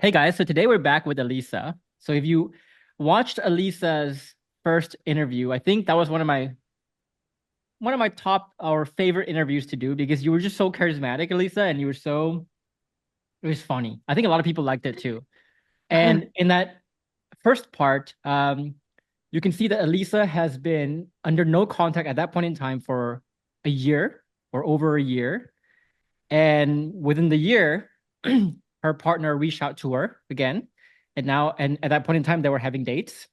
Hey guys, so today we're back with Elisa. So if you watched Elisa's first interview, I think that was one of my top or favorite interviews to do because you were just so charismatic, Elisa, and it was funny. I think a lot of people liked it too. And in that first part, you can see that Elisa has been under no contact at that point in time for a year or over a year. And within the year, her partner reached out to her again. And at that point in time, they were having dates.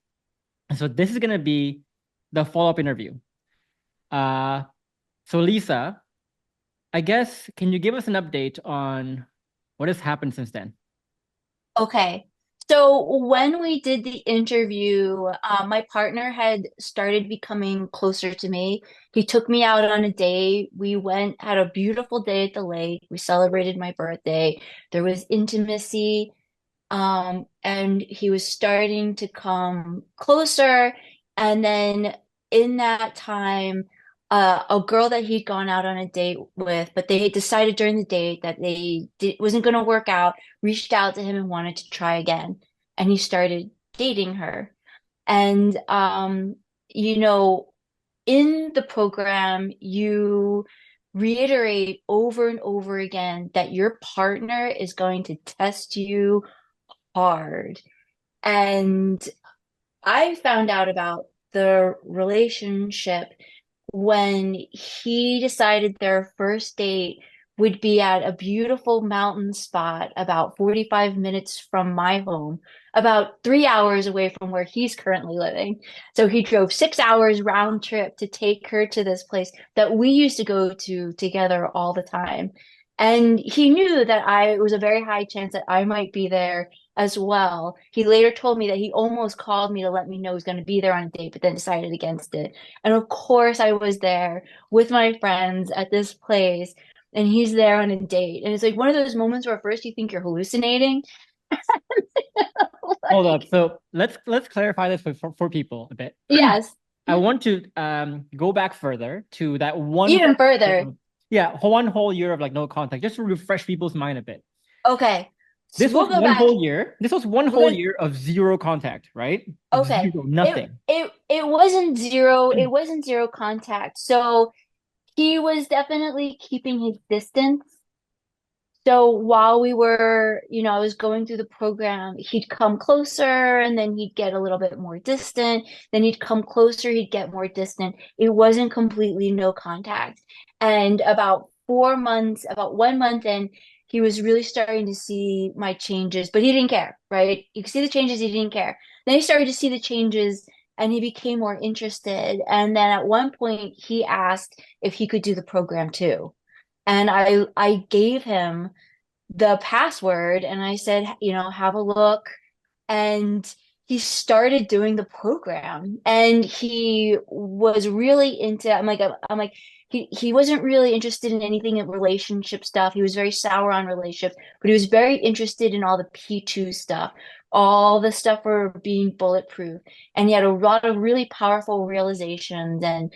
And so this is gonna be the follow-up interview. Uh, so Lisa, I guess, can you give us an update on what has happened since then? Okay. So when we did the interview, my partner had started becoming closer to me. He took me out on a date. We went, had a beautiful day at the lake. We celebrated my birthday. There was intimacy, and he was starting to come closer. And then in that time, a girl that he'd gone out on a date with, but they had decided during the date that wasn't going to work out, reached out to him and wanted to try again. And he started dating her. And, you know, in the program, you reiterate over and over again that your partner is going to test you hard. And I found out about the relationship when he decided their first date would be at a beautiful mountain spot about 45 minutes from my home, about 3 hours away from where he's currently living. So he drove 6 hours round trip to take her to this place that we used to go to together all the time. And he knew that it was a very high chance that I might be there as well. He later told me that he almost called me to let me know he was going to be there on a date, but then decided against it. And of course, I was there with my friends at this place, and he's there on a date. And it's like one of those moments where at first you think you're hallucinating. Hold up. Like, So let's clarify this for people a bit. yes, I want to go back further to that one even whole year further. of, yeah, one whole year of like no contact, just to refresh people's mind a bit. Okay, so This we'll was go one back. whole year. This was one We're whole gonna year of zero contact, right? okay. Zero, It nothing. it it wasn't zero. It wasn't zero contact. So he was definitely keeping his distance. So while we were, I was going through the program, he'd come closer and then he'd get a little bit more distant. Then he'd come closer, he'd get more distant. It wasn't completely no contact. And about 4 months, about 1 month in, he was really starting to see my changes, but he didn't care, right? You could see the changes, he didn't care. Then he started to see the changes and he became more interested. And then at one point, he asked if he could do the program too. And I gave him the password and I said, have a look. And he started doing the program and he was really into, I'm like, he wasn't really interested in anything in relationship stuff. He was very sour on relationships, but he was very interested in all the P2 stuff, all the stuff for being bulletproof. And he had a lot of really powerful realizations and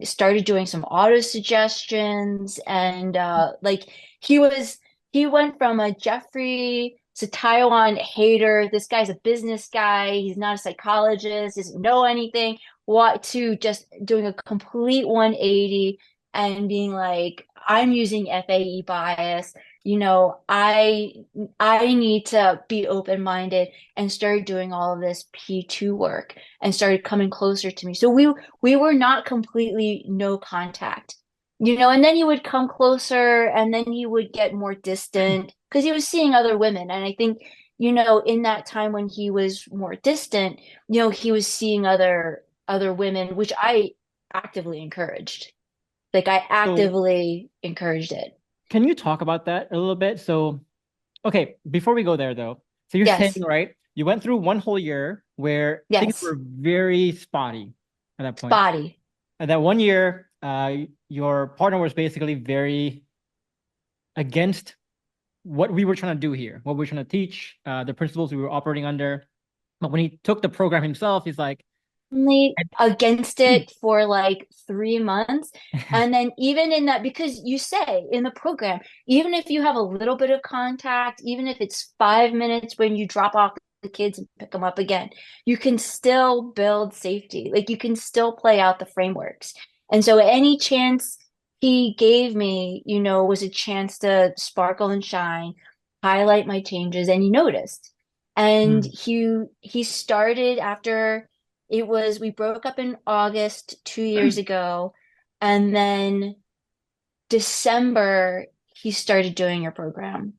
started doing some auto suggestions and like he was he went from a Geoffrey Setiawan hater, this guy's a business guy, he's not a psychologist, doesn't know anything, what to just doing a complete 180 and being like, I'm using FAE bias, I need to be open-minded and started doing all of this P2 work and started coming closer to me. So we were not completely no contact. And then he would come closer and then he would get more distant because he was seeing other women. And I think, in that time when he was more distant, he was seeing other women, which I actively encouraged. Like I So actively encouraged it. can you talk about that a little bit? So, okay, before we go there though, so you're saying, Yes. right, you went through one whole year where things Yes. were very spotty at that point. Spotty. And that one year, your partner was basically very against what we were trying to do here, what we were trying to teach, the principles we were operating under. But when he took the program himself, he's like, only And against it for like 3 months. And then even in that, because you say in the program, even if you have a little bit of contact, even if it's 5 minutes when you drop off the kids and pick them up again, you can still build safety. Like you can still play out the frameworks. And so any chance he gave me, was a chance to sparkle and shine, highlight my changes, and he noticed. And Mm. he started after we broke up in August 2 years ago, and then December he started doing your program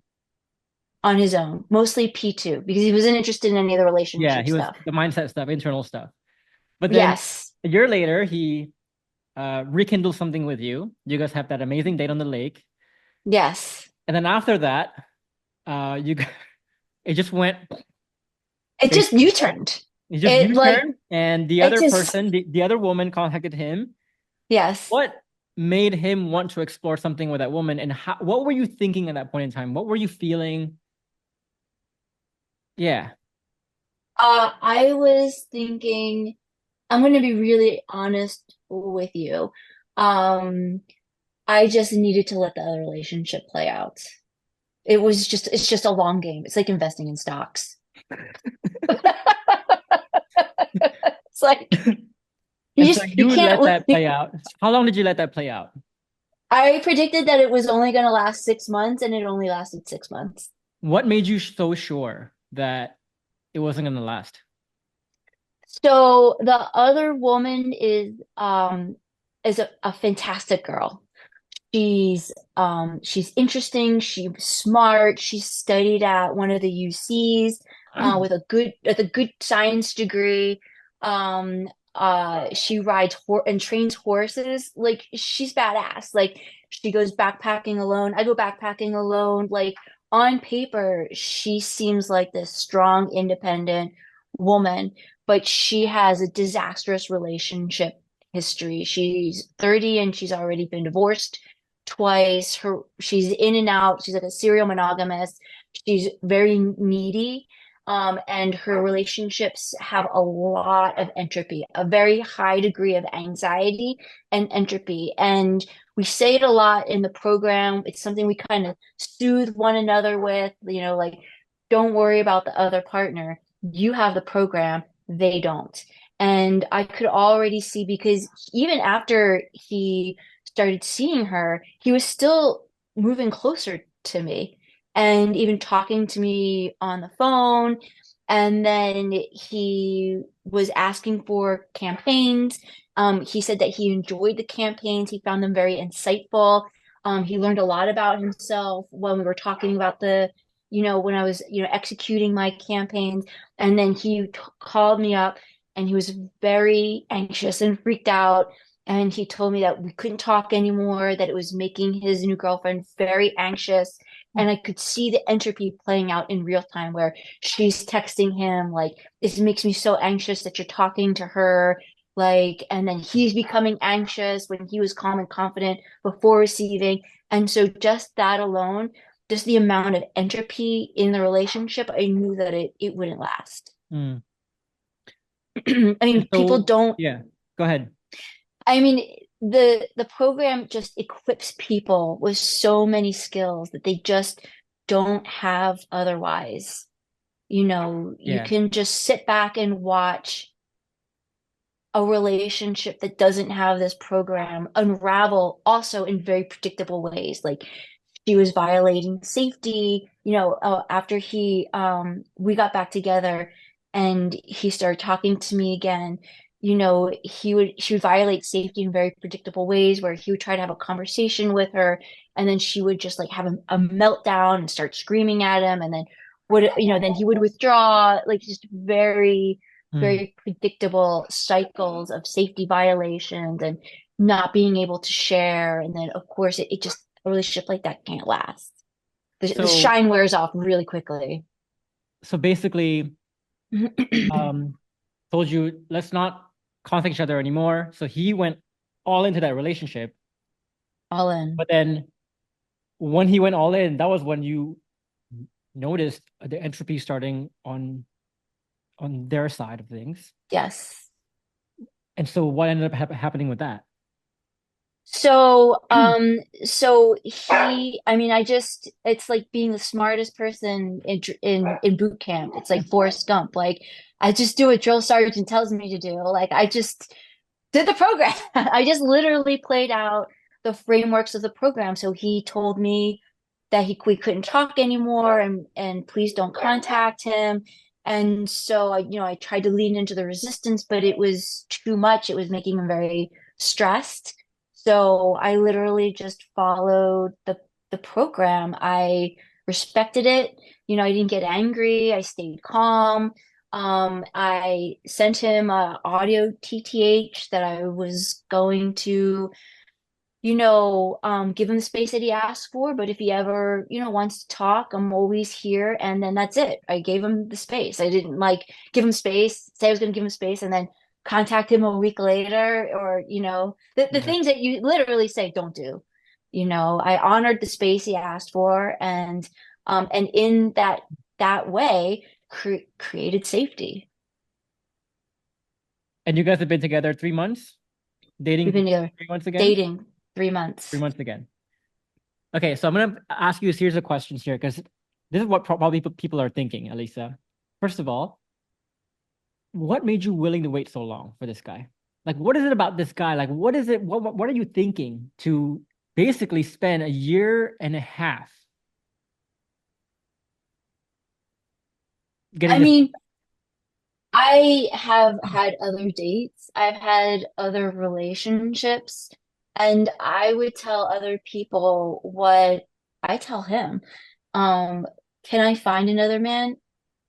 on his own, mostly P2, because he wasn't interested in any of the Yeah, relationship he was stuff. the mindset stuff, internal stuff. But then Yes, a year later, he rekindled something with you. You guys have that amazing date on the lake. yes. And then after that, you it just went It just basically, U-turned. it just It like U-turned, and the it other just person, the other woman contacted him. yes. What made him want to explore something with that woman, and what were you thinking at that point in time? What were you feeling? Yeah. I was thinking, I'm going to be really honest with you. Um, I just needed to let the other relationship play out. It's just a long game. It's like investing in stocks. It's like And so you you can't let that play like, out. How long did you let that play out? I predicted that it was only going to last 6 months, and it only lasted 6 months. What made you so sure that it wasn't going to last? So the other woman is a fantastic girl. She's interesting, she's smart, she studied at one of the UCs with a good science degree. She rides and trains horses. Like she's badass. Like she goes backpacking alone. I go backpacking alone. Like on paper, she seems like this strong, independent woman, but she has a disastrous relationship history. She's 30 and she's already been divorced twice. She's in and out. She's like a serial monogamist. She's very needy. And her relationships have a lot of entropy, a very high degree of anxiety and entropy. And we say it a lot in the program. It's something we kind of soothe one another with, like, don't worry about the other partner. You have the program, they don't. And I could already see, because even after he started seeing her, he was still moving closer to me and even talking to me on the phone. And then he was asking for campaigns. He said that he enjoyed the campaigns. He found them very insightful. He learned a lot about himself when we were talking about when I was, executing my campaigns. And then he called me up and he was very anxious and freaked out, and he told me that we couldn't talk anymore, that it was making his new girlfriend very anxious. And I could see the entropy playing out in real time, where she's texting him, like, it makes me so anxious that you're talking to her. Like, and then he's becoming anxious when he was calm and confident before receiving. And so, just that alone, just the amount of entropy in the relationship, I knew that it wouldn't last. Mm. I And mean, people so, don't yeah, go ahead. I mean, the program just equips people with so many skills that they just don't have otherwise. You Yeah. can just sit back and watch a relationship that doesn't have this program unravel also in very predictable ways. Like she was violating safety, after we got back together and he started talking to me again. She would violate safety in very predictable ways, where he would try to have a conversation with her, and then she would just like have a meltdown and start screaming at him, and then then he would withdraw. Like just very, Mm. very predictable cycles of safety violations and not being able to share. And then of course it just a relationship like that can't last. The So, shine wears off really quickly. so basically, um, told you let's not contact each other anymore. So he went all into that relationship. All in. But then when he went all in, that was when you noticed the entropy starting on their side of things. Yes. And so what ended up happening with that? So, so I mean, it's like being the smartest person in boot camp. It's like Forrest Gump. Like, I just do what drill sergeant tells me to do. Like, I just did the program. I just literally played out the frameworks of the program. So he told me that we couldn't talk anymore and please don't contact him. And so I tried to lean into the resistance, but it was too much. It was making him very stressed. So I literally just followed the program. I respected it. I didn't get angry. I stayed calm. I sent him a audio TTH that I was going to, give him the space that he asked for. But if he ever, wants to talk, I'm always here. And then that's it. I gave him the space. I didn't like give him space, say I was going to give him space, and then contact him a week later, or, the Yeah. things that you literally say don't do. I honored the space he asked for, and in that way created safety. And you guys have been together 3 months, We've dating been together 3 months again, dating 3 months. 3 months again. Okay, so I'm gonna ask you a series of questions here because this is what probably people are thinking, Elisa. First of all, what made you willing to wait so long for this guy? Like, what is it about this guy? Like, what is it? What are you thinking to basically spend a year and a half getting I this? mean, I have had other dates, I've had other relationships, and I would tell other people what I tell him. Um, can I find another man?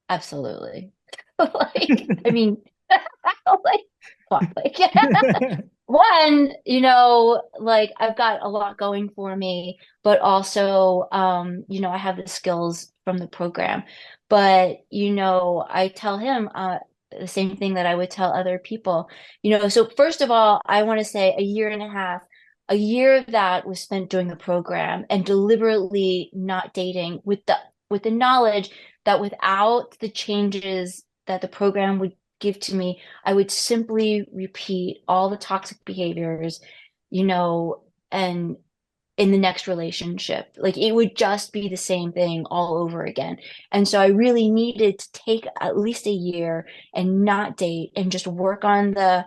Absolutely. Like, I mean, like, fuck, like, one, like I've got a lot going for me, but also, I have the skills from the program. But, I tell him, the same thing that I would tell other people. So first of all, I want to say a year and a half, a year that was spent doing the program and deliberately not dating with the knowledge that without the changes that the program would give to me, I would simply repeat all the toxic behaviors, you know, and in the next relationship. Like it would just be the same thing all over again. And so I really needed to take at least a year and not date and just work on the,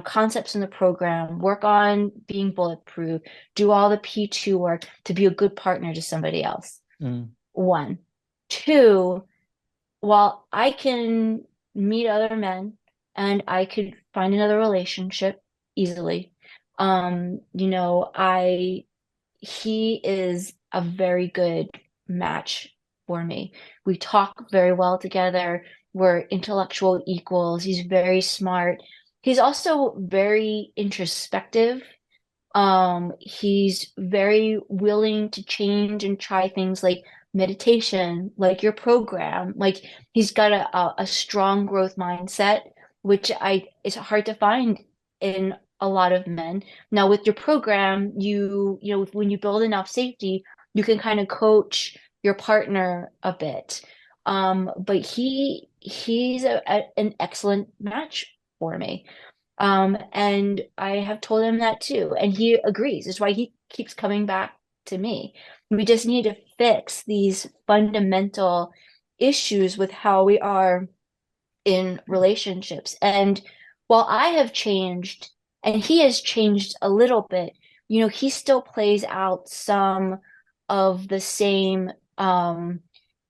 concepts in the program, work on being bulletproof, do all the P2 work to be a good partner to somebody else. Mm. One. Two, while I can meet other men and I could find another relationship easily, he is a very good match for me. We talk very well together. We're intellectual equals. He's very smart. He's also very introspective. He's very willing to change and try things like meditation, like your program. Like he's got a strong growth mindset, which I it's hard to find in a lot of men. Now with your program, when you build enough safety, you can kind of coach your partner a bit. But he's an excellent match for me. And I have told him that too, and he agrees. That's why he keeps coming back to me. We just need to fix these fundamental issues with how we are in relationships. And while I have changed and he has changed a little bit, he still plays out some of the same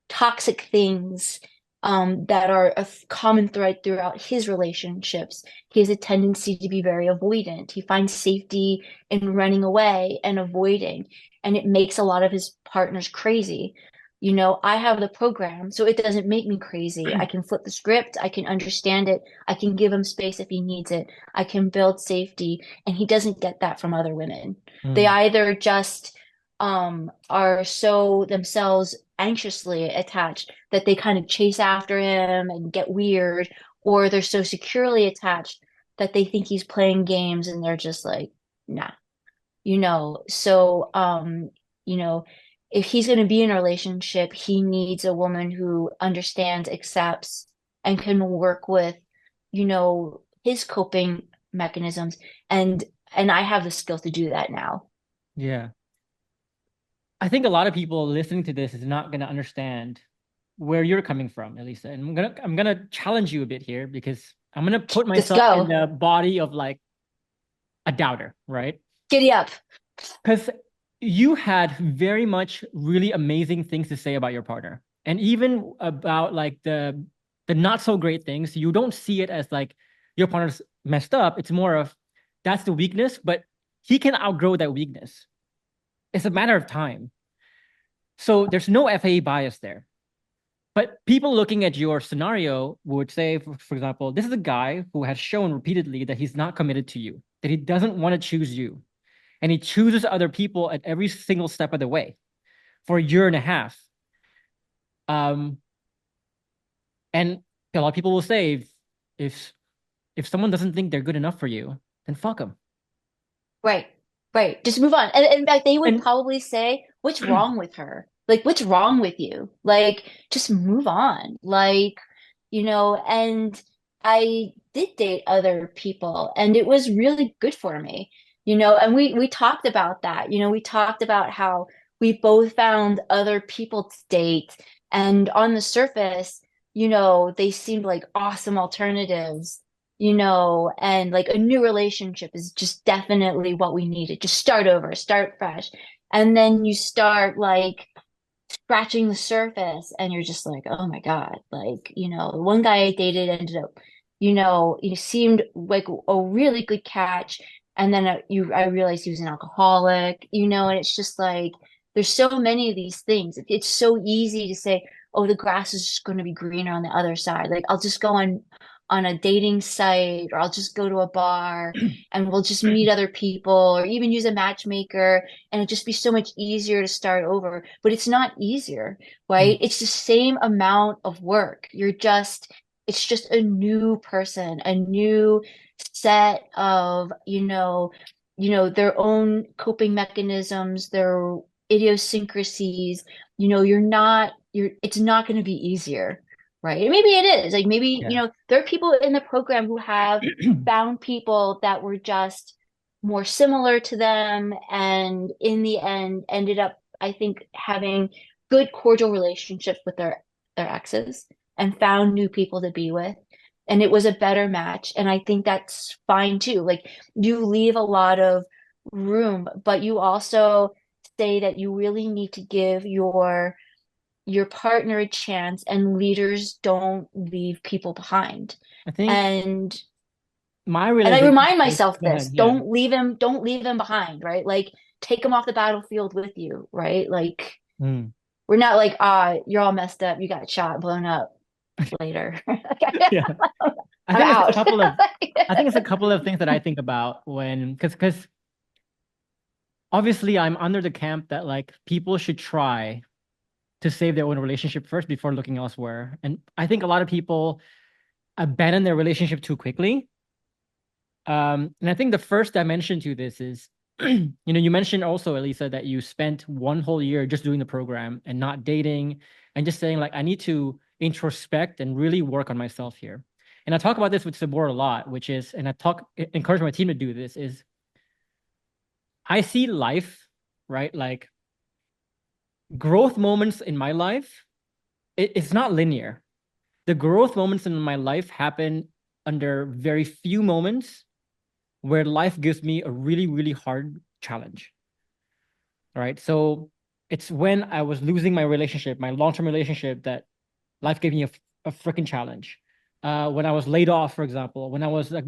toxic things that are a common thread throughout his relationships. He has a tendency to be very avoidant. He finds safety in running away and avoiding, and it makes a lot of his partners crazy. I have the program, so it doesn't make me crazy. I can flip the script, I can understand it, I can give him space if he needs it, I can build safety, and he doesn't get that from other women. They Mm. either just are so themselves anxiously attached that they kind of chase after him and get weird, or they're so securely attached that they think he's playing games and they're just like, nah, you know, if he's going to be in a relationship, he needs a woman who understands, accepts, and can work with, his coping mechanisms, and I have the skills to do that now. Yeah. I think a lot of people listening to this is not going to understand where you're coming from, Elisa. And I'm gonna challenge you a bit here because I'm gonna put Let's myself in go. the body of like a doubter, right? Giddy up. Because you had very much really amazing things to say about your partner. And even about like the not so great things, you don't see it as like your partner's messed up. It's more of that's the weakness, but he can outgrow that weakness. It's a matter of time. So there's no FAE bias there. But people looking at your scenario would say, for example, this is a guy who has shown repeatedly that he's not committed to you, that he doesn't want to choose you. And he chooses other people at every single step of the way for a year and a half. Um, and a lot of people will say, if if someone doesn't think they're good enough for you, then fuck them. Right, right. Just move on. And in fact, they would And probably say, "What's wrong with her? Like, what's wrong with you? Like, just move on." Like, and I did date other people, and it was really good for me, and we talked about that. We talked about how we both found other people to date, and on the surface, they seemed like awesome alternatives, and like a new relationship is just definitely what we needed. Just start over, start fresh. And then you start like scratching the surface and you're just like, oh my God. Like, the one guy I dated ended up, he seemed like a really good catch. And then I realized he was an alcoholic, and it's just like, there's so many of these things. It's so easy to say, oh, the grass is just going to be greener on the other side. Like, I'll just go on a dating site, or I'll just go to a bar and we'll just meet other people, or even use a matchmaker, and it'd just be so much easier to start over. But it's not easier, right? It's the same amount of work. It's just a new person, a new set of, their own coping mechanisms, their idiosyncrasies. It's not going to be easier, right? And maybe it is. Like maybe, yeah, there are people in the program who have found people that were just more similar to them, and in the end ended up, I think, having good cordial relationships with their exes, and found new people to be with, and it was a better match. And I think that's fine too. Like, you leave a lot of room, but you also say that you really need to give your partner a chance, and leaders don't leave people behind. I think And my I realization remind is, myself go this, ahead, yeah. don't leave him behind, right? Like, take him off the battlefield with you, right? Like, Mm. we're not like, you're all messed up, you got shot, blown up later. Yeah. I I'm think it's a out. couple of I think it's a couple of things that I think about when because obviously I'm under the camp that like people should try to save their own relationship first before looking elsewhere. And I think a lot of people abandon their relationship too quickly. And I think the first dimension to this is, you mentioned also, Elisa, that you spent one whole year just doing the program and not dating and just saying, like, I need to introspect and really work on myself here. And I talk about this with Sabor a lot, which is, and encourage my team to do this, is I see life, right? Like growth moments in my life, it's not linear. The growth moments in my life happen under very few moments where life gives me a really, really hard challenge. All right. So it's when I was losing my relationship, my long-term relationship, that life gave me a freaking challenge. When I was laid off, for example, when I was like,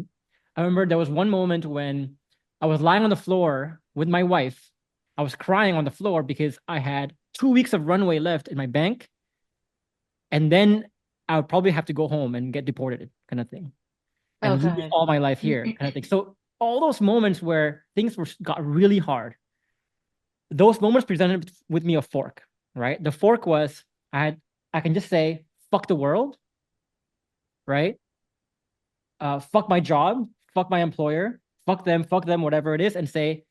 I remember there was one moment when I was lying on the floor with my wife. I was crying on the floor because I had 2 weeks of runway left in my bank. And then I would probably have to go home and get deported, kind of thing, Oh and lose God. all my life here, kind of thing. So all those moments where things got really hard, those moments presented with me a fork, right? The fork was I can just say fuck the world, right? Fuck my job, fuck my employer, fuck them, whatever it is, and say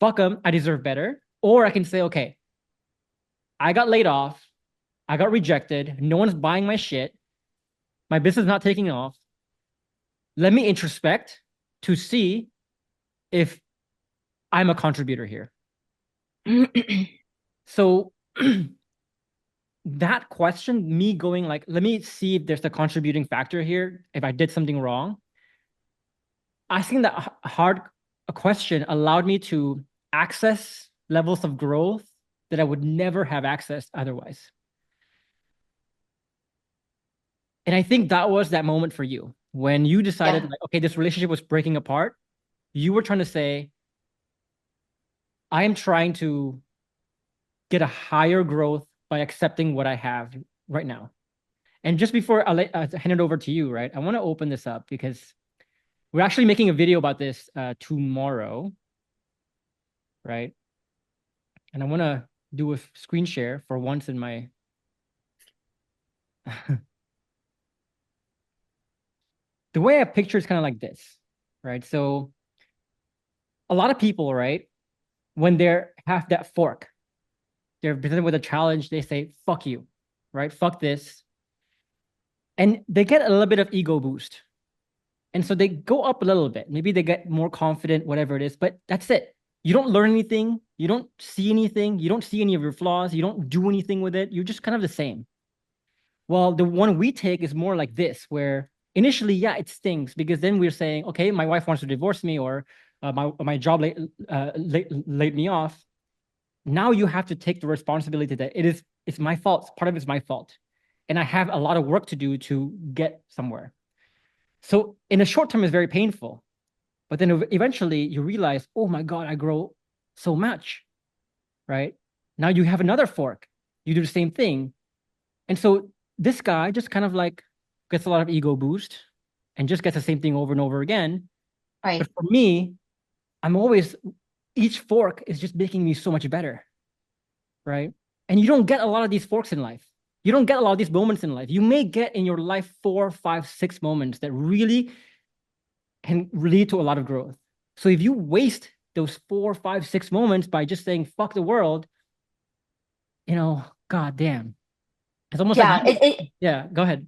fuck them. I deserve better. Or I can say, okay, I got laid off, I got rejected, no one's buying my shit, my business is not taking off. let me introspect to see if I'm a contributor here. So that question, me going like, let me see if there's a contributing factor here, if I did something wrong. Asking that hard a question allowed me to access levels of growth that I would never have accessed otherwise. And I think that was that moment for you when you decided, Yeah, like, okay, this relationship was breaking apart. You were trying to say, I am trying to get a higher growth by accepting what I have right now. And just before hand it over to you, right? I want to open this up because we're actually making a video about this tomorrow, right? And I want to do a screen share for once in my. The way I picture is kind of like this, right? So a lot of people, right, when they're have that fork, they're presented with a challenge, they say, fuck you, right? Fuck this. And they get a little bit of ego boost. And so they go up a little bit. Maybe they get more confident, whatever it is, but that's it. You don't learn anything. You don't see anything. You don't see any of your flaws. You don't do anything with it. You're just kind of the same. Well, the one we take is more like this, where initially, yeah, it stings because then we're saying, okay, my wife wants to divorce me or my job laid me off. Now you have to take the responsibility that it's my fault. Part of it's my fault. And I have a lot of work to do to get somewhere. So in the short term, it's very painful. But then eventually you realize, oh my God, I grow so much, right? Now you have another fork. You do the same thing. And so this guy just kind of like gets a lot of ego boost and just gets the same thing over and over again. But right. for me, I'm always, each fork is just making me so much better, right? And you don't get a lot of these forks in life. You don't get a lot of these moments in life. You may get in your life 4, 5, 6 moments that really can lead to a lot of growth. So if you waste those 4, 5, 6 moments by just saying fuck the world, god damn. It's almost like Yeah, you, yeah, go ahead.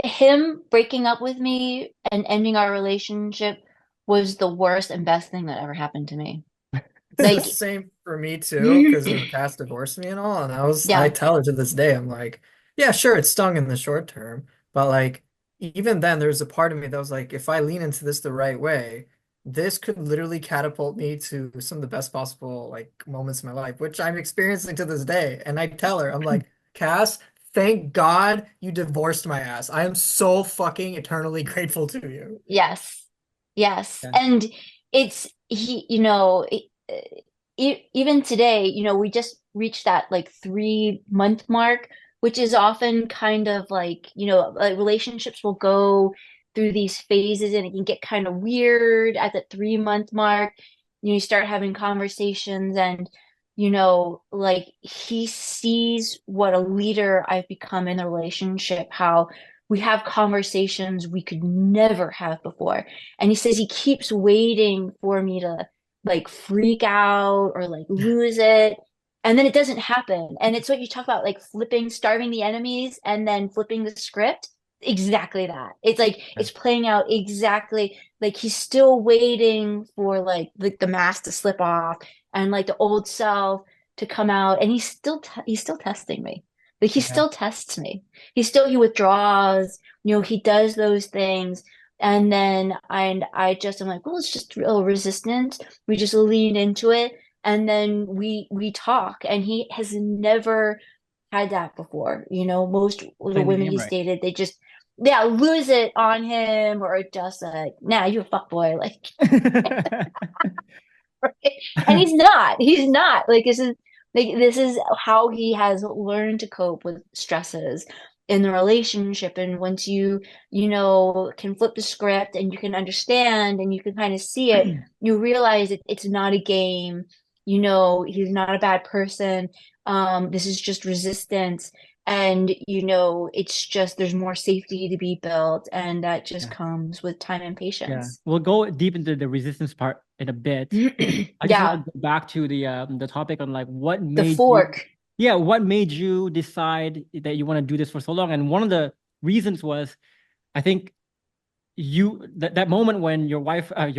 him breaking up with me and ending our relationship was the worst and best thing that ever happened to me. It's the Like, same for me too, because Cass divorced me and all, and I yeah, tell her to this day, I'm like, yeah, sure, it stung in the short term, but like even then there's a part of me that was like, if I lean into this the right way, this could literally catapult me to some of the best possible like moments in my life, which I'm experiencing to this day. And I tell her, I'm like, Cass, thank God you divorced my ass. I am so fucking eternally grateful to you. yes, yes. Yeah. And it's he, even today, we just reached that like 3 month mark, which is often kind of like relationships will go through these phases and it can get kind of weird at the 3 month mark. You start having conversations and like he sees what a leader I've become in the relationship, how we have conversations we could never have before. And he says he keeps waiting for me to like freak out or like lose it. And then it doesn't happen. And it's what you talk about, like starving the enemies and then flipping the script. Exactly that. It's like it's playing out exactly like he's still waiting for like the mask to slip off and like the old self to come out. And he's still testing me. Like he Yeah. still tests me. He withdraws, he does those things. And then I just am like, well, it's just real resistance. We just lean into it, and then we talk. And he has never had that before. Most of the Playing the women game he's right. dated, they just yeah lose it on him or just like, nah, you a fuck boy, like. Right? And he's not like this is how he has learned to cope with stresses in the relationship. And once you can flip the script and you can understand and you can kind of see it, you realize it's not a game. He's not a bad person. This is just resistance. And it's just there's more safety to be built, and that just Yeah. comes with time and Yeah. patience. We'll go deep into the resistance part in a bit. I just want Yeah, to go back to the topic on like what the made you, fork. yeah, what made you decide that you want to do this for so long? And one of the reasons was, I think that moment when your wife, I'm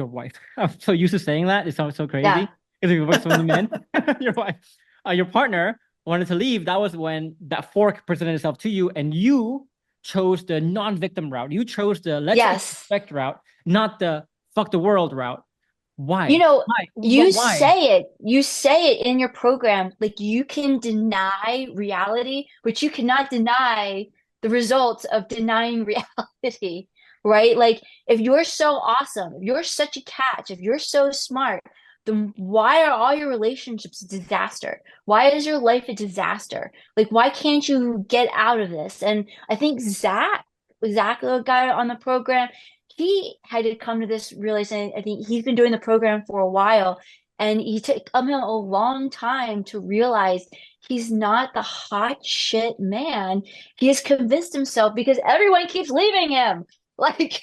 so used to saying that, it sounds so Yeah. crazy because we work so many men. Your wife, your partner wanted to leave. That was when that fork presented itself to you, and you chose the non-victim route. You chose the let's Yes. introspect route, not the fuck the world route. You Why? know, Why? you Why? say it. You say it in your program. Like you can deny reality, but you cannot deny the results of denying reality, right? Like if you're so awesome, if you're such a catch, if you're so smart, then why are all your relationships a disaster? Why is your life a disaster? Like why can't you get out of this? And I think Zach, the guy on the program, he had to come to this realization. I think he's been doing the program for a while, and he took him a long time to realize he's not the hot shit man. He has convinced himself because everyone keeps leaving him. Like,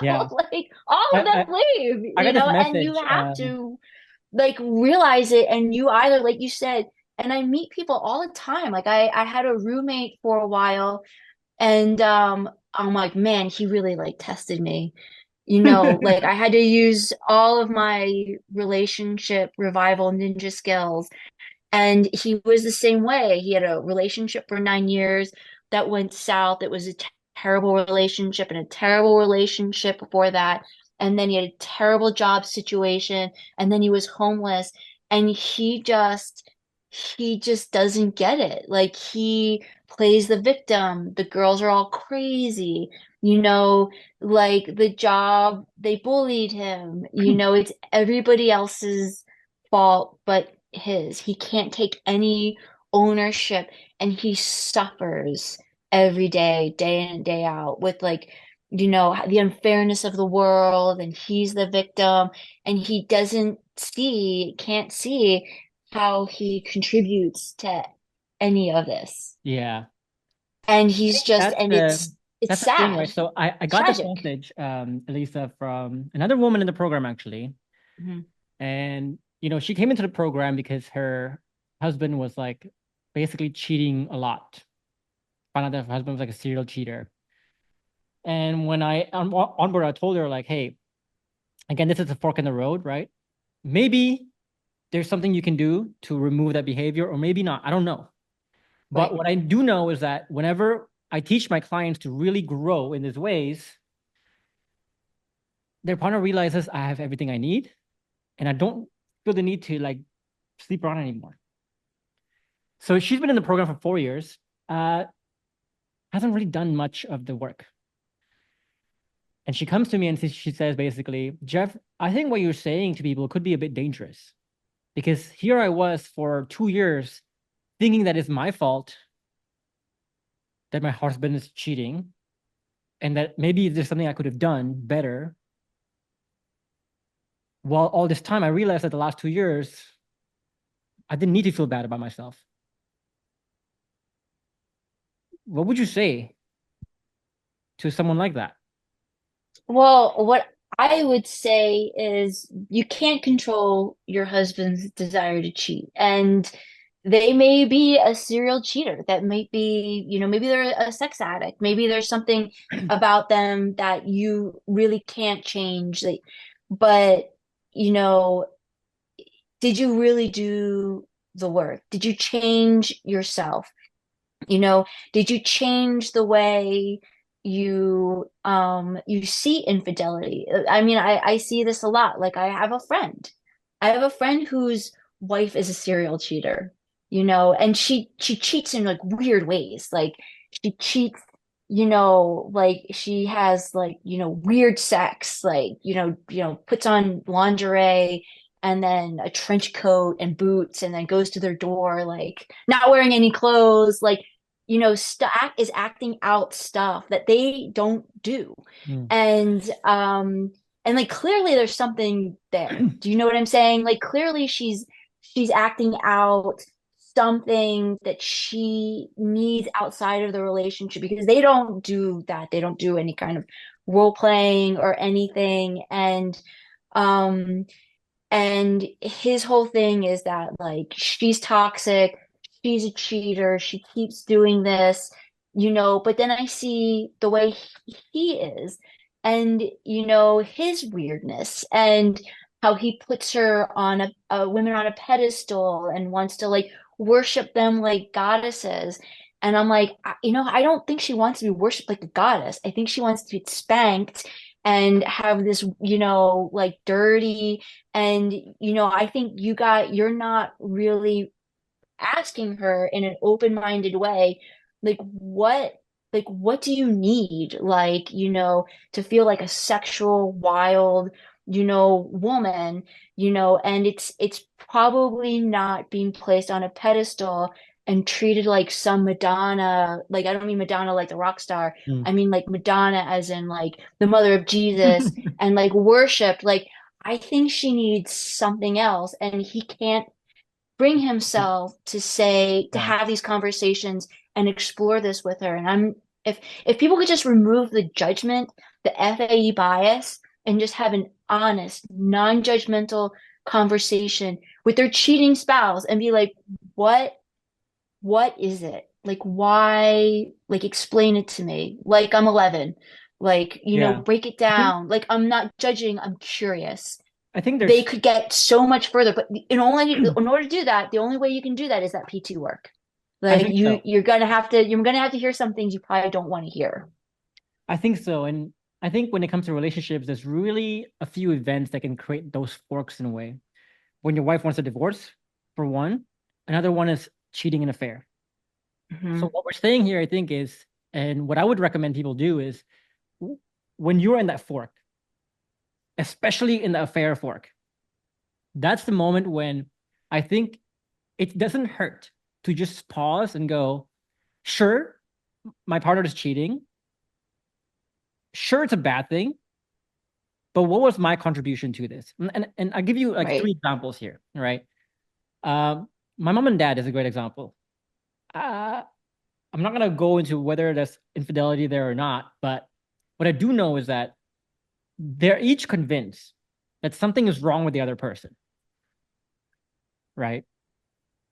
Yeah. like all I, of them I, leave, I got this and you message. have to like realize it. And you either, like you said, and I meet people all the time. Like I had a roommate for a while, and I'm like, man, he really like tested me. Like I had to use all of my relationship revival ninja skills. And he was the same way. He had a relationship for 9 years that went south. It was a terrible relationship and a terrible relationship before that. And then he had a terrible job situation. And then he was homeless. And he just doesn't get it. Like he plays the victim. The girls are all crazy. Like the job, they bullied him. It's everybody else's fault but his. He can't take any ownership, and he suffers every day, day in and day out, with like, the unfairness of the world, and he's the victim, and he can't see how he contributes to any of this. Yeah. And I he's think just, and it's that's the thing, right? sad. So I It's got this tragic. message, Elisa, from another woman in the program actually. Mhm. And she came into the program because her husband was like basically cheating a lot. Found out that her husband was like a serial cheater. And when I on board, I told her like, hey, again, this is a fork in the road, right? Maybe there's something you can do to remove that behavior, or maybe not. I don't know. But Right. what I do know is that whenever I teach my clients to really grow in these ways, their partner realizes I have everything I need and I don't feel the need to like sleep around anymore. So she's been in the program for 4 years, uh, hasn't really done much of the work. And she comes to me and she says basically, Jeff, I think what you're saying to people could be a bit dangerous because here I was for 2 years thinking that it's my fault that my husband is cheating and that maybe there's something I could have done better. While all this time, I realized that the last 2 years, I didn't need to feel bad about myself. What would you say to someone like that? Well, what I would say is you can't control your husband's desire to cheat. And they may be a serial cheater. That might be, maybe they're a sex addict. Maybe there's something about them that you really can't change. But, you know, did you really do the work? Did you change yourself? You know, did you change the way you see infidelity? I mean, I see this a lot. Like I have a friend whose wife is a serial cheater, and she cheats in like weird ways. Like she cheats, like she has like, weird sex, like, puts on lingerie and then a trench coat and boots and then goes to their door like not wearing any clothes, like, is acting out stuff that they don't do. Mm. And like clearly there's something there. Do you know what I'm saying? Like clearly she's acting out something that she needs outside of the relationship, because they don't do that. They don't do any kind of role playing or anything. Um and his whole thing is that like she's toxic, she's a cheater, she keeps doing this, but then I see the way he is, and his weirdness and how he puts her on a women on a pedestal and wants to like worship them like goddesses. And I'm like, I don't think she wants to be worshipped like a goddess. I think she wants to be spanked and have this, like dirty. And, I think you're not really asking her in an open-minded way, like what do you need? Like, to feel like a sexual, wild, woman, and it's probably not being placed on a pedestal and treated like some Madonna. Like, I don't mean Madonna like the rock star. Mm. I mean like Madonna as in like the mother of Jesus and like worshiped. Like, I think she needs something else, and he can't bring himself to Yeah. have these conversations and explore this with her. And if people could just remove the judgment, the FAE bias, and just have an honest, non-judgmental conversation with their cheating spouse and be like, what is it? Like, why? Like, explain it to me. Like, I'm 11. Like, Yeah. break it I think down. Like, I'm not judging, I'm curious. I think They there's could get so much further, but in order to do that, the only way you can do that is that PT work. I Like, think so. you're gonna have to hear some things you probably don't want to hear. I think so. And I think when it comes to relationships, there's really a few events that can create those forks in a way. When your wife wants a divorce, for one, another one is cheating and affair. So Hmm. what we're saying here, I think, is, and what I would recommend people do is when you're in that fork, especially in the affair fork, that's the moment when I think it doesn't hurt to just pause and go, sure, my partner is cheating. Sure, it's a bad thing, but what was my contribution to this? And I'll give you like three Right. examples here, right? My mom and dad is a great example. Uh, I'm not gonna go into whether there's infidelity there or not, but what I do know is that they're each convinced that something is wrong with the other person, right?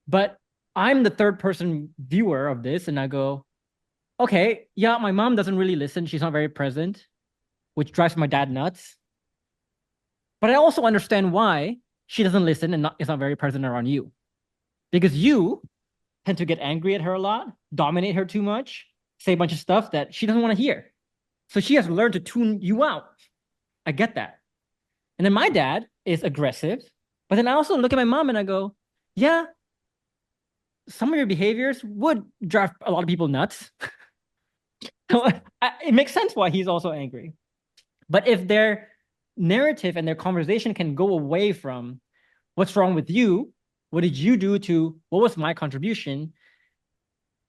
But I'm the third person viewer of this, and I go, okay, yeah, my mom doesn't really listen. She's not very present, which drives my dad nuts. But I also understand why she doesn't listen and is not very present around you. Because you tend to get angry at her a lot, dominate her too much, say a bunch of stuff that she doesn't want to hear. So she has learned to tune you out. I get that. And then my dad is aggressive. But then I also look at my mom and I go, yeah, some of your behaviors would drive a lot of people nuts. So it makes sense why he's also angry. But if their narrative and their conversation can go away from what's wrong with you, what did you do to what was my contribution,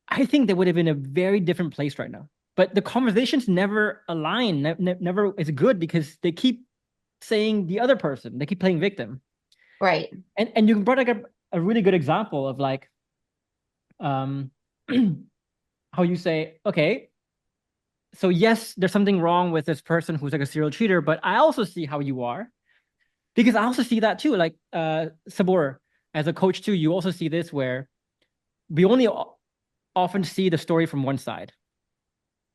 I think they would have been a very different place right now. But the conversations never align, never is good because they keep saying the other person, they keep playing victim. Right. And you brought like a really good example of like um how you say, okay, so yes, there's something wrong with this person who's like a serial cheater, but I also see how you are because I also see that too. Like Sabor, as a coach too, you also see this where we only often see the story from one side,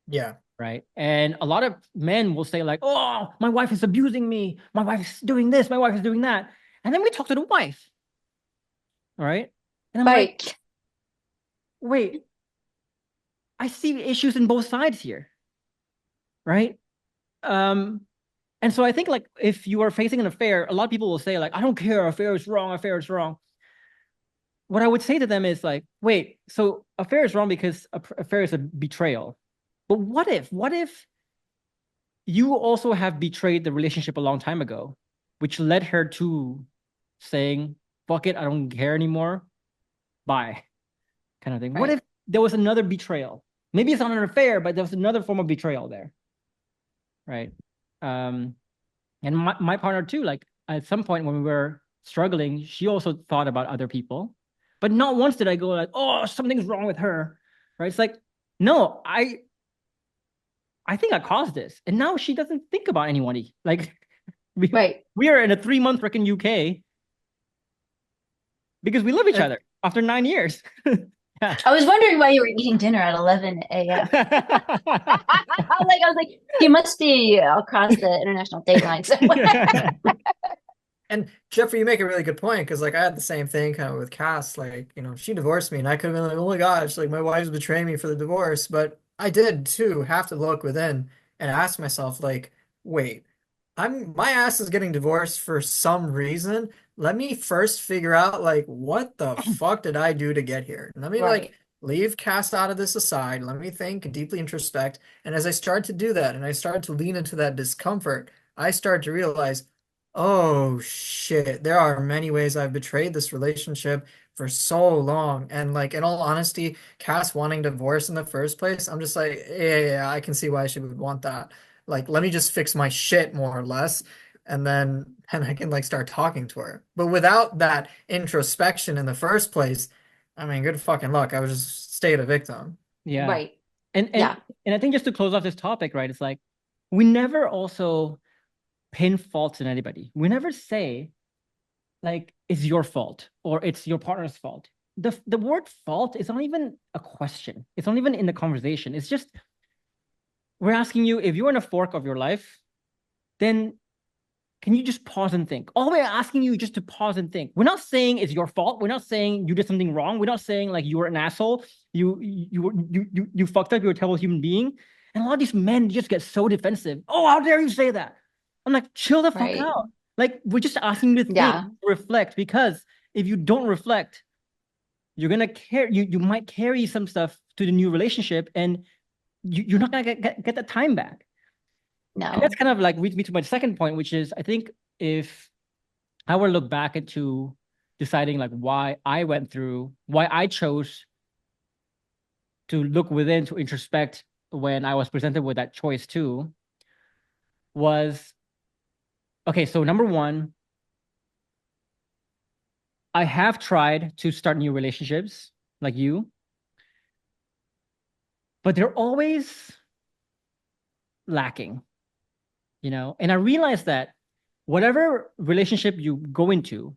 Yeah. right? And a lot of men will say like, "Oh, my wife is abusing me. My wife is doing this. My wife is doing that." And then we talk to the wife, right? And I'm like, Right. "Wait, I see issues in both sides here, right?" Um, and so I think like if you are facing an affair, a lot of people will say like, "I don't care. Affair is wrong. Affair is wrong." What I would say to them is like, "Wait, so affair is wrong because affair is a betrayal." But what if you also have betrayed the relationship a long time ago, which led her to saying, fuck it, I don't care anymore. Bye. Kind of thing. What Right. if there was another betrayal? Maybe it's not an affair, but there was another form of betrayal there. Right. Um, and my partner too, like at some point when we were struggling, she also thought about other people. But not once did I go like, oh, something's wrong with her. Right. It's like, no, I think I caused this. And now she doesn't think about anyone. Like we Right. we are in a 3 month freaking UK because we love each And other after 9 years. I was wondering why you were eating dinner at 11 a.m. I was like, he must be across the international date line somewhere. And Jeffrey, you make a really good point because like I had the same thing kind of with Cass. Like, she divorced me and I could have been like, oh my gosh, like my wife's betraying me for the divorce. But I did too have to look within and ask myself, like, wait, my ass is getting divorced for some reason. Let me first figure out like what the fuck did I do to get here? Let me like Right, leave Cass out of this aside. Let me think, deeply introspect. And as I started to do that and I started to lean into that discomfort, I started to realize, oh shit, there are many ways I've betrayed this relationship for so long. And like in all honesty, Cass wanting divorce in the first place, I'm just like, yeah, I can see why she would want that. Like, let me just fix my shit more or less. And I can like start talking to her. But without that introspection in the first place, I mean, good fucking luck. I would just stay a victim. Yeah. right. And Yeah, and I think just to close off this topic, right? It's like we never also pin faults in anybody. We never say like it's your fault or it's your partner's fault. The word fault is not even a question. It's not even in the conversation. It's just we're asking you if you're in a fork of your life, then can you just pause and think? All we're asking you is just to pause and think. We're not saying it's your fault. We're not saying you did something wrong. We're not saying like you were an asshole. You fucked up. You're a terrible human being. And a lot of these men just get so defensive. Oh, how dare you say that? I'm like, chill the fuck right. out. Like we're just asking you to think, Yeah, reflect. Because if you don't reflect, you're gonna carry you might carry some stuff to the new relationship, and you're not gonna get that time back. And that's no. kind of like leads me to my second point, which is I think if I were to look back into deciding like why I chose to look within to introspect when I was presented with that choice too, was okay. So number one, I have tried to start new relationships like you, but they're always lacking, And I realized that whatever relationship you go into,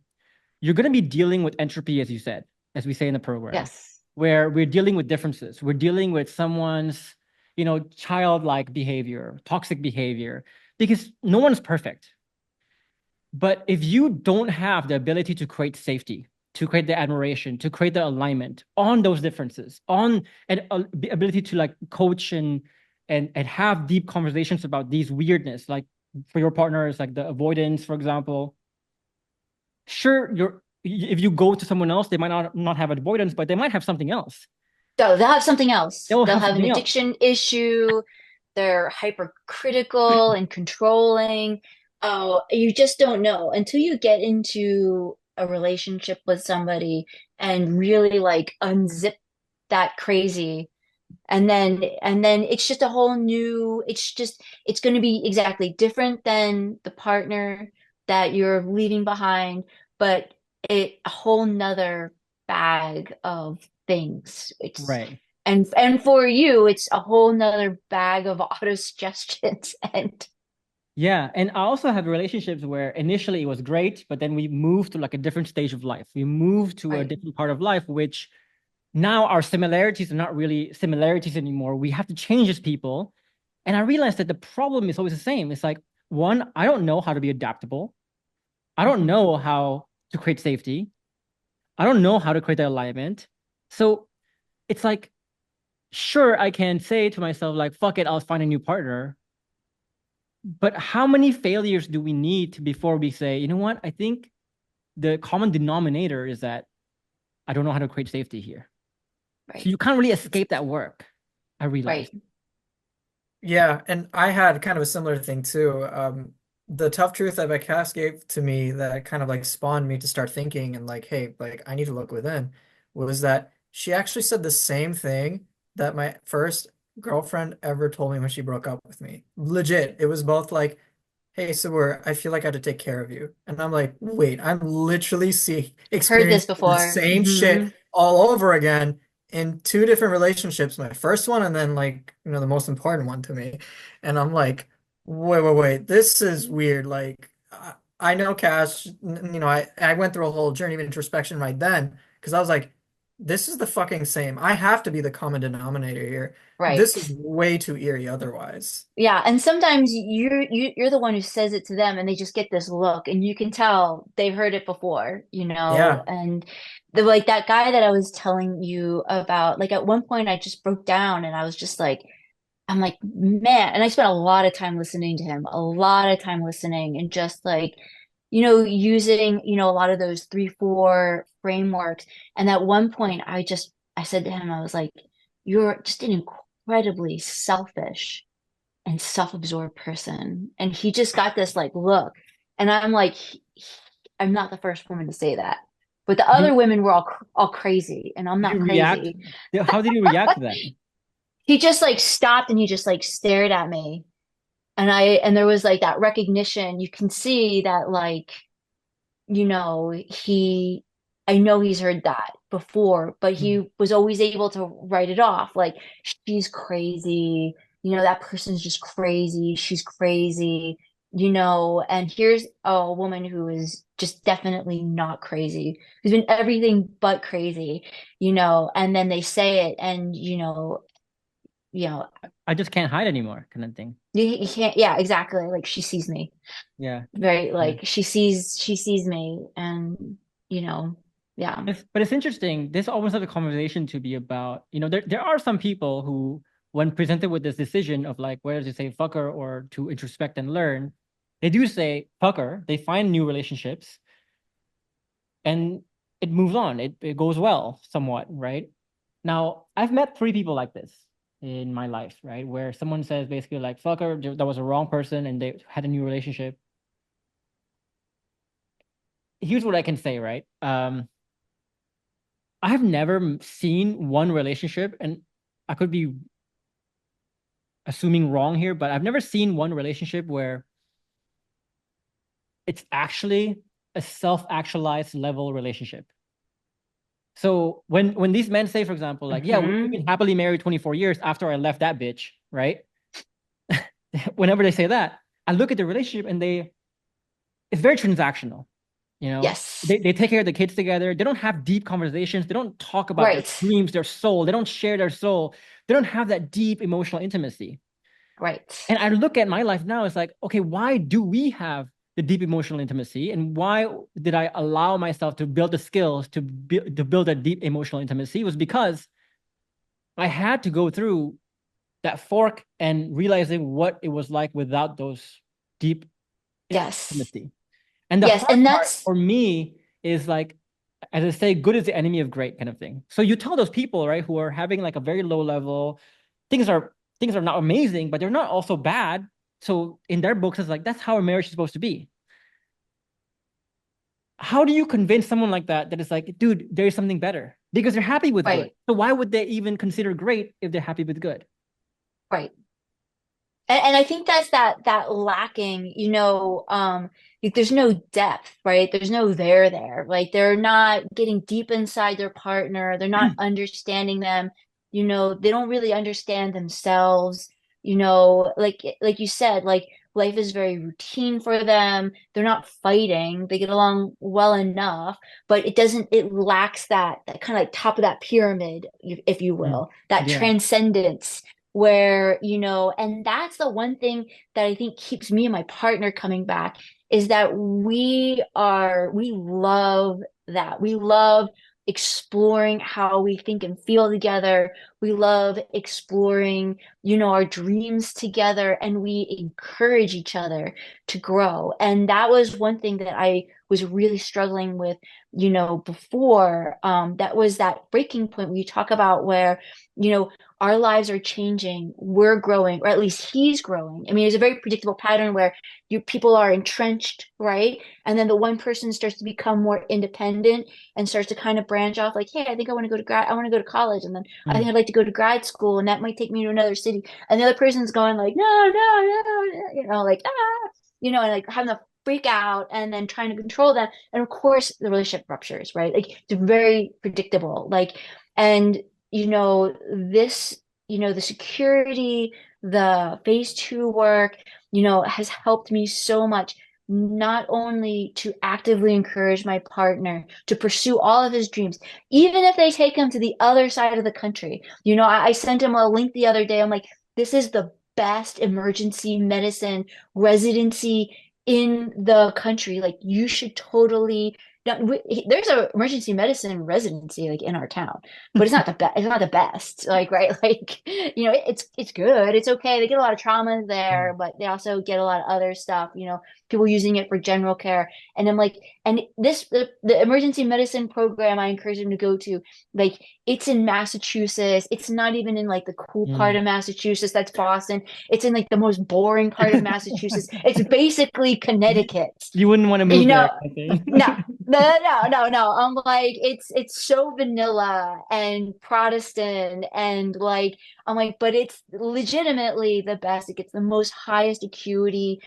you're going to be dealing with entropy, as you said, as we say in the program, Yes. where we're dealing with differences. We're dealing with someone's, childlike behavior, toxic behavior, because no one's perfect. But if you don't have the ability to create safety, to create the admiration, to create the alignment on those differences, on and the ability to like coach and have deep conversations about these weirdness, like for your partners, like the avoidance, for example. Sure, if you go to someone else, they might not have avoidance, but they might have something else. So they'll have something else. They'll They'll have have an something else. addiction issue. They're hypercritical and controlling. Oh, you just don't know until you get into a relationship with somebody and really like unzip that crazy. And then it's just a whole new, it's going to be exactly different than the partner that you're leaving behind, but a whole nother bag of things. It's Right. and for you, it's a whole nother bag of auto suggestions and Yeah, and I also have relationships where initially it was great, but then we moved to like a different stage of life. We moved to a right. different part of life, which now our similarities are not really similarities anymore. We have to change as people. And I realized that the problem is always the same. It's like, one, I don't know how to be adaptable. I don't Mhm. know how to create safety. I don't know how to create the alignment. So it's like, sure, I can say to myself, like, fuck it, I'll find a new partner. But how many failures do we need before we say, you know what? I think the common denominator is that I don't know how to create safety here. So Right. you can't really escape that work. I realized. Right. Yeah, and I had kind of a similar thing too. The tough truth that my cast gave to me that kind of like spawned me to start thinking and like, hey, like I need to look within was that she actually said the same thing that my first girlfriend ever told me when she broke up with me. Legit. It was both like, hey, so I feel like I have to take care of you. And I'm like, wait, I'm literally Heard this experiencing the before. same Hmm. shit all over again in two different relationships. My first one and then like, the most important one to me. And I'm like, wait, this is weird. Like, I know Cash, I went through a whole journey of introspection right then because I was like, this is the fucking same. I have to be the common denominator here. This is Right. way too eerie otherwise. Yeah, and sometimes you're the one who says it to them and they just get this look and you can tell they've heard it before, Yeah. and the like that guy that I was telling you about, like at one point I just broke down and I was just like I'm like, man, and I spent a lot of time listening to him, a lot of time listening and just like, using, a lot of those 3-4 frameworks. And at one point I said to him, I was like, you're just an incredibly selfish and self-absorbed person. And he just got this like look. And I'm like, I'm not the first woman to say that. But the Did other you women were all crazy, and I'm did you not react? crazy. How did you react to that? He just like stopped and he just like stared at me. And there was like that recognition. You can see that like, he I know he's heard that before, but Mm. he was always able to write it off. Like, she's crazy, that person's just crazy, she's crazy, and here's a woman who is just definitely not crazy, who's been everything but crazy, and then they say it and you know, I just can't hide anymore, kind of thing. you can't, yeah, exactly. Like, she sees me, Yeah. right? Yeah. Like, she sees me, and you know, yeah. But it's interesting. This always has a conversation to be about, there are some people who, when presented with this decision of like whether to say fucker or to introspect and learn, they do say fucker. They find new relationships and it moves on. It goes well somewhat, right? Now, I've met three people like this in my life, right? Where someone says basically like fucker, that was a wrong person and they had a new relationship. Here's what I can say, right? I've never seen one relationship, and I could be assuming wrong here, but I've never seen one relationship where it's actually a self-actualized level relationship. So when these men say, for example, like, yeah, we've Hmm. been happily married 24 years after I left that bitch, right? Whenever they say that, I look at the relationship and it's very transactional. You know, Yes. they take care of the kids together. They don't have deep conversations. They don't talk about their Right. dreams, their soul. They don't share their soul. They don't have that deep emotional intimacy. Right. And I look at my life now, it's like, okay, why do we have the deep emotional intimacy? And why did I allow myself to build the skills to build that deep emotional intimacy? It was because I had to go through that fork and realizing what it was like without those deep Yes. intimacy. And the Yes. hard And part that's for me is like, as I say, good is the enemy of great kind of thing. So you tell those people, right, who are having like a very low level, things are things are not amazing, but they're not also bad. So in their books, it's like that's how a marriage is supposed to be. How do you convince someone like that it's like, dude, there is something better? Because they're happy with good. right. So why would they even consider great if they're happy with good? Right. And I think that's that lacking, like, there's no depth, right? There's no there. Like, they're not getting deep inside their partner. They're not understanding them. They don't really understand themselves. Like you said, like, life is very routine for them. They're not fighting. They get along well enough, but it lacks that kind of like top of that pyramid, if you Mm. will, that Yeah. transcendence where, and that's the one thing that I think keeps me and my partner coming back, is that we love that. We love exploring how we think and feel together. We love exploring, our dreams together, and we encourage each other to grow. And that was one thing that I was really struggling with, before. That was that breaking point where you talk about where, our lives are changing, we're growing, or at least he's growing. I mean, it's a very predictable pattern where people are entrenched, right? And then the one person starts to become more independent and starts to kind of branch off, like, hey, I think I want to go to college, and then I think Mm. I'd like to go to grad school, and that might take me to another city. And the other person's going like, no, no, no, like, and like having a freak out and then trying to control them. And of course the relationship ruptures, right? Like, it's very predictable. Like, and this, the security, the phase 2 work, has helped me so much not only to actively encourage my partner to pursue all of his dreams, even if they take him to the other side of the country. I sent him a link the other day. I'm like, this is the best emergency medicine residency in the country. Like, you should totally. Now, there's a emergency medicine residency like in our town, but it's not the best. It's not the best. Like, right? Like, it's good. It's okay. They get a lot of traumas there, but they also get a lot of other stuff. People using it for general care. And I'm like, and the emergency medicine program I encourage them to go to, like, it's in Massachusetts. It's not even in like the cool part Mm. of Massachusetts. That's Boston. It's in like the most boring part of Massachusetts. It's basically Connecticut. You wouldn't want to You move there, know, I think. no, no. I'm like, it's so vanilla and Protestant and like, I'm like, but it's legitimately the best. It gets the most highest acuity,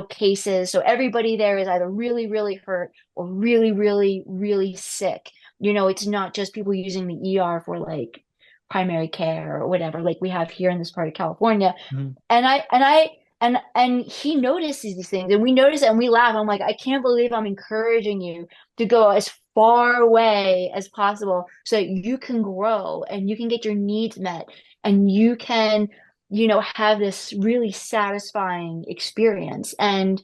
cases. So everybody there is either really, really hurt or really, really, really sick. It's not just people using the ER for like primary care or whatever, like we have here in this part of California. Mhm. And he notices these things and we notice it and we laugh. I'm like, I can't believe I'm encouraging you to go as far away as possible so that you can grow and you can get your needs met and you can, have this really satisfying experience. And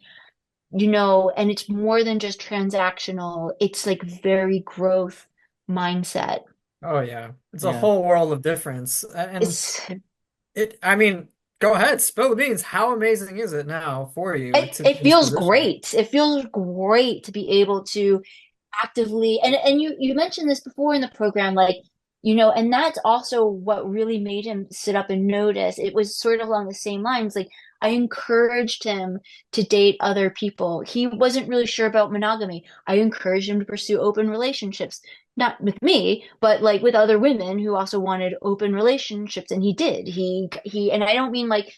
it's more than just transactional. It's like very growth mindset. Oh yeah. It's a Yeah. whole world of difference. And It's I mean, go ahead, spill the beans. How amazing is it now for you it, to be it in this feels position? great. It feels great to be able to actively and you mentioned this before in the program, like, and that's also what really made him sit up and notice. It was sort of along the same lines. Like, I encouraged him to date other people. He wasn't really sure about monogamy. I encouraged him to pursue open relationships, not with me, but like with other women who also wanted open relationships, and he did. He and I don't mean like,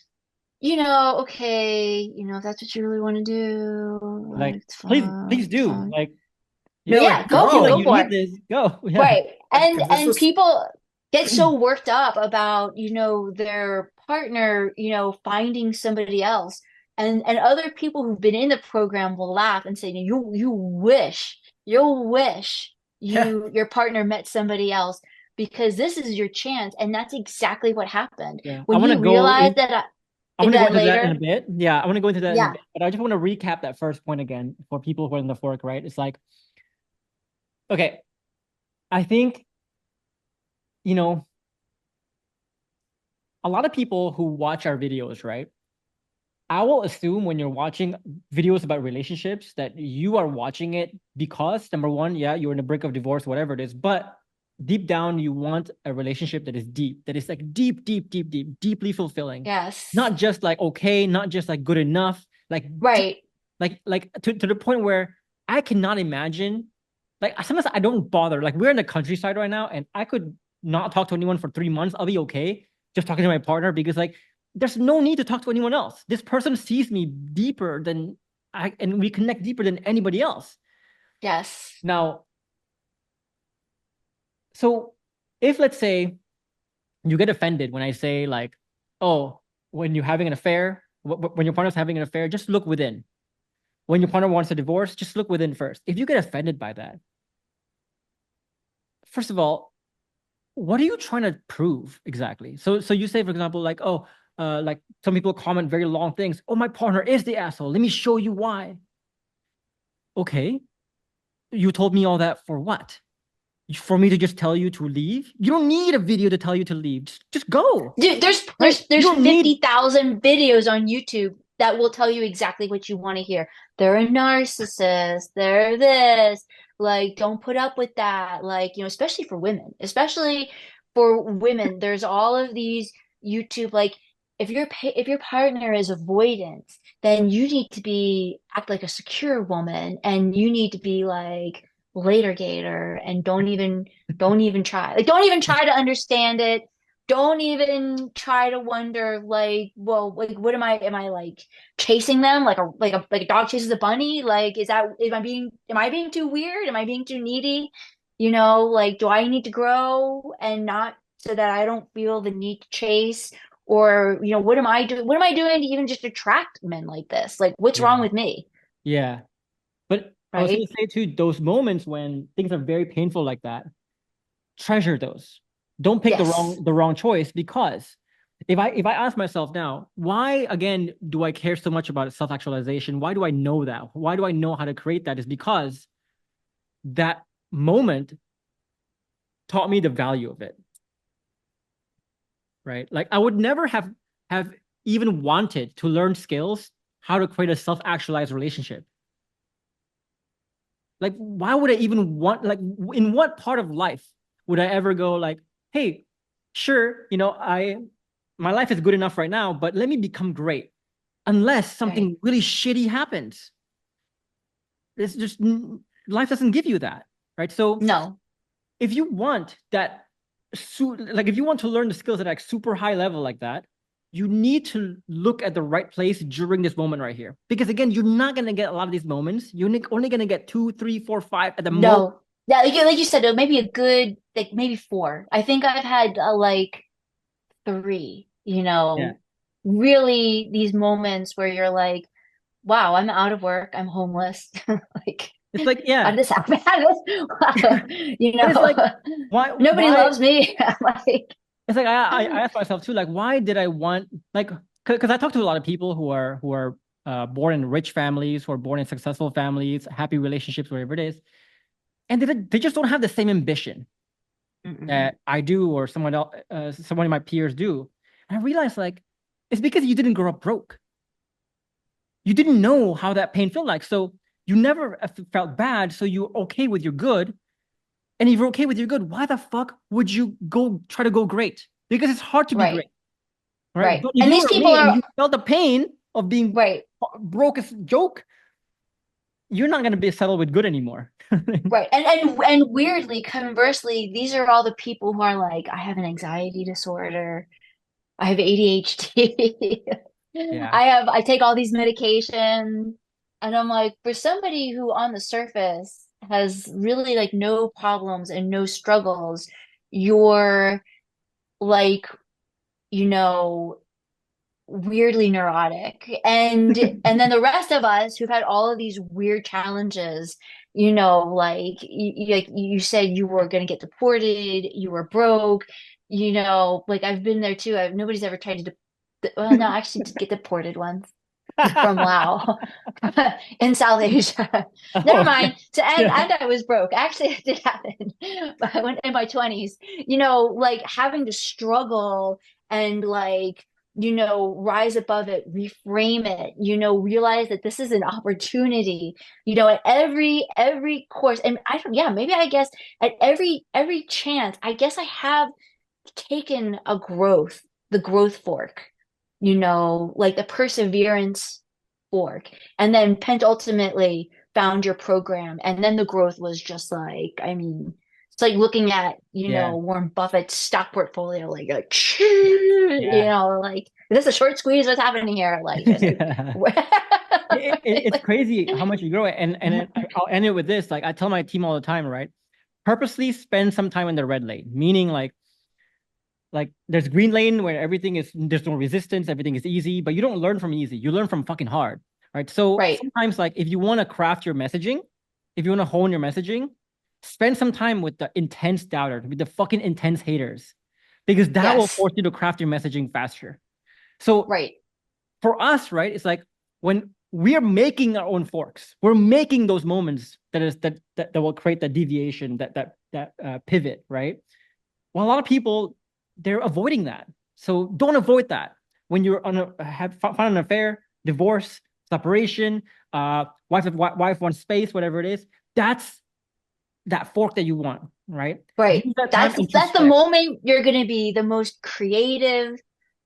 okay, if that's what you really want to do, like, Like, it's please fine, it's do. fine. Like, Yeah, Yeah, like if you feel like go go. you for need it. this, go. Yeah. Right. And Like this and was people get so worked up about, their partner, finding somebody else. And other people who've been in the program will laugh and say, you wish yeah. your partner met somebody else because this is your chance. And that's exactly what happened. Yeah. I When want to he go realized in. that I want into to go that into that in a later, bit. Yeah, I want to go into that in a yeah. bit. But I just want to recap that first point again for people who are in the fork, right? It's like, okay, I think, you know, a lot of people who watch our videos, right? I will assume when you're watching videos about relationships that you are watching it because number one, yeah, you're in the brink of divorce, whatever it is, but deep down you want a relationship that is deep, that is like deep, deep, deep, deep, deeply fulfilling. Yes. Not just like okay, not just like good enough, like deep, Right. like to the point where I cannot imagine. Like sometimes I don't bother. Like we're in the countryside right now, and I could not talk to anyone for 3 months. I'll be okay just talking to my partner because like there's no need to talk to anyone else. This person sees me deeper than I, and we connect deeper than anybody else. Yes. Now, so if let's say you get offended when I say like, oh, when you're having an affair, when your partner's having an affair, just look within. When your partner wants a divorce, just look within first. If you get offended by that, first of all, what are you trying to prove exactly? So you say, for example, like, oh, like some people comment very long things. Oh, my partner is the asshole. Let me show you why. Okay, you told me all that for what? For me to just tell you to leave? You don't need a video to tell you to leave. Just go, Dude, there's right? there's You there's don't need. 50,000 videos on YouTube that will tell you exactly what you want to hear. They're a narcissist. They're this. Like, don't put up with that. Like, especially for women. Especially for women, there's all of these YouTube, like, if your partner is avoidant, then you need to be act like a secure woman and you need to be like later gator and don't even try. Like, don't even try to understand it. Don't even try to wonder, like, well, like, what am I like chasing them like a dog chases a bunny? Like, am I being too weird? Am I being too needy? Like, do I need to grow and not so that I don't feel the need to chase? Or, what am I doing to even just attract men like this? Like, what's Yeah. wrong with me? Yeah. But I was right? going to say too, those moments when things are very painful like that, treasure those. Don't pick Yes. the wrong choice, because if I ask myself now, why again do I care so much about self-actualization? Why do I know that? Why do I know how to create that? Is because that moment taught me the value of it, right? Like I would never have even wanted to learn skills how to create a self-actualized relationship. Like, why would I even want, like, in what part of life would I ever go, like, hey, sure, my life is good enough right now, but let me become great. Unless Right. something really shitty happens. It's just, life doesn't give you that, right? So No. if you want that, like, if you want to learn the skills at like super high level like that, you need to look at the right place during this moment right here. Because again, you're not gonna get a lot of these moments. You're only gonna get two, three, four, five at the most. No. Yeah, like you said, maybe a good, like maybe four. I think I've had like three, Yeah. really these moments where you're like, wow, I'm out of work, I'm homeless. Like, It's like, how yeah, did this happen? How did this, wow, but it's like, nobody why? loves me. Like, It's like I ask myself too, like, why did I want, like, because I talk to a lot of people who are born in rich families, who are born in successful families, happy relationships, whatever it is, and they just don't have the same ambition mm-mm. that I do or someone else, someone of my peers do. And I realized, like, it's because you didn't grow up broke. You didn't know how that pain felt like, so you never felt bad, so you're okay with your good. And if you're okay with your good, why the fuck would you go try to go great? Because it's hard to be Right, great, right? right. But if And you these were people me and are you felt the pain of being right. broke as a joke, you're not going to be settled with good anymore. Right. And weirdly, conversely, these are all the people who are like, I have an anxiety disorder. I have ADHD. Yeah. I take all these medications. And I'm like, for somebody who on the surface has really like no problems and no struggles, you're like, you know, weirdly neurotic. And then the rest of us who've had all of these weird challenges, like you said you were going to get deported, you were broke, like I've been there too. Nobody's ever tried to well, no, I actually did get deported once from Laos in South Asia. Never Oh, mind. yeah. And I was broke. Actually, it did happen. But I went in my 20s. Like having to struggle and like rise above it, reframe it, realize that this is an opportunity, at every course. And I don't, yeah, maybe I guess at every chance, I guess I have taken the growth fork, like the perseverance fork, and then Pent ultimately found your program, and then the growth was just like, I mean, it's like looking at, Yeah. Warren Buffett's stock portfolio, Yeah. like, is this a short squeeze? What's happening here? Like, it's like, Yeah. It's like, crazy how much you grow. And I'll end it with this. Like, I tell my team all the time, right? Purposely spend some time in the red lane, meaning like there's green lane where there's no resistance, everything is easy, but you don't learn from easy, you learn from fucking hard, right? So right, sometimes, like, if you want to craft your messaging, if you want to hone your messaging, spend some time with the intense doubters, with the fucking intense haters, because that will yes, force you to craft your messaging faster. So right, for us, right, it's like when we're making our own forks, we're making those moments that will create that deviation, that pivot, right? Well, a lot of people, they're avoiding that. So don't avoid that. When you're find an affair, divorce, separation, wife wants space, whatever it is. That's that fork that you want, right? right. Use that time, That's the introspect. moment you're going to be the most creative,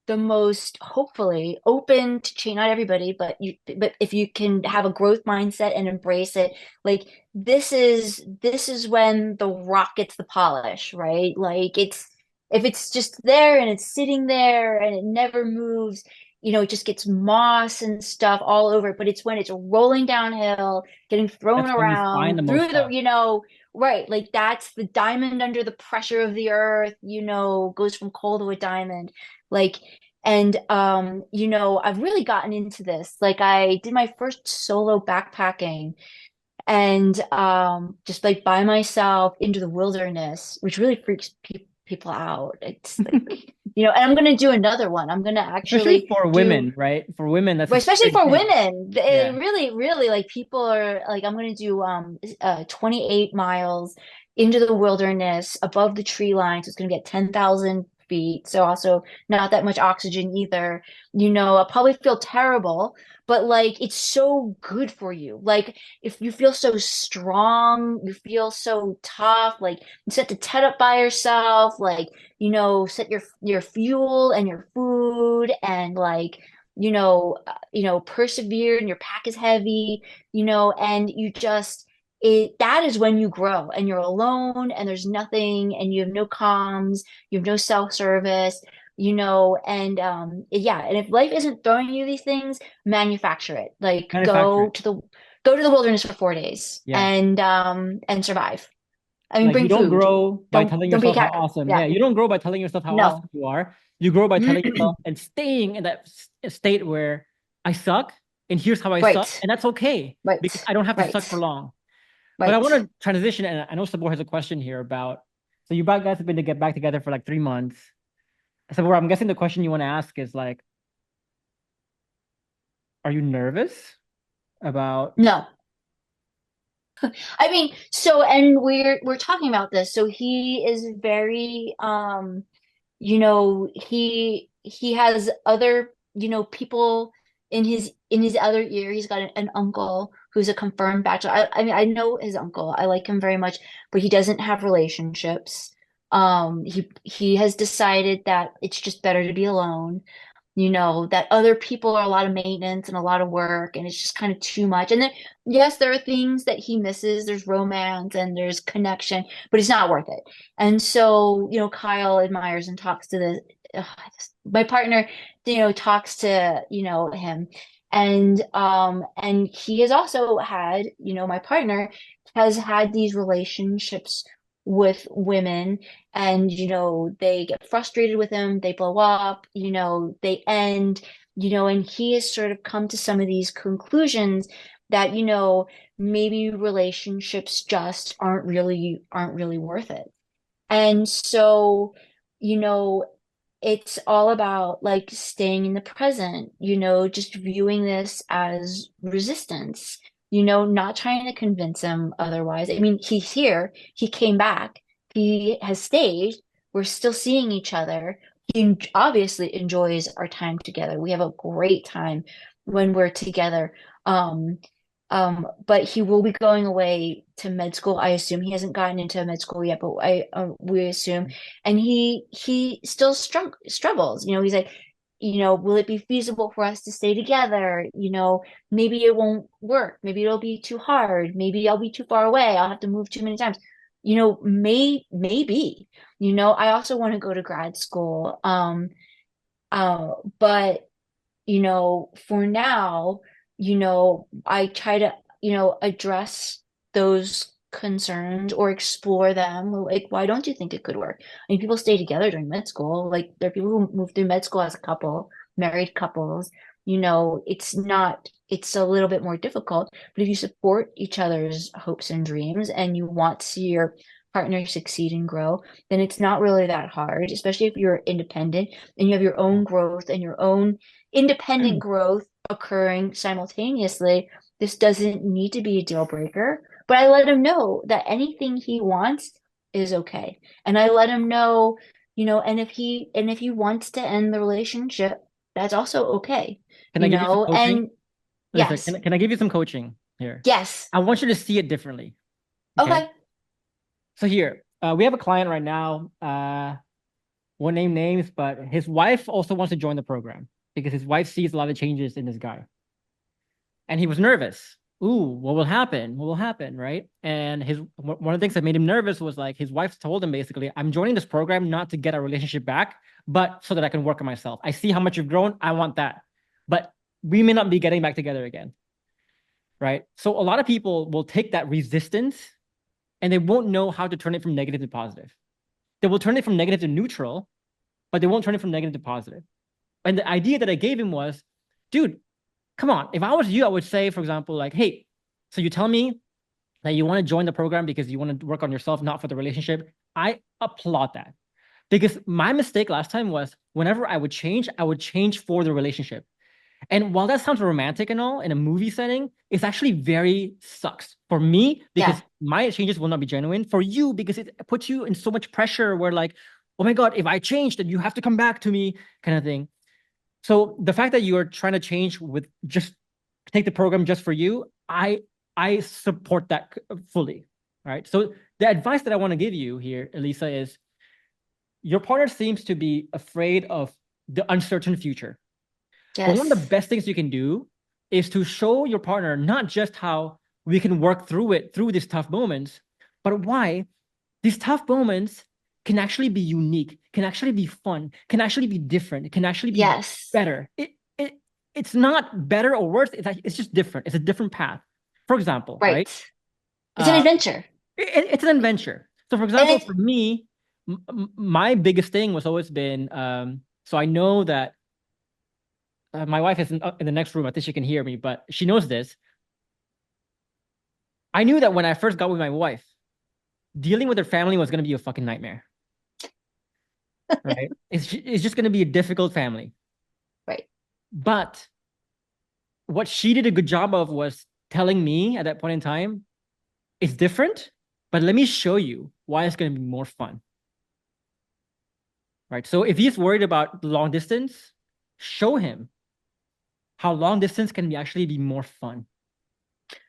the most hopefully open to change. Not everybody, but if you can have a growth mindset and embrace it, like this is when the rock gets the polish, right? Like it's if it's just there and it's sitting there and it never moves, it just gets moss and stuff all over it. But it's when it's rolling downhill, getting thrown That's when you find around the most through the, stuff. right, like that's the diamond under the pressure of the earth, goes from coal to a diamond. Like, And I've really gotten into this. Like I did my first solo backpacking and just like by myself into the wilderness, which really freaks people out. It's like, and I'm gonna do another one. I'm gonna Especially actually for do women, right? For women, that's but a especially scary for thing. women, it Yeah. really, really like people are like, I'm going to do 28 miles into the wilderness above the tree line. So it's going to be at 10,000 feet. So also not that much oxygen either. I'll probably feel terrible, but like it's so good for you. Like if you feel so strong, you feel so tough, like you set the tent up by yourself, like, set your fuel and your food and like persevered and your pack is heavy, and you just that is when you grow and you're alone and there's nothing and you have no comms, you have no self-service, yeah, and if life isn't throwing you these things, manufacture it. Like Manufacture it. Go to the wilderness for 4 days Yeah. and survive. I mean, Like you bring don't food. grow by telling Don't be a yourself how cat. awesome. Yeah. Yeah, you don't grow by telling yourself how No. awesome you are. You grow by telling yourself and staying in that state where I suck and here's how I suck, Right. and that's okay because Right. I don't have to suck for Right. long. But I want Right. to transition, and I know Sabor has a question here about. So you guys have been to get back together for like 3 months. So I'm guessing the question you want to ask is like, are you nervous about? No. I mean, so and we're talking about this. So he is very he has other, people in his other ear. He's got an uncle who's a confirmed bachelor. I mean, I know his uncle. I like him very much, but he doesn't have relationships. He has decided that it's just better to be alone, that other people are a lot of maintenance and a lot of work, and it's just kind of too much. And then, yes, there are things that he misses. There's romance and there's connection, but it's not worth it. And so, Kyle admires and talks to my partner, talks to, him. And he has also had, my partner has had these relationships with women and they get frustrated with him, they blow up, they end, and he has sort of come to some of these conclusions that maybe relationships just aren't really worth it. And so, you know it's all about like staying in the present, just viewing this as resistance, not trying to convince him otherwise. I mean, he's here, he came back, he has stayed, we're still seeing each other. He obviously enjoys our time together. We have a great time when we're together. Um, but he will be going away to med school. I assume he hasn't gotten into med school yet, but we assume, and he still struggles. He's like, will it be feasible for us to stay together? Maybe it won't work. Maybe it'll be too hard. Maybe I'll be too far away. I'll have to move too many times. Maybe. I also want to go to grad school. But for now, I try to, address those concerns or explore them. Like, why don't you think it could work? I mean, people stay together during med school. Like, there are people who move through med school as a couple, married couples. It's a little bit more difficult, but if you support each other's hopes and dreams and you want to see your partner succeed and grow, then it's not really that hard, especially if you're independent and you have your own growth and your own independent growth occurring simultaneously. This doesn't need to be a deal breaker, but I let him know that anything he wants is okay. And I let him know, and if he wants to end the relationship, that's also okay, Can I give you some coaching? and Lisa, yes, can I give you some coaching here? yes, I want you to see it differently. Okay. okay, So here, we have a client right now. Won't name names, but his wife also wants to join the program because his wife sees a lot of changes in this guy. And he was nervous. Ooh, what will happen? What will happen? Right. And one of the things that made him nervous was like his wife told him basically, I'm joining this program not to get our relationship back, but so that I can work on myself. I see how much you've grown. I want that. But we may not be getting back together again. Right. So a lot of people will take that resistance and they won't know how to turn it from negative to positive. They will turn it from negative to neutral, but they won't turn it from negative to positive. And the idea that I gave him was, dude, come on. If I was you, I would say, for example, like, hey, so you tell me that you want to join the program because you want to work on yourself, not for the relationship. I applaud that. Because my mistake last time was whenever I would change for the relationship. And while that sounds romantic and all in a movie setting, it's actually very sucks for me Yeah. because my changes will not be genuine. For you, because it puts you in so much pressure where like, oh my God, if I change, then you have to come back to me, kind of thing. So the fact that you are trying to change with just take the program just for you, I support that fully. Right. So the advice that I want to give you here, Elisa, is your partner seems to be afraid of the uncertain future. But one of the Yes. best things you can do is to show your partner not just how we can work through it, through these tough moments, but why these tough moments can actually be unique, can actually be fun, can actually be different, it can actually be Yes. better. It's not better or worse. It's just different. It's a different path. For example, right? Right. It's an Uh, adventure. it's an adventure. So, for And example, for me, my biggest thing was always been so I know that my wife is in the next room. I think she can hear me, but she knows this. I knew that when I first got with my wife, dealing with her family was going to be a fucking nightmare, right? It's just going to be a difficult family. right. But what she did a good job of was telling me at that point in time, it's different, but let me show you why it's going to be more fun, right? So if he's worried about long distance, show him how long distance can be actually be more fun.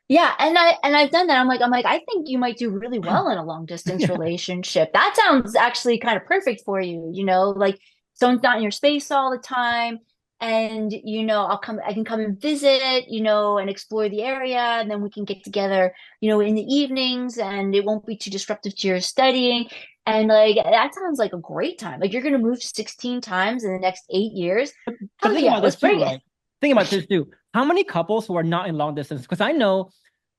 Yeah, and I've done that. I'm like, I think you might do really well in a long distance Yeah. relationship. That sounds actually kind of perfect for you, like someone's not in your space all the time. And I can come and visit, and explore the area, and then we can get together, in the evenings, and it won't be too disruptive to your studying. And like that sounds like a great time. Like you're gonna move 16 times in the next 8 years. But Hell think yeah, about let's this too, bring it. right? Think about this too. How many couples who are not in long distance? Because I know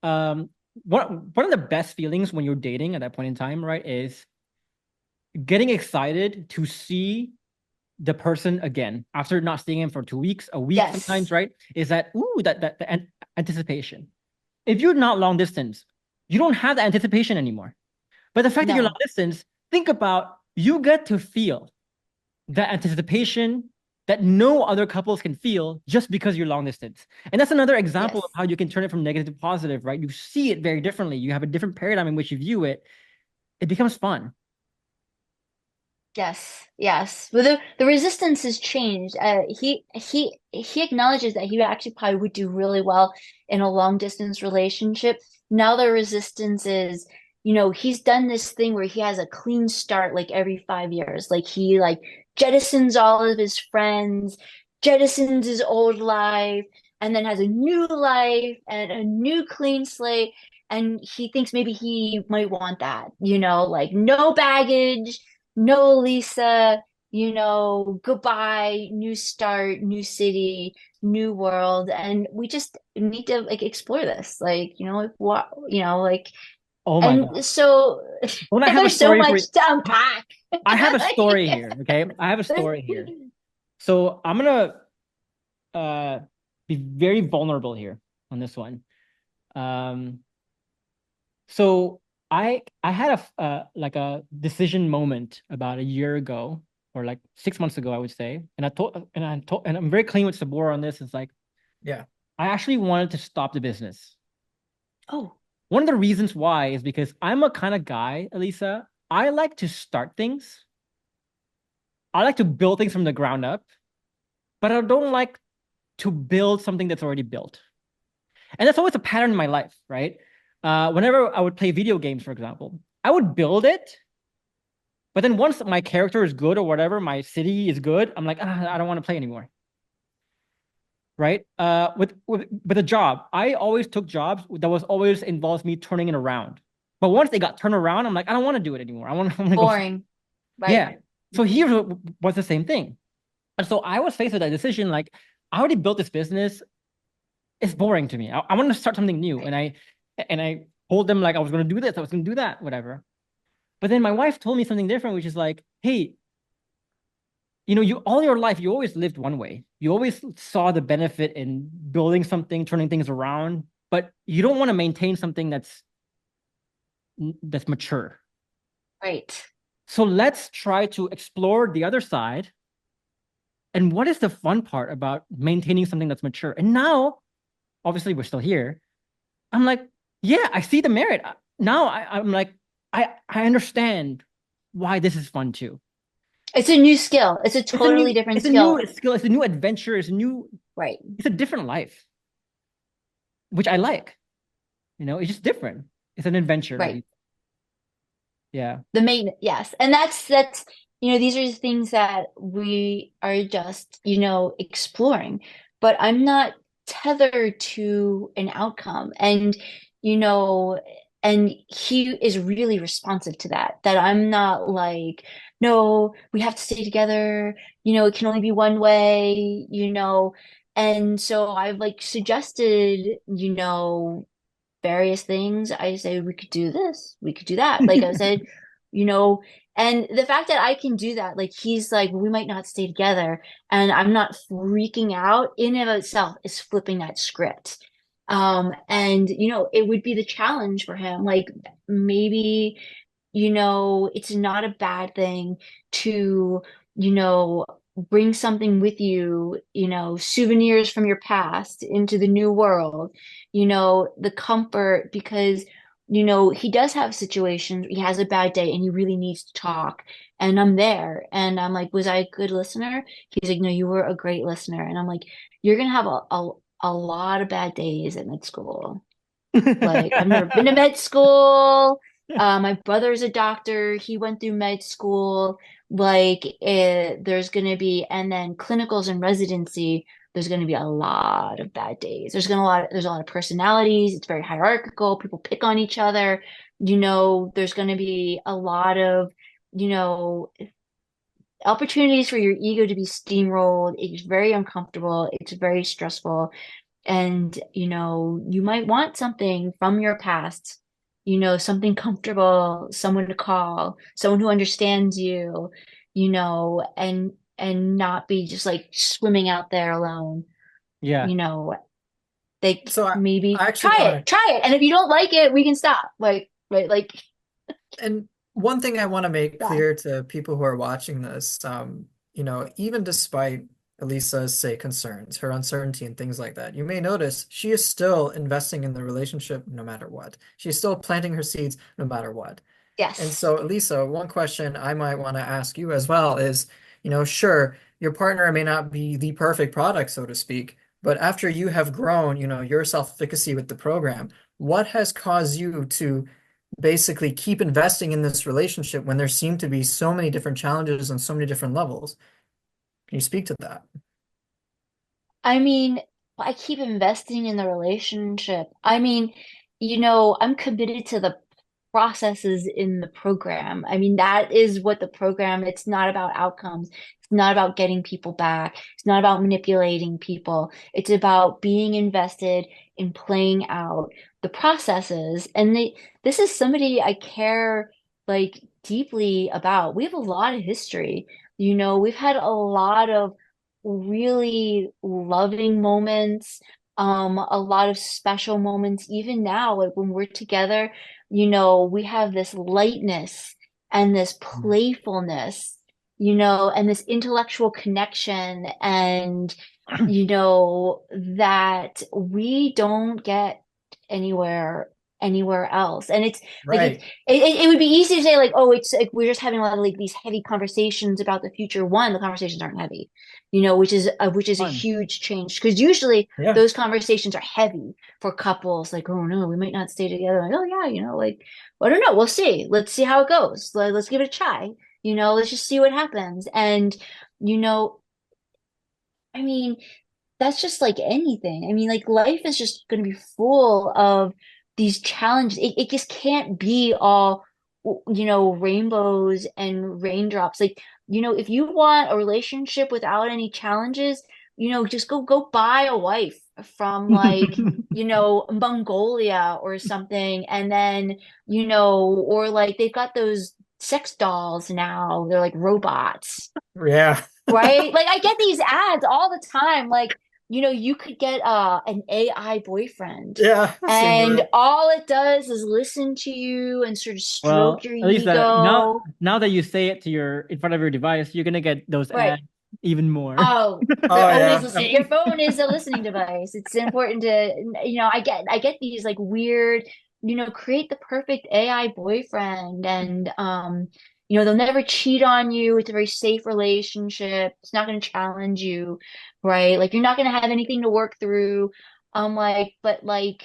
um one of the best feelings when you're dating at that point in time, right, is getting excited to see the person again after not seeing him for 2 weeks, a week sometimes, Yes. right? Is that that the anticipation. If you're not long distance, you don't have the anticipation anymore. But the fact that you're long No. distance, think about you get to feel that anticipation that no other couples can feel just because you're long distance. And that's another example of Yes. how you can turn it from negative to positive, right? You see it very differently. You have a different paradigm in which you view it. It becomes fun. Yes, yes. But the resistance has changed. He acknowledges that he actually probably would do really well in a long distance relationship. Now the resistance is, he's done this thing where he has a clean start like every 5 years. Like he like jettisons all of his friends, jettisons his old life, and then has a new life and a new clean slate. And he thinks maybe he might want that, like no baggage, no Lisa, goodbye, new start, new city, new world. And we just need to like explore this. Like, like what, like, Oh my God. and so Don't I have a there's so story for you? much to unpack. I have a story Like, here. Okay. I have a story here. So I'm gonna uh be very vulnerable here on this one. Um so I had like a decision moment about a year ago or like 6 months ago, I would say. And I'm very clean with Sabor on this. It's like Yeah. I actually wanted to stop the business. oh, One of the reasons why is because I'm a kind of guy, Elisa. I like to start things. I like to build things from the ground up, but I don't like to build something that's already built. And that's always a pattern in my life, right? Whenever I would play video games, for example, I would build it, but then once my character is good or whatever, my city is good, I'm like, I don't want to play anymore, right? With a job, I always took jobs that was always involves me turning it around. But once they got turned around, I'm like, I don't want to do it anymore. I want to go. boring. Yeah. Right. So here was the same thing. And so I was faced with that decision. Like, I already built this business. It's boring to me. I want to start something new. And I told them like I was going to do this, I was going to do that, whatever. But then my wife told me something different, which is like, hey, you all your life, you always lived one way. You always saw the benefit in building something, turning things around, but you don't want to maintain something that's mature. Right. So let's try to explore the other side. And what is the fun part about maintaining something that's mature? And now, obviously, we're still here. I'm like, yeah, I see the merit. Now I'm like, I understand why this is fun too. It's a new skill. It's a totally different It's a new skill. skill. It's a new adventure. Right. It's a different life, which I like. It's just different. It's an adventure. Right. Yeah. The main, yes. And that's, these are the things that we are just, exploring. But I'm not tethered to an outcome. You know, and he is really responsive to that, that I'm not like, no, we have to stay together, it can only be one way. And so I've like suggested, various things. I say we could do this, we could do that. Like I said, you know, and the fact that I can do that, like he's like, we might not stay together, and I'm not freaking out in and of itself is flipping that script. And it would be the challenge for him. Like maybe, it's not a bad thing to, you know, bring something with you, souvenirs from your past into the new world, the comfort, because, he does have situations, he has a bad day and he really needs to talk. And I'm there and I'm like, was I a good listener? He's like, no, you were a great listener. And I'm like, you're gonna have a lot of bad days at med school. Like, I've never been to med school. My brother's a doctor. He went through med school. Like, there's going to be, and then clinicals and residency, there's going to be a lot of bad days. There's a lot of personalities. It's very hierarchical. People pick on each other. There's going to be a lot of, you know, opportunities for your ego to be steamrolled. It's very uncomfortable. It's very stressful. And, you might want something from your past, something comfortable, someone to call, someone who understands you, and not be just like swimming out there alone. Yeah. You know, they So I maybe actually want to, try it. And if you don't like it, we can stop. Like, right, like, and one thing I want to make yeah. clear to people who are watching this, even despite Elisa's, say, concerns, her uncertainty and things like that, you may notice she is still investing in the relationship no matter what. She's still planting her seeds no matter what. And Yes. so, Elisa, one question I might want to ask you as well is, sure, your partner may not be the perfect product, so to speak, but after you have grown, your self-efficacy with the program, what has caused you to basically keep investing in this relationship when there seem to be so many different challenges on so many different levels? Can you speak to that? I mean, I keep investing in the relationship. I mean, I'm committed to the processes in the program. I mean, that is what the program, it's not about outcomes. It's not about getting people back. It's not about manipulating people. It's about being invested in playing out the processes. And this is somebody I care like deeply about. We have a lot of history. We've had a lot of really loving moments, a lot of special moments, even now, like when we're together, we have this lightness and this playfulness, and this intellectual connection, and, that we don't get anywhere else. And it's like Right. it would be easy to say like, oh, it's like we're just having a lot of like these heavy conversations about the future. One, the conversations aren't heavy, which is a Fun. huge change, because usually Yeah. those conversations are heavy for couples. Like, oh no, we might not stay together. Like, oh yeah, like, I don't know, we'll see. Let's see how it goes. Let's give it a try. Let's just see what happens. And you know, I mean, that's just like anything. I mean, like life is just going to be full of these challenges. It just can't be all, rainbows and raindrops. Like, if you want a relationship without any challenges, just go buy a wife from like, Mongolia or something. And then, or like they've got those sex dolls now. They're like robots, Yeah. right? Like I get these ads all the time. Like, you could get an AI boyfriend, Yeah, I've seen and that. all it does is listen to you and sort of stroke Well, your Elisa, now ego. now that you say it to your in front of your device, you're gonna get those Right. ads even more. Oh, they're Oh always yeah. listening. Your phone is a listening device. It's important to, I get these like weird, create the perfect AI boyfriend, and they'll never cheat on you. It's a very safe relationship. It's not going to challenge you, right? Like you're not going to have anything to work through. But like,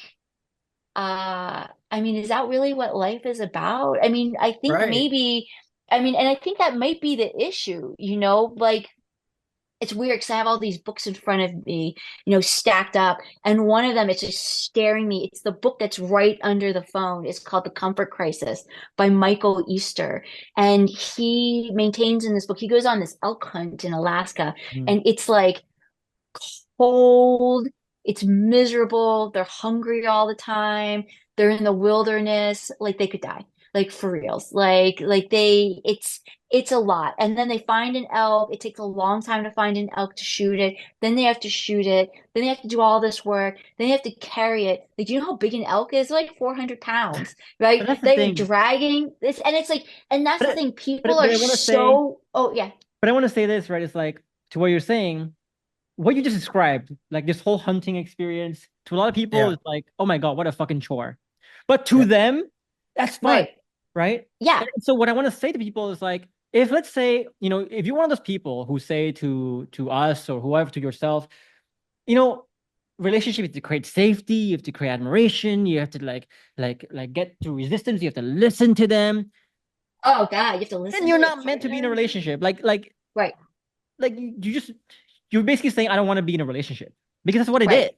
I mean, is that really what life is about? I mean, I think Right. maybe, and I think that might be the issue, like it's weird because I have all these books in front of me, stacked up. And one of them, it's just staring me. It's the book that's right under the phone. It's called The Comfort Crisis by Michael Easter. And he maintains in this book, he goes on this elk hunt in Alaska, Mm. and it's like cold, it's miserable, they're hungry all the time, they're in the wilderness, like they could die. Like for reals. It's a lot. And then they find an elk. It takes a long time to find an elk to shoot it. Then they have to shoot it. Then they have to do all this work. Then they have to carry it. Like, do you know how big an elk is? Like 400 pounds, But right? that's the They're thing. dragging this. And it's like, and that's But the it, thing. People are but I want to say, oh, yeah, but I want to say this, right? It's like to what you're saying, what you just described, like this whole hunting experience, to a lot of people Yeah. is like, oh my God, what a fucking chore. But to Yeah. them, that's fun, right. right? Yeah, And so what I want to say to people is like, if let's say, if you're one of those people who say to us or whoever to yourself, you know, relationship you have to create safety, you have to create admiration, you have to like get through resistance, you have to listen to them, oh God, you have to then listen to you're your not meant to be in a partner. relationship. Like Right, like you just you're basically saying I don't want to be in a relationship because that's what it right, is,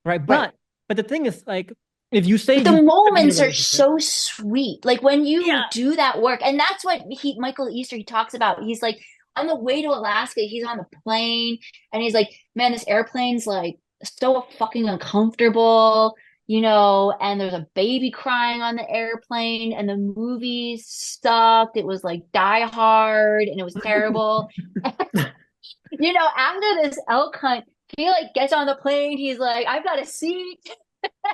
right? right. But the thing is, like, if you say But you the want to be in a moments are relationship, so sweet. Like when you yeah, do that work, and that's what Michael Easter, he talks about. He's like, on the way to Alaska, he's on the plane, and he's like, man, this airplane's like so fucking uncomfortable, and there's a baby crying on the airplane, and the movie sucked. It was like Die Hard, and it was terrible. After this elk hunt, he like gets on the plane. He's like, I've got a seat.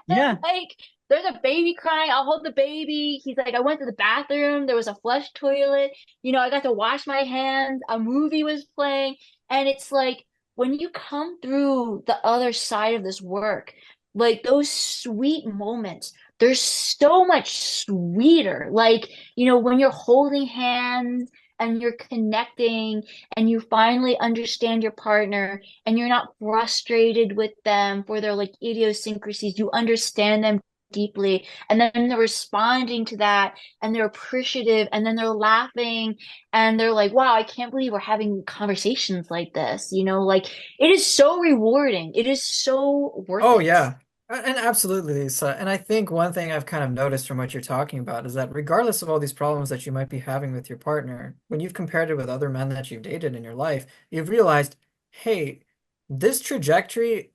yeah. Like, there's a baby crying. I'll hold the baby. He's like, I went to the bathroom. There was a flush toilet. I got to wash my hands. A movie was playing. And it's like, when you come through the other side of this work, like those sweet moments, they're so much sweeter. Like, when you're holding hands and you're connecting and you finally understand your partner and you're not frustrated with them for their like idiosyncrasies. You understand them deeply. And then they're responding to that and they're appreciative and then they're laughing and they're like, wow, I can't believe we're having conversations like this. Like it is so rewarding. It is so worth Oh it. yeah. And absolutely, Lisa. And I think one thing I've kind of noticed from what you're talking about is that regardless of all these problems that you might be having with your partner, when you've compared it with other men that you've dated in your life, you've realized, hey, this trajectory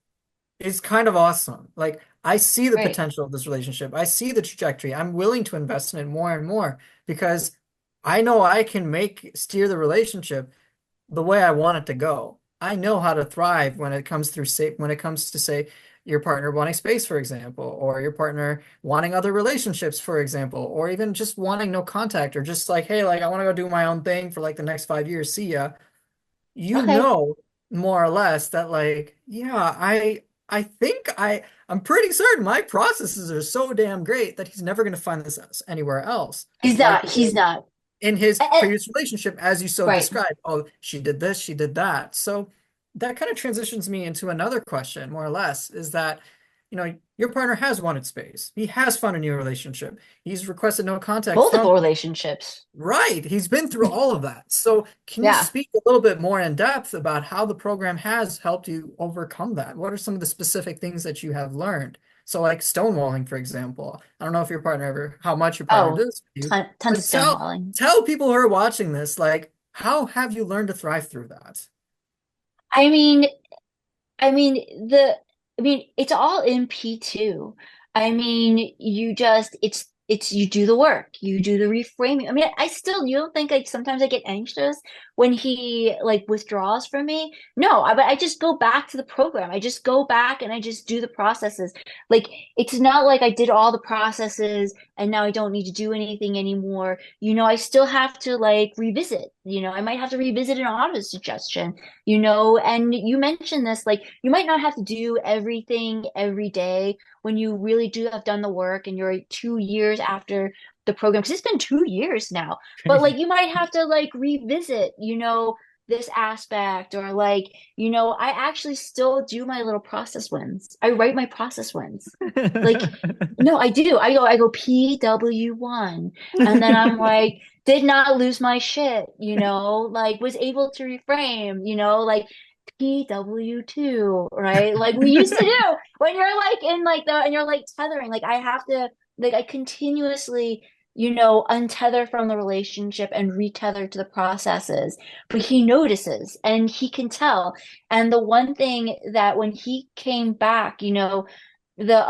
is kind of awesome. Like I see the Right. potential of this relationship. I see the trajectory. I'm willing to invest in it more and more because I know I can make steer the relationship the way I want it to go. I know how to thrive when it comes through say when it comes to say your partner wanting space, for example, or your partner wanting other relationships, for example, or even just wanting no contact or just like, hey, like I want to go do my own thing for like the next 5 years. See ya. You Okay. know more or less that like, yeah, I think I'm pretty certain my processes are so damn great that he's never going to find this anywhere else. He's Like not. He's not. in his Eh, previous relationship, as you so right. described. Oh, she did this, she did that. So that kind of transitions me into another question, more or less, is that, your partner has wanted space. He has found a new relationship. He's requested no contact from, Multiple relationships. right. He's been through all of that. So can you Yeah. speak a little bit more in depth about how the program has helped you overcome that? What are some of the specific things that you have learned? So like stonewalling, for example. I don't know if your partner ever, how much your partner Oh, does with you, tons of but tell stonewalling. tell people who are watching this, like, how have you learned to thrive through that? I mean, I mean the I mean it's all in P2. I mean, it's you do the work, you do the reframing. I mean, you don't think like sometimes I get anxious when he like withdraws from me? No, but I just go back to the program. I just go back and I just do the processes. Like it's not like I did all the processes and now I don't need to do anything anymore. I still have to like revisit. I might have to revisit an auto suggestion, and you mentioned this, like you might not have to do everything every day when you really do have done the work and you're 2 years after the program, because it's been 2 years now. But like Crazy. you might have to like revisit, this aspect, or like, I actually still do my little process wins. I write my process wins. Like, no, I do. I go PW1. And then I'm like, did not lose my shit, like was able to reframe, like PW2, right? Like we used to do when you're like in like and you're like tethering. Like I have to, like I continuously, untether from the relationship and retether to the processes. But he notices and he can tell. And the one thing that when he came back, the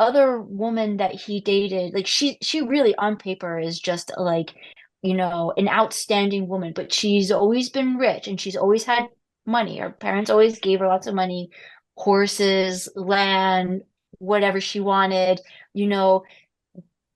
other woman that he dated, like she really on paper is just like, an outstanding woman, but she's always been rich and she's always had money. Her parents always gave her lots of money, horses, land, whatever she wanted, you know,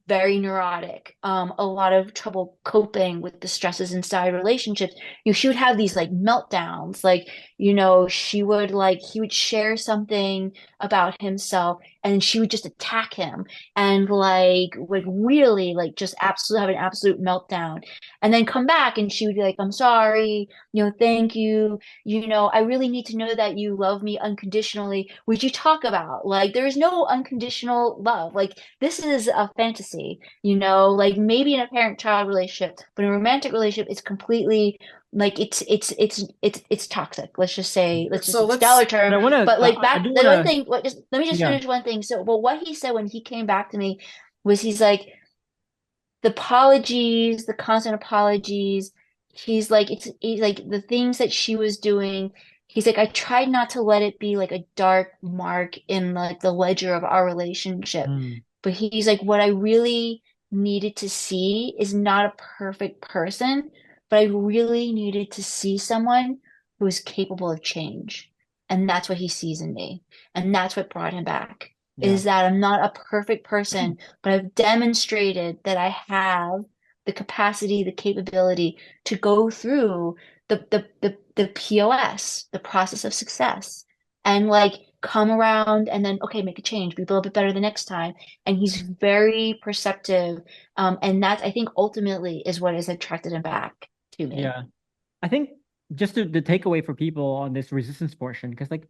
very neurotic, a lot of trouble coping with the stresses inside relationships. She would have these like meltdowns, like, he would share something about himself and she would just attack him and like would really like just absolutely have an absolute meltdown and then come back and she would be like, I'm sorry, thank you. I really need to know that you love me unconditionally. Would you talk about like there's no unconditional love? Like this is a fantasy, like maybe in a parent-child relationship, but in a romantic relationship, it's completely like it's toxic. Let's just So use dollar let's But term. I want to, But like I back do the want one to, thing, let me just yeah. finish one thing. So, well, what he said when he came back to me was he's like, the apologies, the constant apologies. He's like the things that she was doing. He's like, I tried not to let it be like a dark mark in like the ledger of our relationship. Mm, But he's like, what I really needed to see is not a perfect person, but I really needed to see someone who is capable of change. And that's what he sees in me. And that's what brought him back, yeah. is that I'm not a perfect person, but I've demonstrated that I have the capacity, the capability to go through the POS, the process of success, and like come around and then okay, make a change, be a little bit better the next time. And he's very perceptive. And that I think ultimately is what has attracted him back to me. Yeah. I think just the takeaway for people on this resistance portion, because like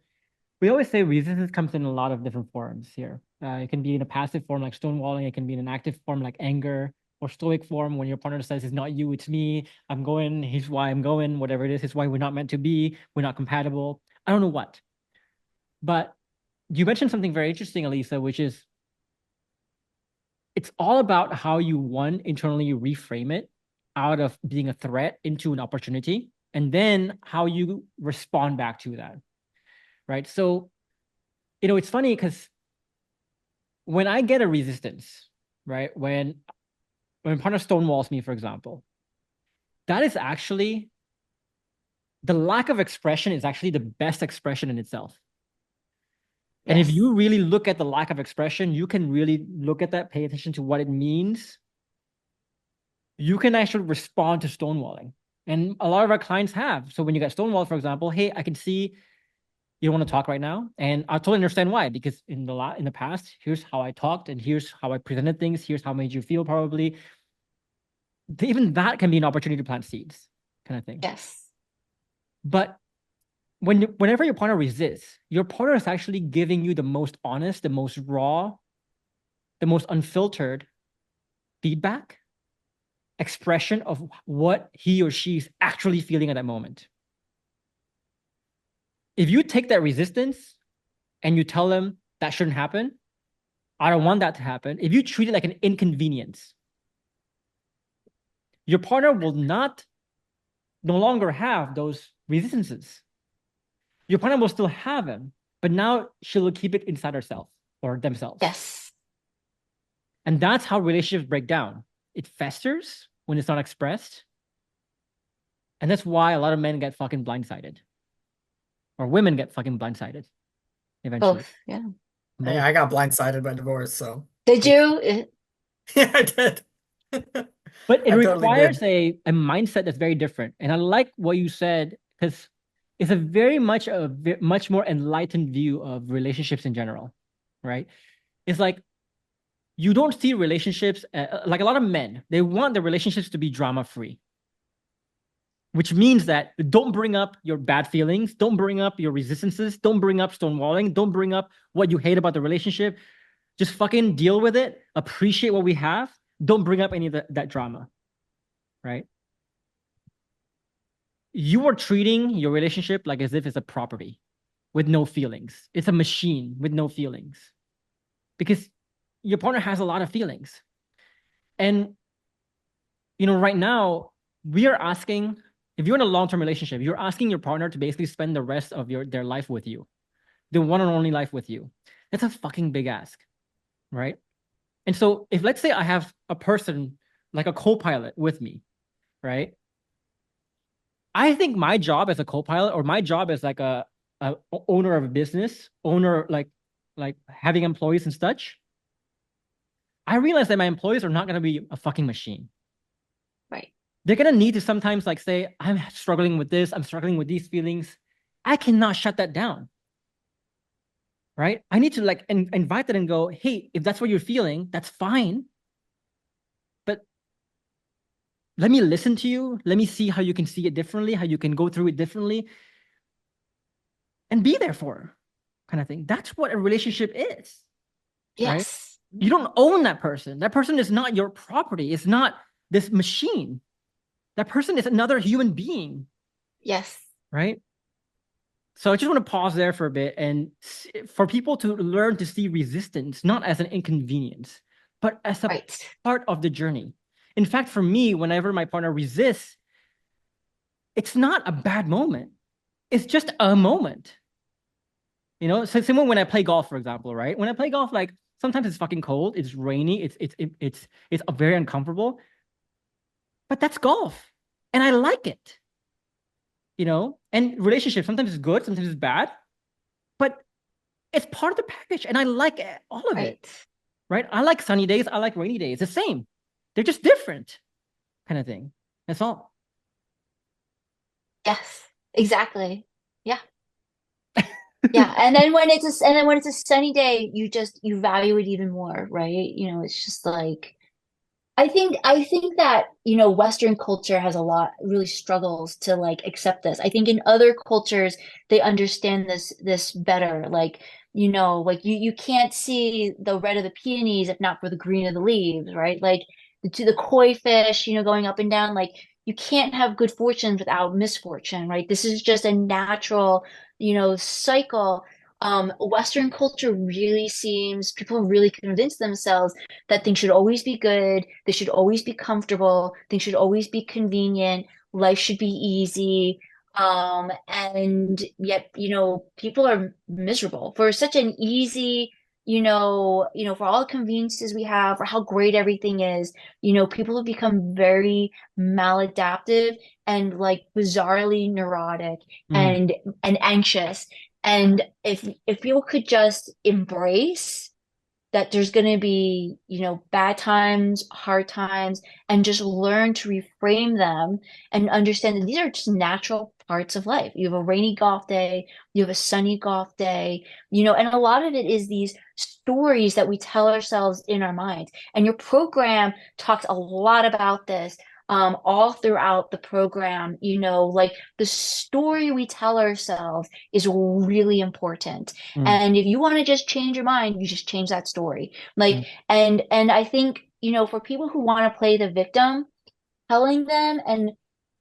we always say resistance comes in a lot of different forms here. It can be in a passive form like stonewalling, it can be in an active form like anger, or stoic form when your partner says it's not you, it's me. I'm going, here's why I'm going, whatever it is, it's why we're not meant to be, we're not compatible. I don't know what. But you mentioned something very interesting, Elisa, which is it's all about how you one internally reframe it out of being a threat into an opportunity, and then how you respond back to that. Right. So, it's funny because when I get a resistance, right, when a partner stonewalls me, for example, that is actually the lack of expression is actually the best expression in itself. And if Yes. you really look at the lack of expression, you can really look at that, pay attention to what it means. You can actually respond to stonewalling. And a lot of our clients have. So when you get stonewalled, for example, hey, I can see you don't want to talk right now. And I totally understand why, because in the past, here's how I talked and here's how I presented things, here's how I made you feel probably. Even that can be an opportunity to plant seeds, kind of thing. Yes. But whenever your partner resists, your partner is actually giving you the most honest, the most raw, the most unfiltered feedback, expression of what he or she is actually feeling at that moment. If you take that resistance and you tell them that shouldn't happen, I don't want that to happen. If you treat it like an inconvenience, your partner will no longer have those resistances. Your partner will still have them, but now she'll keep it inside herself or themselves. Yes. And that's how relationships break down. It festers when it's not expressed. And that's why a lot of men get fucking blindsided. Or women get fucking blindsided eventually. Both. Yeah. Hey, Both. I got blindsided by divorce, so Did oops. you? Yeah, I did. But it I totally requires did. a mindset that's very different. And I like what you said because it's a very much much more enlightened view of relationships in general, right? It's like you don't see relationships like a lot of men, they want their relationships to be drama free, which means that don't bring up your bad feelings, don't bring up your resistances, don't bring up stonewalling, don't bring up what you hate about the relationship. Just fucking deal with it, appreciate what we have, don't bring up any of that drama, right? You are treating your relationship like as if it's a property with no feelings. It's a machine with no feelings because your partner has a lot of feelings. And, right now, we are asking, if you're in a long-term relationship, you're asking your partner to basically spend the rest of their life with you, the one and only life with you. That's a fucking big ask, right? And so if let's say I have a person like a co-pilot with me, right? I think my job as a co-pilot or my job as like a owner of a business, owner like having employees and such, I realize that my employees are not gonna be a fucking machine. Right. They're gonna need to sometimes like say, I'm struggling with this, I'm struggling with these feelings. I cannot shut that down. Right? I need to like invite that and go, hey, if that's what you're feeling, that's fine. But let me listen to you. Let me see how you can see it differently, how you can go through it differently, and be there for her, kind of thing. That's what a relationship is, right? Yes. You don't own that person. That person is not your property. It's not this machine. That person is another human being, Yes. right? So I just want to pause there for a bit and for people to learn to see resistance not as an inconvenience, but as a Right. part of the journey. In fact, for me, whenever my partner resists, it's not a bad moment. It's just a moment. So similar when I play golf, for example, right? When I play golf, like sometimes it's fucking cold, it's rainy, it's very uncomfortable, but that's golf, and I like it. And relationships sometimes it's good, sometimes it's bad, but it's part of the package, and I like all of it, Right. right? I like sunny days, I like rainy days. The same, they're just different, kind of thing. That's all. Yes. Exactly. Yeah. Yeah. And then when it's a sunny day, you value it even more, right? It's just like I think that, Western culture has a lot really struggles to like accept this. I think in other cultures they understand this better. Like, like you can't see the red of the peonies if not for the green of the leaves, right? Like the koi fish, going up and down, like you can't have good fortune without misfortune, right? This is just a natural, cycle. Western culture really seems people really convince themselves that things should always be good, they should always be comfortable, things should always be convenient, life should be easy. And yet, people are miserable for such an easy, for all the conveniences we have, for how great everything is, people have become very maladaptive and like bizarrely neurotic Mm, and anxious. And if people could just embrace that there's going to be, bad times, hard times, and just learn to reframe them and understand that these are just natural parts of life. You have a rainy golf day, you have a sunny golf day, and a lot of it is these stories that we tell ourselves in our minds. And your program talks a lot about this. All throughout the program, like the story we tell ourselves is really important. mm, And if you want to just change your mind, you just change that story. mm, Like, and I think, for people who want to play the victim, telling them and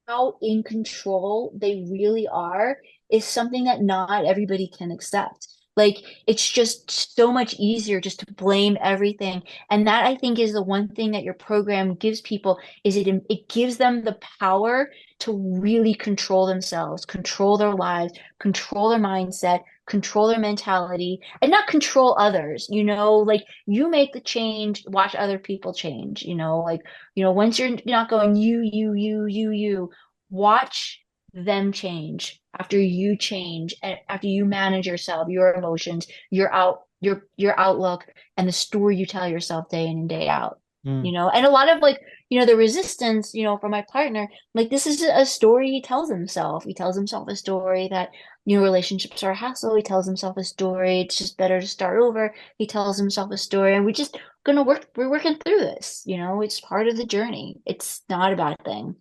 how in control they really are is something that not everybody can accept. Like it's just so much easier just to blame everything. And that I think is the one thing that your program gives people is it gives them the power to really control themselves, control their lives, control their mindset, control their mentality, and not control others. Like you make the change, watch other people change, like, once you're not going you, watch them change after you change and after you manage yourself, your emotions, your outlook, and the story you tell yourself day in and day out. Mm. And a lot of like, the resistance, for my partner, like this is a story he tells himself. He tells himself a story that, relationships are a hassle. He tells himself a story. It's just better to start over. He tells himself a story, and we're working through this. It's part of the journey. It's not a bad thing,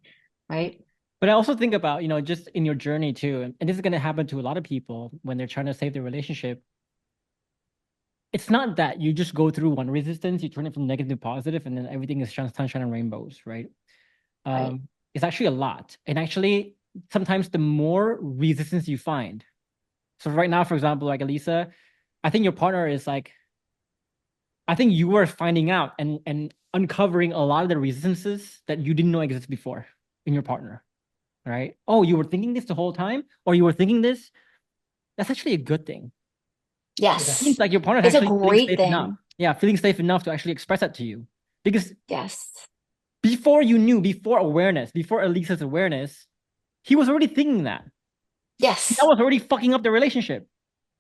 right? But I also think about, just in your journey too, and this is going to happen to a lot of people when they're trying to save their relationship. It's not that you just go through one resistance, you turn it from negative to positive, and then everything is sunshine and rainbows, right? Right. It's actually a lot. And actually, sometimes the more resistance you find. So right now, for example, like Elisa, I think your partner is like, I think you were finding out and uncovering a lot of the resistances that you didn't know existed before in your partner, right? Oh, you were thinking this the whole time, or you were thinking this. That's actually a good thing. It Yeah. means Yes. like your partner is It's a actually feeling great safe enough. thing. Yeah, feeling safe enough to actually express that to you. Because Yes. before you knew, before awareness, before Elisa's awareness, he was already thinking that. That Yes. was already fucking up the relationship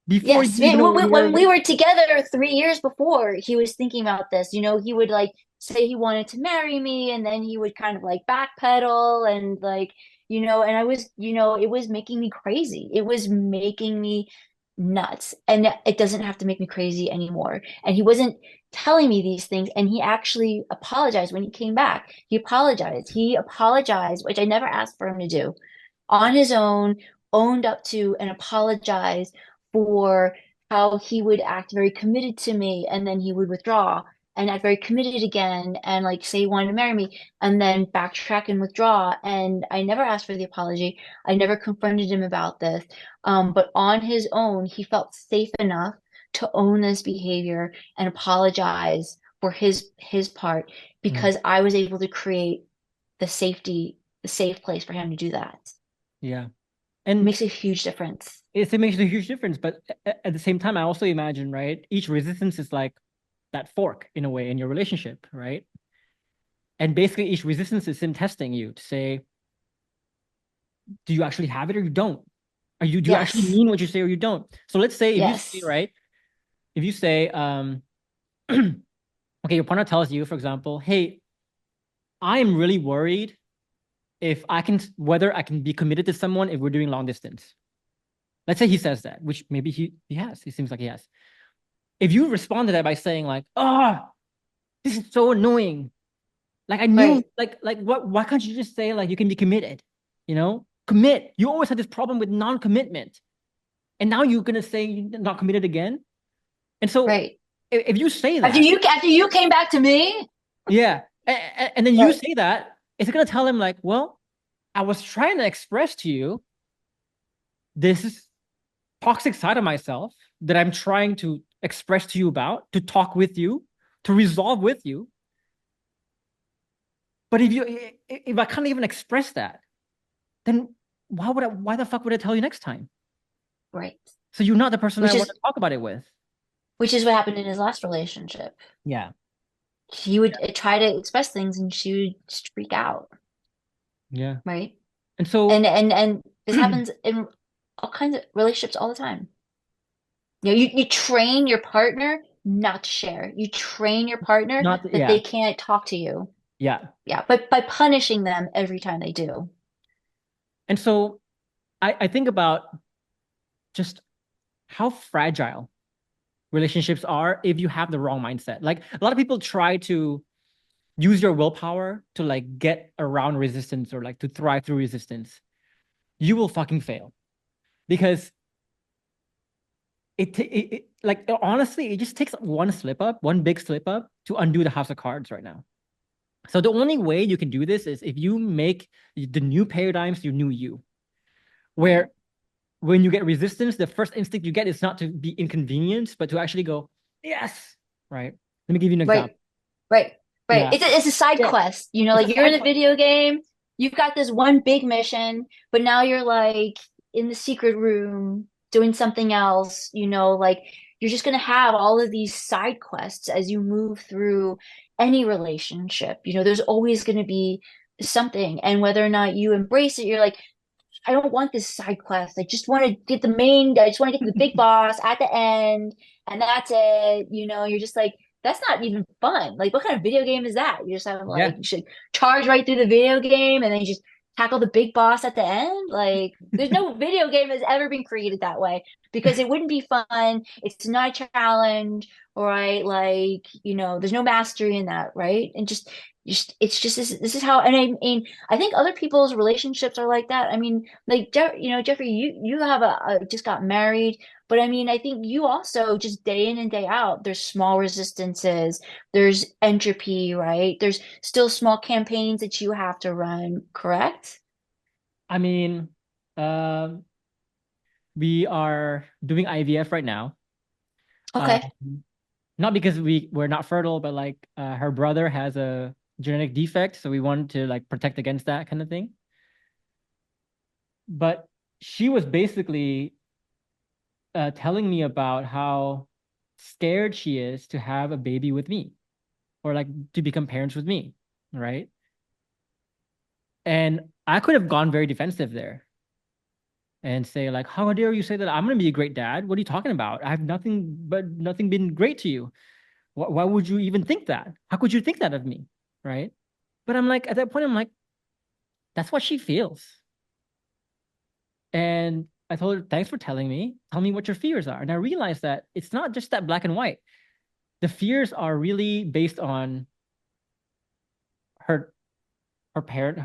before Yes. you even know you were When we aware. were together 3 years before, he was thinking about this. He would like say he wanted to marry me, and then he would kind of like backpedal and like, and I was, it was making me crazy. It was making me nuts. And it doesn't have to make me crazy anymore. And he wasn't telling me these things. And he actually apologized when he came back. He apologized. He apologized, which I never asked for him to do, on his own, owned up to and apologized for how he would act very committed to me and then he would withdraw and act very committed again and like say he wanted to marry me and then backtrack and withdraw. And I never asked for the apology. I never confronted him about this. But on his own, he felt safe enough to own this behavior and apologize for his part Mm, because I was able to create the safe place for him to do that. yeah. It And makes a huge difference. it makes a huge difference. But at the same time, I also imagine, right? Each resistance is like that fork in a way in your relationship, right? And basically, each resistance is him testing you to say, do you actually have it or you don't? Do you actually Yes. mean what you say or you don't? So let's say if you say, Yes. right, if you say, okay, your partner tells you, for example, hey, I'm really worried if I can whether I can be committed to someone if we're doing long distance. Let's say he says that, which maybe he has. He seems like he has. If you respond to that by saying like, "Oh, this is so annoying. Like I knew Right. like what why can't you just say like you can be committed? Commit. You always had this problem with non-commitment. And now you're gonna say you're not committed again. And so Right. if you say After that, you came back to me. yeah, and then you Right. say that, it's gonna tell him like, well, I was trying to express to you this is toxic side of myself that I'm trying to express to you about, to talk with you, to resolve with you. But if I can't even express that, then why the fuck would I tell you next time? Right. So you're not the person I Which want is to talk about it with. which is what happened in his last relationship. Yeah. He would try to express things and she would just freak out. Yeah. Right. And And so and and this happens in all kinds of relationships all the time. You train your partner not to share. You train your partner not that they can't talk to you. yeah. Yeah, but by punishing them every time they do. And so I think about just how fragile relationships are if you have the wrong mindset. Like a lot of people try to use your willpower to like get around resistance or like to thrive through resistance. You will fucking fail because it like honestly, it just takes one slip up, one big slip up to undo the house of cards right now. So the only way you can do this is if you make the new paradigms your new you, Right. where when you get resistance, the first instinct you get is not to be inconvenienced, but to actually go, yes, right? Let me give you an Right. example. Right. Right. Yeah, It's a side yeah, quest. You know, it's like a you're in side a quest. video game, you've got this one big mission, but now you're like in the secret room doing something else, you know, like you're just gonna have all of these side quests as you move through any relationship. You know, there's always gonna be something. And whether or not you embrace it, you're like, I don't want this side quest. I just want to get the main, I just want to get to the big boss at the end, and that's it. You know, you're just like, that's not even fun. Like, what kind of video game is that? You just have Yeah. like, you should charge right through the video game and then you just tackle the big boss at the end. Like, there's no video game that's ever been created that way because it wouldn't be fun. It's not a challenge, right? Like, you know, there's no mastery in that, right? And just it's just this is how, and I mean, I think other people's relationships are like that. I mean, like you know, Geoffrey, you have a just got married, but I mean, I think you also just day in and day out, there's small resistances, there's entropy, right? There's still small campaigns that you have to run, correct? I mean, um, we are doing IVF right now. Uh, Okay. not because we're not fertile, but like her brother has a genetic defect, so we wanted to like protect against that kind of thing. But she was basically telling me about how scared she is to have a baby with me or like to become parents with me, right? And I could have gone very defensive there and say like, how dare you say that I'm gonna be a great dad? What are you talking about? I have nothing been great to you. Why would you even think that? How could you think that of me? Right? But I'm like, at that point, I'm like, that's what she feels. And I told her, thanks for telling me. Tell me what your fears are. And I realized that it's not just that black and white. The fears are really based on her her parent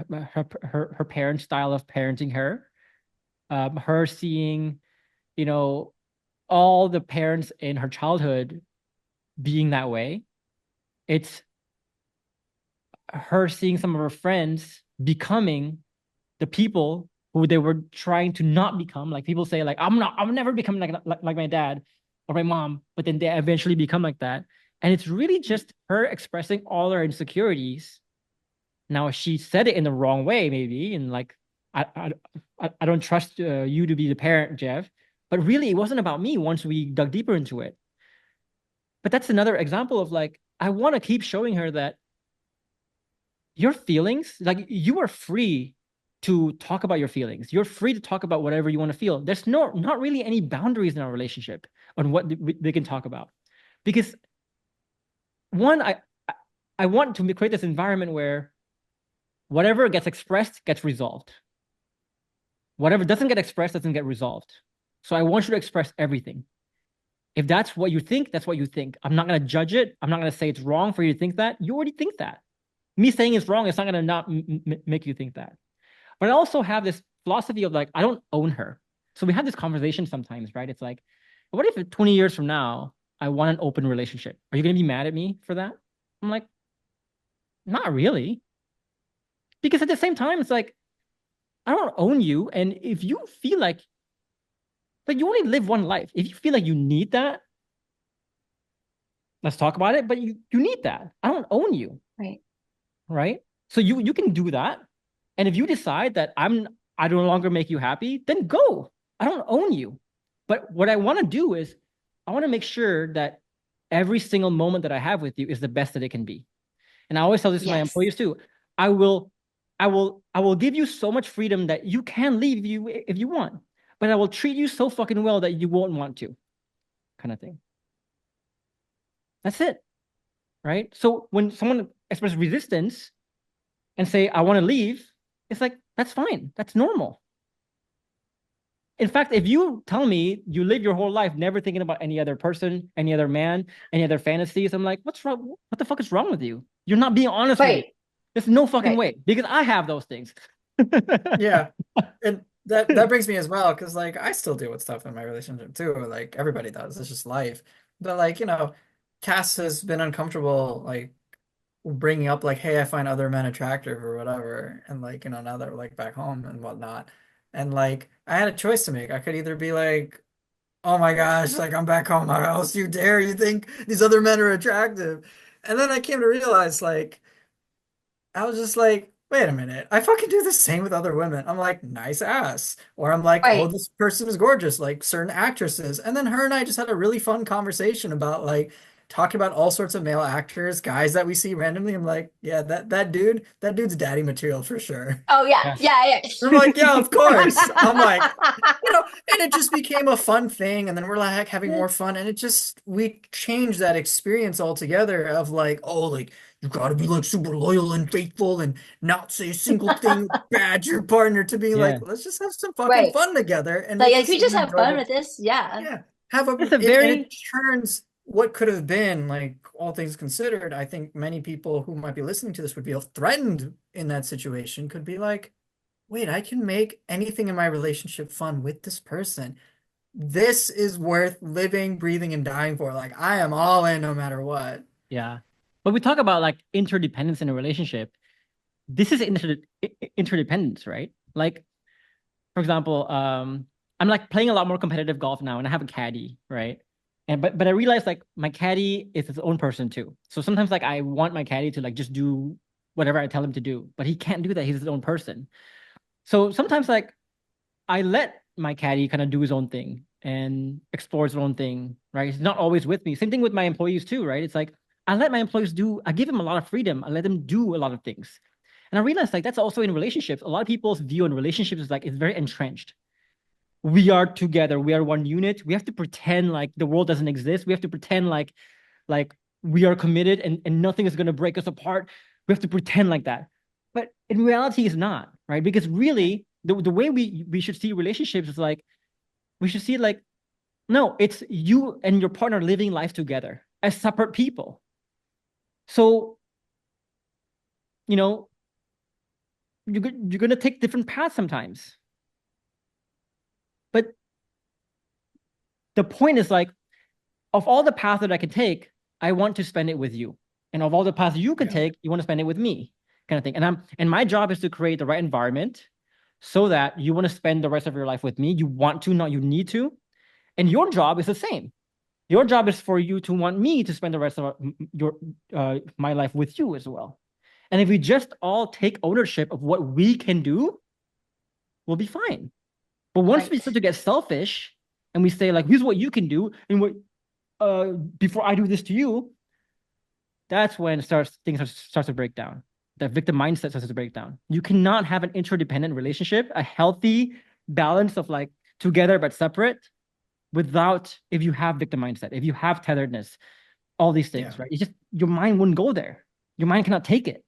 her parents' style of parenting her. Her seeing, you know, all the parents in her childhood being that way. It's her seeing some of her friends becoming the people who they were trying to not become. Like people say, like, I'm never becoming like my dad or my mom, but then they eventually become like that. And it's really just her expressing all her insecurities. Now she said it in the wrong way, maybe, and like, I I don't trust you to be the parent, Jeff. But really, it wasn't about me once we dug deeper into it. But that's another example of like, I want to keep showing her that your feelings, like you are free to talk about your feelings. You're free to talk about whatever you want to feel. There's not really any boundaries in our relationship on what they can talk about. Because one, I want to create this environment where whatever gets expressed gets resolved. Whatever doesn't get expressed doesn't get resolved. So I want you to express everything. If that's what you think, that's what you think. I'm not going to judge it. I'm not going to say it's wrong for you to think that. You already think that. Me saying it's wrong, it's not going to not make you think that. But I also have this philosophy of like, I don't own her. So we have this conversation sometimes, right? It's like, what if 20 years from now, I want an open relationship? Are you going to be mad at me for that? I'm like, not really. Because at the same time, it's like, I don't own you. And if you feel like you only live one life, if you feel like you need that, let's talk about it. But you need that. I don't own you, Right. right? So you can do that. And if you decide that I no longer make you happy, then go. I don't own you. But what I want to do is I want to make sure that every single moment that I have with you is the best that it can be. And I always tell this to my Yes. employees too. I will I will give you so much freedom that you can leave you if you want. But I will treat you so fucking well that you won't want to, kind of thing. That's it. Right? So when someone expresses resistance and say, I want to leave, it's like, that's fine. That's normal. In fact, if you tell me you live your whole life never thinking about any other person, any other man, any other fantasies, I'm like, what's wrong? What the fuck is wrong with you? You're not being honest with me. Right. There's no fucking Right. way because I have those things. Yeah. And that brings me as well, because like I still deal with stuff in my relationship too. Like everybody does. It's just life. But like, Cass has been uncomfortable like bringing up like, hey, I find other men attractive or whatever. And like, now that we're like back home and whatnot. And like I had a choice to make. I could either be like, oh my gosh, like I'm back home, how else you dare you think these other men are attractive? And then I came to realize like I was just like, wait a minute. I fucking do the same with other women. I'm like, nice ass. Or I'm like, oh, Right. this person is gorgeous, like certain actresses. And then her and I just had a really fun conversation about like talking about all sorts of male actors, guys that we see randomly. I'm like, yeah, that dude's daddy material for sure. Oh yeah, Yes. yeah, I'm like, yeah, of course. I'm like, yeah. and it just became a fun thing. And then we're like having more fun. And it just, we changed that experience altogether of like, oh, like, you gotta be like super loyal and faithful and not say a single thing bad to your partner to being like, Yeah. let's just have some fucking Right. fun together. And Like, it's we just an just have fun enjoyable, with this. Yeah. yeah, have a, It's a and it very turns what could have been, like, all things considered, I think many people who might be listening to this would feel threatened in that situation, could be like, wait, I can make anything in my relationship fun with this person. This is worth living, breathing, and dying for. Like, I am all in no matter what. yeah. But we talk about like interdependence in a relationship. This is interdependence, right? Like, for example, I'm like playing a lot more competitive golf now, and I have a caddy, right? And but I realize like my caddy is his own person too. So sometimes like I want my caddy to like just do whatever I tell him to do, but he can't do that. He's his own person. So sometimes like I let my caddy kind of do his own thing and explore his own thing, right? He's not always with me. Same thing with my employees too, right? It's like I let my employees do, I give them a lot of freedom. I let them do a lot of things. And I realized like that's also in relationships. A lot of people's view on relationships is like it's very entrenched. We are together, we are one unit. We have to pretend like the world doesn't exist. We have to pretend like we are committed and nothing is gonna break us apart. We have to pretend like that. But in reality, it's not, right? Because really, the way we should see relationships is like we should see it like, no, it's you and your partner living life together as separate people. So, you know, you're gonna take different paths sometimes. But the point is like, of all the paths that I can take, I want to spend it with you. And of all the paths you can Yeah. take, you want to spend it with me, kind of thing. And my job is to create the right environment so that you want to spend the rest of your life with me. You want to, not you need to. And your job is the same. Your job is for you to want me to spend the rest of your my life with you as well. And if we just all take ownership of what we can do, we'll be fine. But once we Right. start to get selfish and we say like, here's what you can do, and what before I do this to you, that's when things start to break down. The victim mindset starts to break down. You cannot have an interdependent relationship, a healthy balance of like together but separate, without if you have victim mindset, if you have tetheredness, all these Yeah. things, right? It's just your mind wouldn't go there. Your mind cannot take it.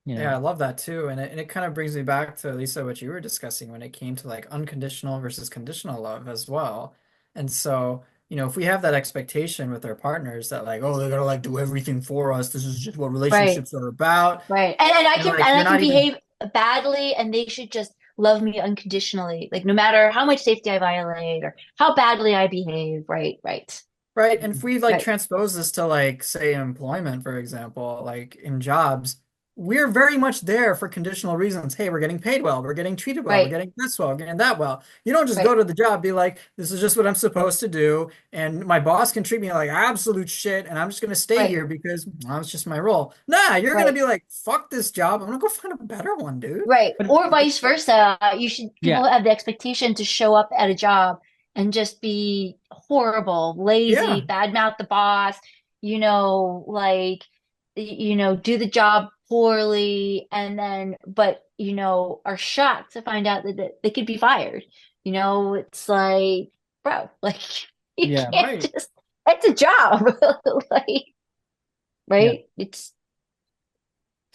You Yeah, I know. love that too. And it kind of brings me back to Lisa, what you were discussing when it came to like unconditional versus conditional love as well. And so, if we have that expectation with our partners that like, oh, they're gonna like do everything for us. This is just what Right. relationships are about. Right. And I And can like you're not even behave badly and they should just love me unconditionally. Like no matter how much safety I violate or how badly I behave. Right. Right. right. And if we like Right. transpose this to like, say, employment, for example, like in jobs, we're very much there for conditional reasons. Hey, we're getting paid well, we're getting treated well, we're Right. getting this well, we're getting that well. You don't just go Right. to the job, be like, this is just what I'm supposed to do, and my boss can treat me like absolute shit, and I'm just gonna stay Right. here because well, it's just my role. Nah, you're gonna Right. be like, fuck this job. I'm gonna go find a better one, dude. Right. But Or vice versa. You should, yeah, people have the expectation to show up at a job and just be horrible, lazy, Yeah. badmouth the boss, like, do the job poorly and then, but, are shocked to find out that they could be fired. It's like, bro, like, you yeah, can't Right. just, it's a job. Like, yeah. right? It's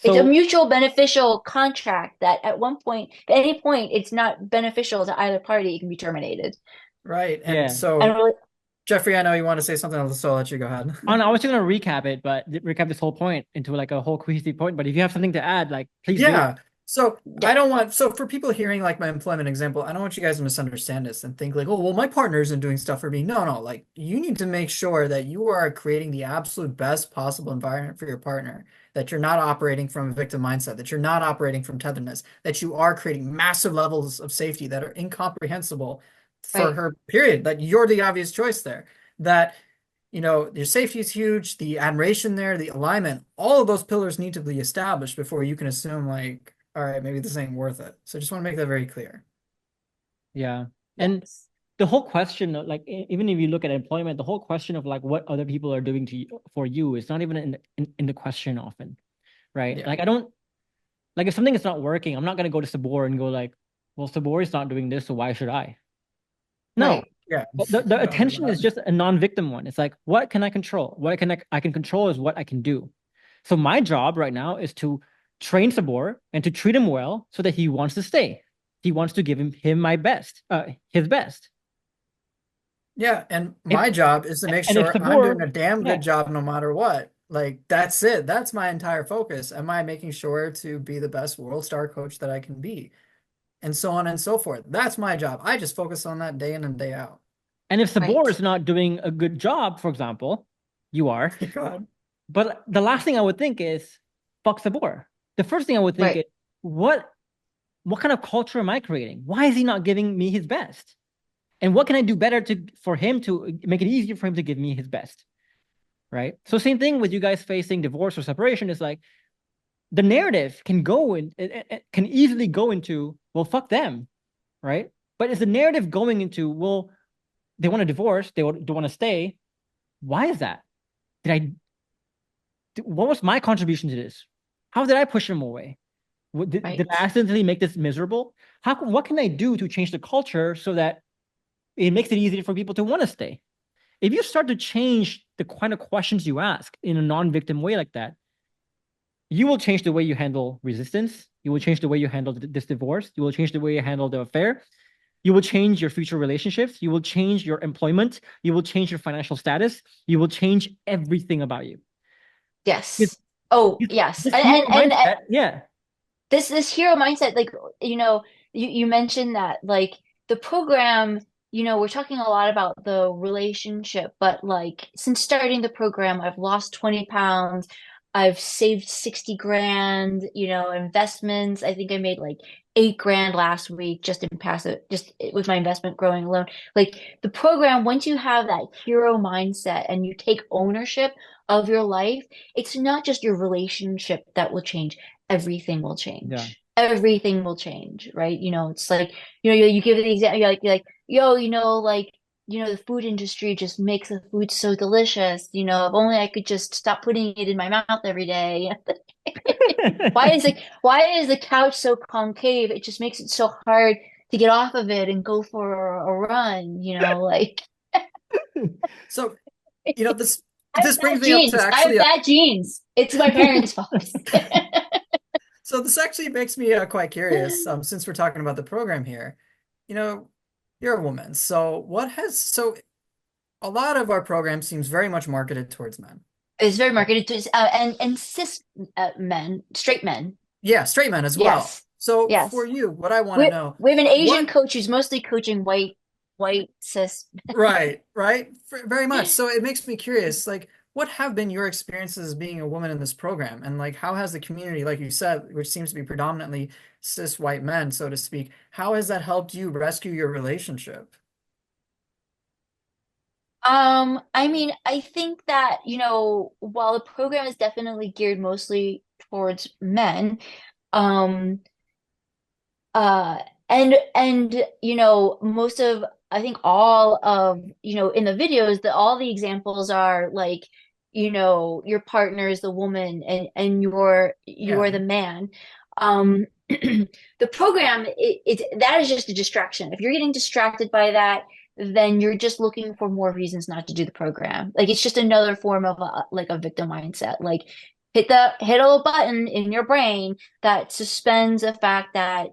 a So mutual beneficial contract that at one point, at any point, it's not beneficial to either party. It can be terminated. Right. And yeah. And so, really, Jeffrey, I know you want to say something, so I'll let you go ahead. I was just gonna recap it, but recap this whole point into like a whole cohesive point. But if you have something to add, like please do. Yeah. So I Yeah, don't want, so for people hearing like my employment example, I don't want you guys to misunderstand this and think like, oh, well, my partner isn't doing stuff for me. No, no, like you need to make sure that you are creating the absolute best possible environment for your partner, that you're not operating from a victim mindset, that you're not operating from tetherness, that you are creating massive levels of safety that are incomprehensible for right, her, period. That you're the obvious choice there. That your safety is huge, the admiration there, the alignment, all of those pillars need to be established before you can assume like, all right, maybe this ain't worth it. So I just want to make that very clear. Yeah. And yes, the whole question of like even if you look at employment, the whole question of like what other people are doing to you for you is not even in the question often, right? Yeah. Like I don't like if something is not working, I'm not gonna go to Sabor and go like, well, Sabor is not doing this, so why should I? No. right, Yeah. The No, you're attention is not. just a non-victim one. It's like, what can I control? What I can control is what I can do. So my job right now is to train Sabor and to treat him well so that he wants to stay. He wants to give him my best, his best. Yeah, and If my job is to make and if sure I'm doing Sabor, a damn yeah, good job no matter what. Like that's it. That's my entire focus. Am I making sure to be the best world star coach that I can be? And so on and so forth. That's my job. I just focus on that day in and day out. and if Sabor right, is not doing a good job, for example, you are. God. But the last thing I would think is, fuck Sabor. The first thing I would think right, is, what what kind of culture am I creating? Why is he not giving me his best? And what can I do better to for him to make it easier for him to give me his best? Right. So same thing with you guys facing divorce or separation is like the narrative can go in it can easily go into, well, fuck them, right? But is the narrative going into, well, they want a divorce, they want to stay. Why is that? Did I what was my contribution to this? How did I push them away? Did I right. accidentally make this miserable? What can I do to change the culture so that it makes it easier for people to want to stay? If you start to change the kind of questions you ask in a non-victim way like that, you will change the way you handle resistance. You will change the way you handle this divorce. You will change the way you handle the affair. You will change your future relationships. You will change your employment. You will change your financial status. You will change everything about you. This, Yes. Oh, yes. this hero mindset, yeah, This hero mindset, like, you mentioned that, like, the program, we're talking a lot about the relationship, but like since starting the program, I've lost 20 pounds. I've saved 60 grand, investments. I think I made like 8 grand last week just in passive, just with my investment growing alone. Like the program, once you have that hero mindset and you take ownership of your life, it's not just your relationship that will change, everything will yeah. change. Everything will change, right? It's like, you give the example, you're like, yo, the food industry just makes the food so delicious. If only I could just stop putting it in my mouth every day. Why is the couch so concave? It just makes it so hard to get off of it and go for a run, like So, I this have this brings bad me up to genes. I have actually bad genes. It's my parents' fault. so this actually makes me quite curious, since we're talking about the program here. You know, you're a woman. So a lot of our program seems very much marketed towards men. It's very marketed to and cis men, straight men. Yeah, straight men as well. Yes, So for yes. you, what I want to We know, we have an Asian what coach who's mostly coaching white cis. right, right? Very much. So it makes me curious, like, what have been your experiences being a woman in this program? And like, how has the community, like you said, which seems to be predominantly cis white men, so to speak, how has that helped you rescue your relationship? I mean, I think that, while the program is definitely geared mostly towards men, um, uh, and most of, I think all of, in the videos, that all the examples are like, your partner is the woman and you're Yeah. the man. The program, that is just a distraction. If you're getting distracted by that, then you're just looking for more reasons not to do the program. Like it's just another form of like a victim mindset. Like hit a little button in your brain that suspends the fact that,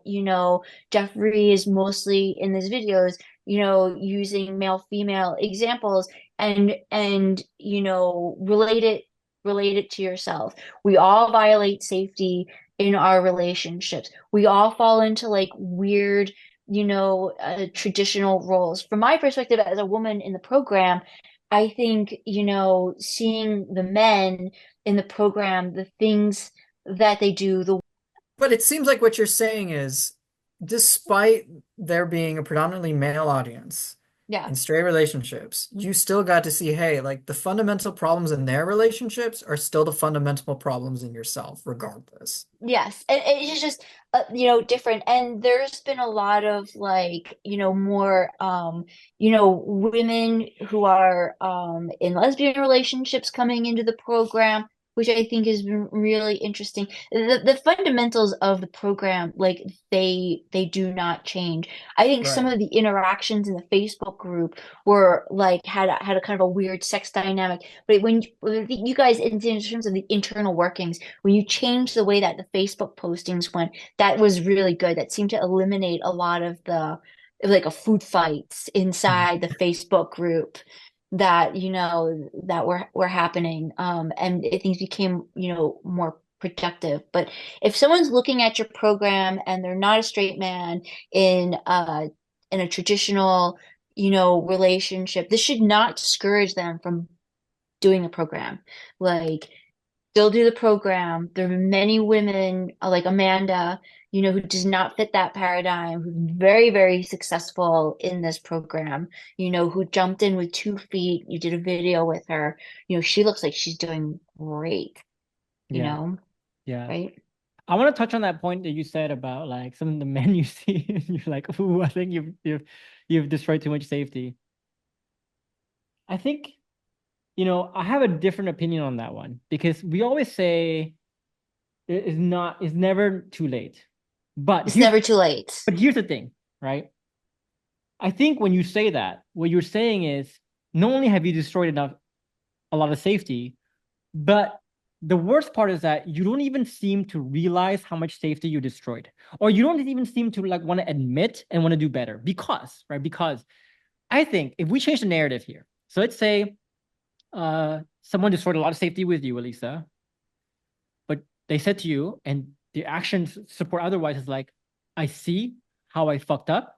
Geoffrey is mostly in these videos, using male female examples and relate it to yourself. We all violate safety in our relationships. We all fall into like weird, traditional roles. From my perspective as a woman in the program, I think, seeing the men in the program, the things that they do, the But it seems like what you're saying is, despite there being a predominantly male audience yeah. in straight relationships, you still got to see, hey, like the fundamental problems in their relationships are still the fundamental problems in yourself, regardless. Yes, and it's just different. And there's been a lot of like more women who are in lesbian relationships coming into the program, which I think has been really interesting. The fundamentals of the program, like they do not change. I think some Right. of the interactions in the Facebook group were like had a kind of a weird sex dynamic. But when you guys in terms of the internal workings, when you change the way that the Facebook postings went, that was really good. That seemed to eliminate a lot of the like a food fights inside the Facebook group that that were happening. And things became more productive. But if someone's looking at your program and they're not a straight man in a traditional relationship, this should not discourage them from doing the program. Like still do the program. There are many women like Amanda, who does not fit that paradigm, who's very, very successful in this program, who jumped in with 2 feet. You did a video with her. She looks like she's doing great, you Yeah. know, Yeah. right? I want to touch on that point that you said about like some of the men you see, and you're like, ooh, I think you've destroyed too much safety. I think, I have a different opinion on that one because we always say it's never too late. But It's never too late. here's the thing, right? I think when you say that, what you're saying is not only have you destroyed a lot of safety, but the worst part is that you don't even seem to realize how much safety you destroyed, or you don't even seem to like want to admit and want to do better because I think if we change the narrative here, so let's say someone destroyed a lot of safety with you, Elisa, but they said to you and the actions support otherwise is like, I see how I fucked up.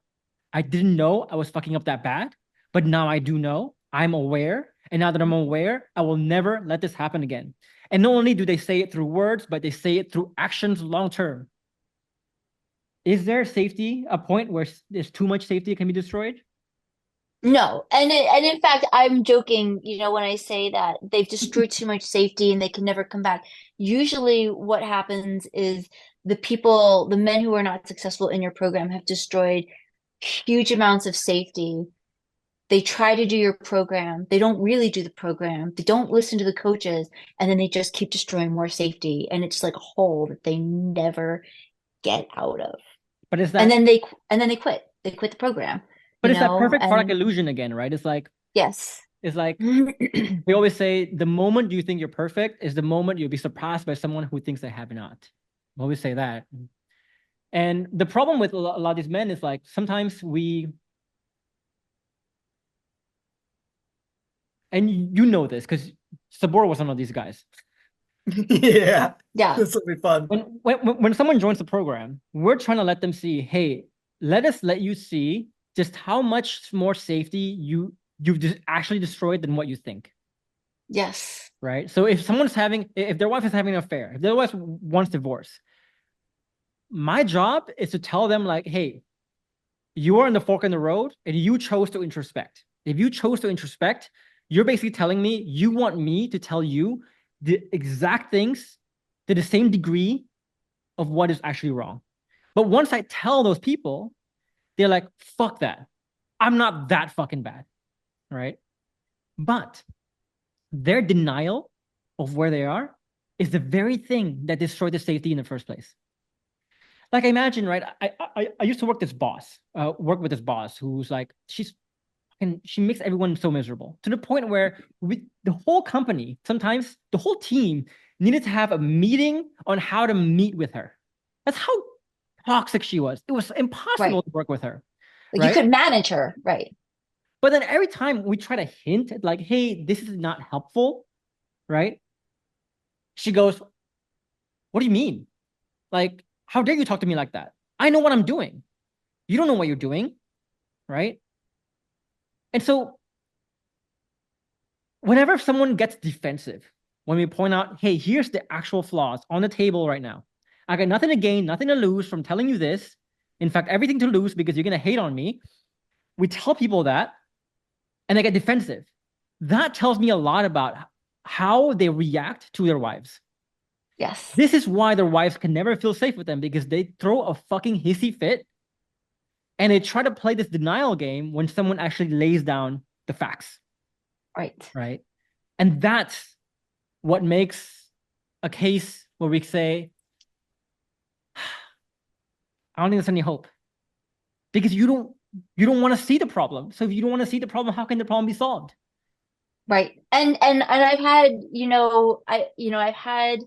I didn't know I was fucking up that bad, but now I do know. I'm aware. And now that I'm aware, I will never let this happen again. And not only do they say it through words, but they say it through actions long term. Is there safety, a point where there's too much safety can be destroyed? No, and in fact, I'm joking, when I say that they've destroyed too much safety and they can never come back. Usually, what happens is the men who are not successful in your program have destroyed huge amounts of safety. They try to do your program. They don't really do the program. They don't listen to the coaches, and then they just keep destroying more safety, and it's like a hole that they never get out of. But is And that then they quit. They quit the program, but it's that perfect product and illusion again, right? yes. It's like we always say the moment you think you're perfect is the moment you'll be surpassed by someone who thinks they have not. We always say that. And the problem with a lot of these men is like sometimes and you know this because Sabor was one of these guys. Yeah, Yeah. this will be fun. When someone joins the program, we're trying to let them see, hey, let us let you see just how much more safety you've just actually destroyed than what you think. Yes. Right. So if their wife is having an affair, if their wife wants divorce, my job is to tell them like, hey, you are in the fork in the road and you chose to introspect. If you chose to introspect, you're basically telling me you want me to tell you the exact things to the same degree of what is actually wrong. But once I tell those people, they're like, fuck that. I'm not that fucking bad. Right. But their denial of where they are is the very thing that destroyed the safety in the first place. Like I imagine, right? I used to work with this boss who's like, she makes everyone so miserable to the point where the whole company, sometimes the whole team needed to have a meeting on how to meet with her. That's how toxic she was. It was Right. impossible to work with her, Like you right? could manage her. Right. But then every time we try to hint at like, hey, this is not helpful, right? She goes, what do you mean? Like, how dare you talk to me like that? I know what I'm doing. You don't know what you're doing, right? And so whenever someone gets defensive, when we point out, hey, here's the actual flaws on the table right now. I got nothing to gain, nothing to lose from telling you this. In fact, everything to lose because you're going to hate on me. We tell people that and they get defensive. That tells me a lot about how they react to their wives. Yes. This is why their wives can never feel safe with them because they throw a fucking hissy fit and they try to play this denial game when someone actually lays down the facts. Right. Right. And that's what makes a case where we say, I don't think there's any hope. Because you don't want to see the problem. So if you don't want to see the problem, how can the problem be solved? Right. And I've had, I've had,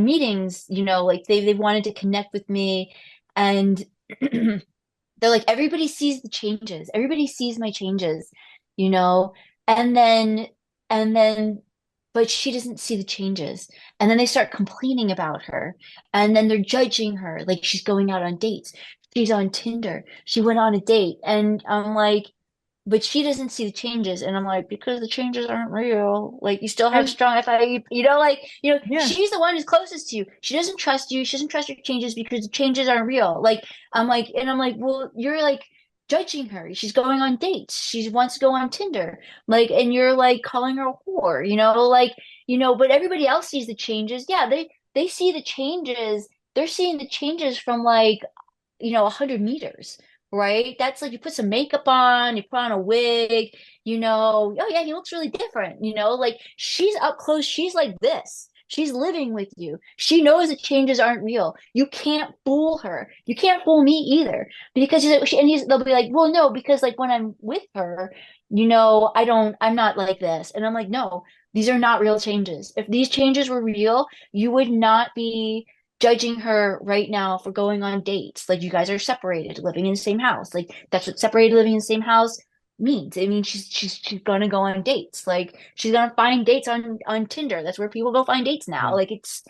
meetings, like they wanted to connect with me and they're like, everybody sees the changes. Everybody sees my changes, you know, and then, and then, but she doesn't see the changes. And then they start complaining about her. And then they're judging her. Like she's going out on dates. She's on Tinder. She went on a date. And I'm like, but she doesn't see the changes. And I'm like, because the changes aren't real. Like you still have And strong FIE, yeah, she's the one who's closest to you. She doesn't trust you. She doesn't trust your changes because the changes aren't real. I'm like, well, you're like judging her. She's going on dates. She wants to go on Tinder. Like, and you're like calling her a whore, but everybody else sees the changes. Yeah, they see the changes. They're seeing the changes from like 100 meters, right? That's like you put some makeup on, you put on a wig, oh yeah, he looks really different, like she's up close, she's like this. She's living with you. She knows the changes aren't real. You can't fool her. You can't fool me either. Because they'll be like, well, no, because like when I'm with her, I'm not like this. And I'm like, no, these are not real changes. If these changes were real, you would not be judging her right now for going on dates. Like you guys are separated, living in the same house. Like that's what separated living in the same house means. I mean, she's gonna go on dates. Like she's gonna find dates on Tinder. That's where people go find dates now. yeah. Like it's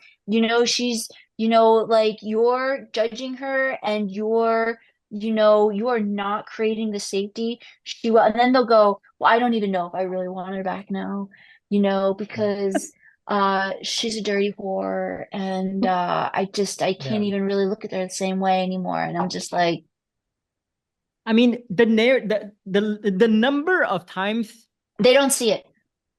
she's like you're judging her and you are not creating the safety she will. And then they'll go, well, I don't even know if I really want her back now, because she's a dirty whore and I can't Yeah. even really look at her the same way anymore. And I'm just like, I mean, the number of times, they don't see it.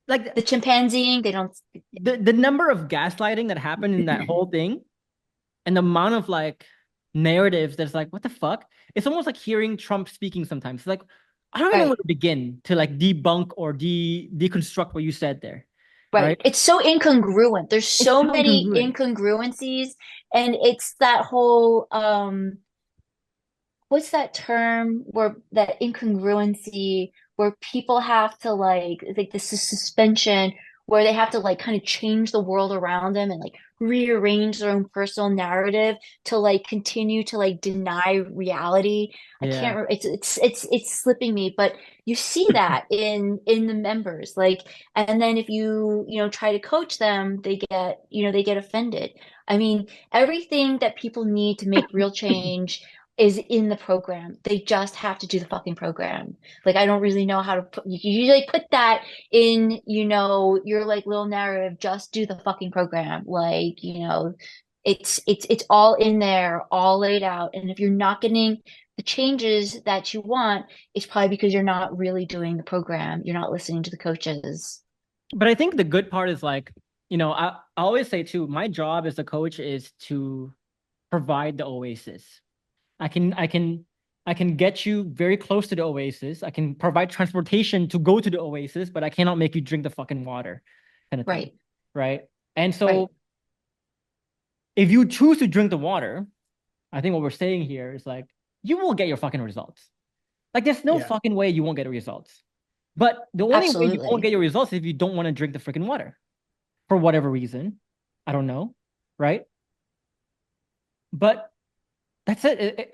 like The chimpanzeeing, they don't. the number of gaslighting that happened in that whole thing, and the amount of like narratives that's like, what the fuck? It's almost like hearing Trump speaking sometimes. It's like, I don't even know where Right, to begin to like debunk or deconstruct what you said there, right. right? It's so incongruent. There's It's so so many incongruent. incongruencies, and it's that whole what's that term where that incongruency where people have to like this is suspension where they have to like kind of change the world around them and like rearrange their own personal narrative to like continue to like deny reality. I Yeah. can't it's slipping me, but you see that in the members like, and then if you try to coach them, they get offended. I mean, everything that people need to make real change is in the program. They just have to do the fucking program. Like I don't really know how to put you usually put that in, your like little narrative, just do the fucking program. Like, it's all in there, all laid out. And if you're not getting the changes that you want, it's probably because you're not really doing the program. You're not listening to the coaches. But I think the good part is like, I always say too, my job as a coach is to provide the oasis. I can I can I can get you very close to the oasis. I can provide transportation to go to the oasis, but I cannot make you drink the fucking water, kind of thing. Right. Right. And Right. so if you choose to drink the water, I think what we're saying here is like you will get your fucking results. Like there's no Yeah. fucking way you won't get results. But the only way you won't Absolutely. get your results is if you don't want to drink the freaking water for whatever reason. I don't know. Right. But that's it.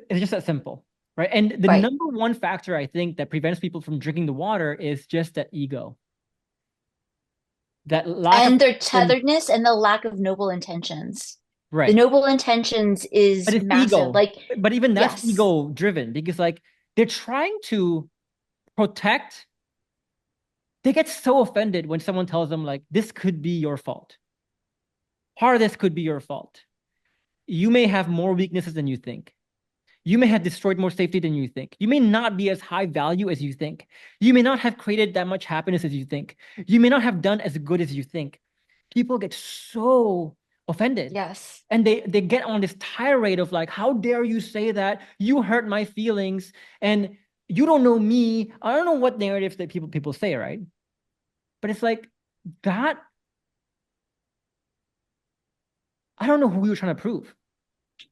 It's just that simple, right? And the Right. number one factor I think that prevents people from drinking the water is just that ego. that lack of And their and tetheredness and the lack of noble intentions. The right. noble intentions But is it's massive. ego. Like, But even that's yes, ego driven because like they're trying to protect. They get so offended when someone tells them like this could be your fault. Part of this could be your fault. You may have more weaknesses than you think. You may have destroyed more safety than you think. You may not be as high value as you think. You may not have created that much happiness as you think. You may not have done as good as you think. People get so offended. yes. And they get on this tirade of like, how dare you say that? You hurt my feelings and you don't know me. I don't know what narratives that people say, right? But it's like that, I don't know who you're trying to prove.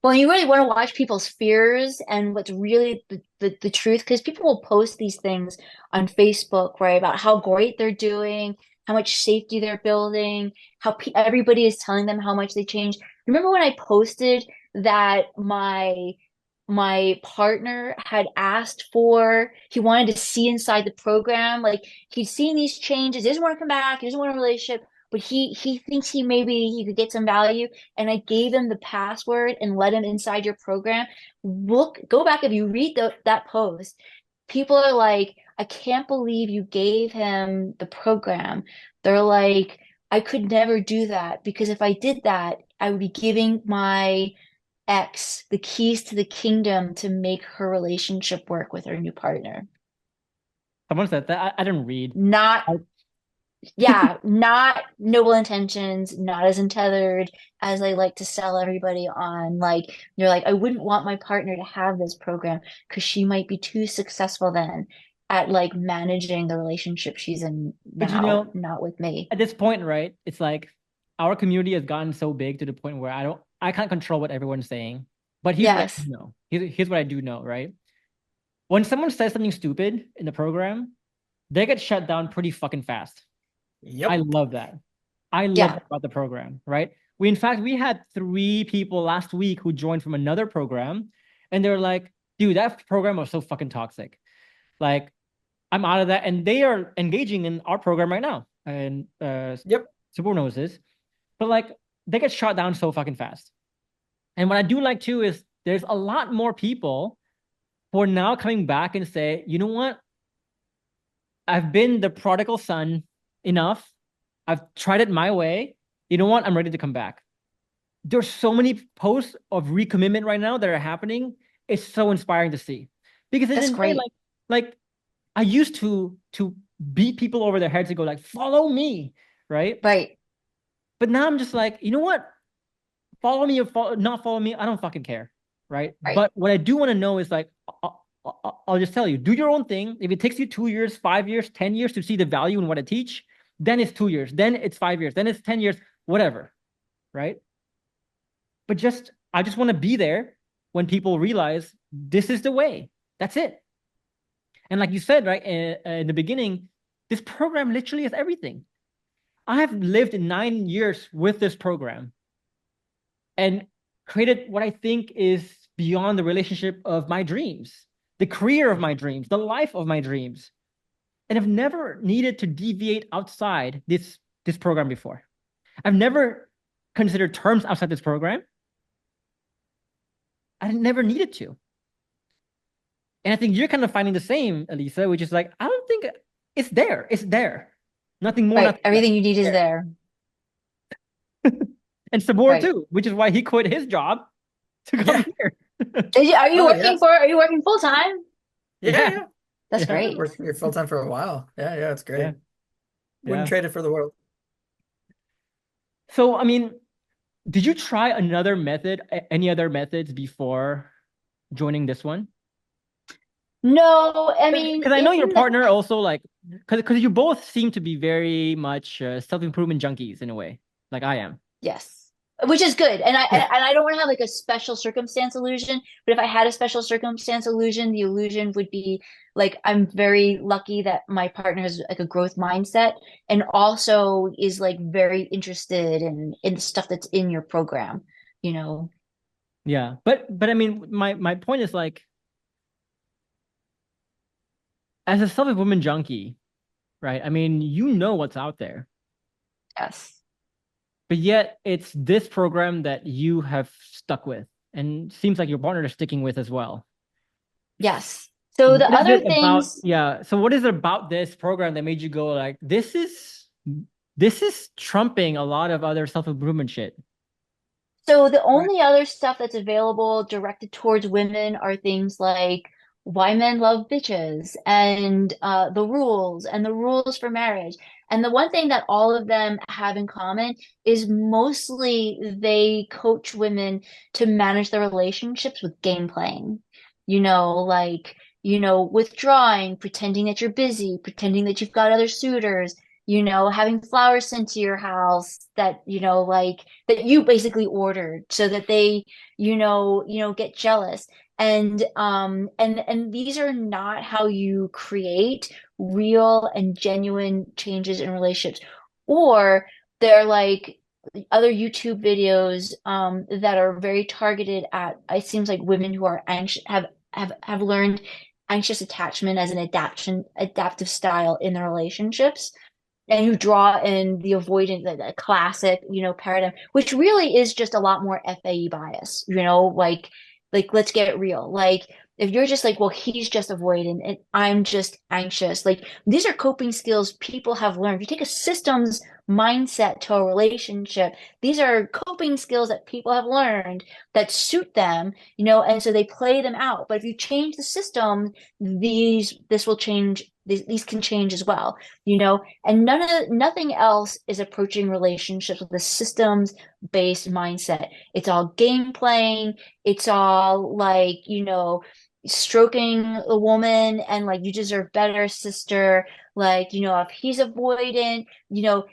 Well, you really want to watch people's fears and what's really the truth, because people will post these things on Facebook, right, about how great they're doing, how much safety they're building, how pe everybody is telling them how much they changed. Remember when I posted that my partner had asked for, he wanted to see inside the program, like he'd seen these changes, he doesn't want to come back, he doesn't want a relationship, but he thinks he could get some value, and I gave him the password and let him inside your program. Go back if you read that post. People are like, I can't believe you gave him the program. They're like, I could never do that because if I did that, I would be giving my ex the keys to the kingdom to make her relationship work with her new partner. Someone said that. I didn't read. Not, I, yeah, not noble intentions, not as untethered as they like to sell everybody on. Like, you're like, I wouldn't want my partner to have this program because she might be too successful then at like managing the relationship she's in but now, not with me. at this point, right? It's like our community has gotten so big to the point where I can't control what everyone's saying. But here's what I Yes, do know. Here's what I do know, right? When someone says something stupid in the program, they get shut down pretty fucking fast. I Yep. love that. I love yeah, that about the program, right? In fact, we had 3 people last week who joined from another program, and they're like, dude, that program was so fucking toxic. Like, I'm out of that. And they are engaging in our program right now. And Yep. Supernosis. But like they get shot down so fucking fast. And what I do like too is there's a lot more people who are now coming back and say, you know what? I've been the prodigal son enough. I've tried it my way. You know what? I'm ready to come back. There's so many posts of recommitment right now that are happening. It's so inspiring to see. Because in that's a way, great. like I used to beat people over their heads and go like, follow me, right? Right, But now I'm just like, you know what? Follow me or not follow me, I don't fucking care, right? right, But what I do want to know is like, I'll just tell you, do your own thing. If it takes you 2 years, 5 years, 10 years to see the value in what I teach, then it's 2 years, then it's 5 years, then it's 10 years, whatever, right? But I just want to be there when people realize this is the way. That's it. And like you said, right in the beginning, this program literally is everything. I have lived 9 years with this program and created what I think is beyond the relationship of my dreams, the career of my dreams, the life of my dreams. And I've never needed to deviate outside this program before. I've never considered terms outside this program. I never needed to. And I think you're kind of finding the same, Elisa, which is like, I don't think it's there. It's there. Nothing more, right. nothing less. Everything you need is There. there. And Sabor Right. too, which is why he quit his job to come Yeah. here. Oh yeah. Are you working full time? Yeah, Yeah. yeah. That's I've Yeah. been great. working here full time for a while. Yeah, yeah, it's Yeah. great. Wouldn't Yeah. trade it for the world. So, I mean, did you try another method, any other methods before joining this one? No, I mean, Because I know your in the partner also like, because you both seem to be very much self-improvement junkies in a way, like I am. yes, which is good. And Yeah. I don't want to have like a special circumstance illusion, but if I had a special circumstance illusion, the illusion would be like I'm very lucky that my partner has like a growth mindset and also is like very interested in the stuff that's in your program, you know. Yeah, but I mean, my point is like, as a self-improvement junkie, right? I mean, you know what's out there. Yes. But yet it's this program that you have stuck with and seems like your partner is sticking with as well. Yes. So the What is other it about? things, Yeah. So what is it about this program that made you go like, this is trumping a lot of other self-improvement shit. so the Right. only other stuff that's available directed towards women are things like why men love bitches and the rules for marriage. And the one thing that all of them have in common is mostly they coach women to manage their relationships with game playing. Like, withdrawing, pretending that you're busy, pretending that you've got other suitors, having flowers sent to your house that, like that you basically ordered so that they get jealous and these are not how you create real and genuine changes in relationships, or they're like other YouTube videos that are very targeted at it seems like women who are anxious have learned anxious attachment as an adaptive style in their relationships, and you draw in the avoidant, the classic, paradigm, which really is just a lot more FAE bias, like let's get real. Like if you're just like, well, he's just avoidant and I'm just anxious, like these are coping skills people have learned. If you take a systems mindset to a relationship, these are coping skills that people have learned that suit them, and so they play them out. But if you change the system, this will change. These can change as well, and nothing else is approaching relationships with a systems based mindset. It's all game playing. It's all like, stroking a woman and like, you deserve better, sister. Like, if he's avoidant,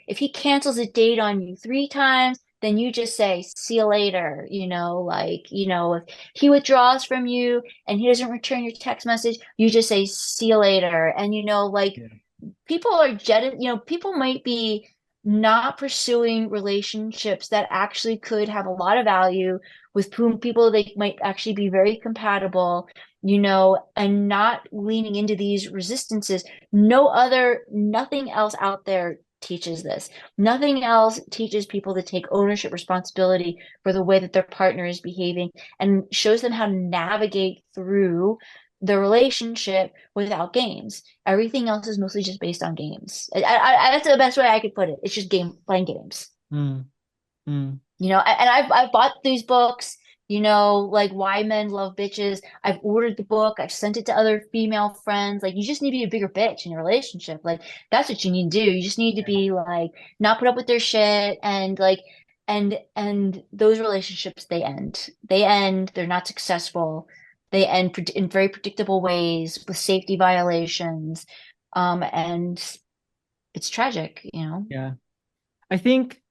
if he cancels a date on you 3 times, then you just say, see you later. If he withdraws from you and he doesn't return your text message, you just say, see you later. And, like, Yeah. people are people might be not pursuing relationships that actually could have a lot of value with whom people they might actually be very compatible, and not leaning into these resistances. Nothing else out there teaches this. Nothing else teaches people to take ownership responsibility for the way that their partner is behaving and shows them how to navigate through the relationship without games. Everything else is mostly just based on games. That's the best way I could put it. It's just playing games. Mm, mm. And I've bought these books, like Why Men Love Bitches. I've ordered the book. I've sent it to other female friends. Like, you just need to be a bigger bitch in your relationship. Like, that's what you need to do. You just need to be like, not put up with their shit, and like, and those relationships, they end. They end. They're not successful. They end in very predictable ways with safety violations. And it's tragic. Yeah. I think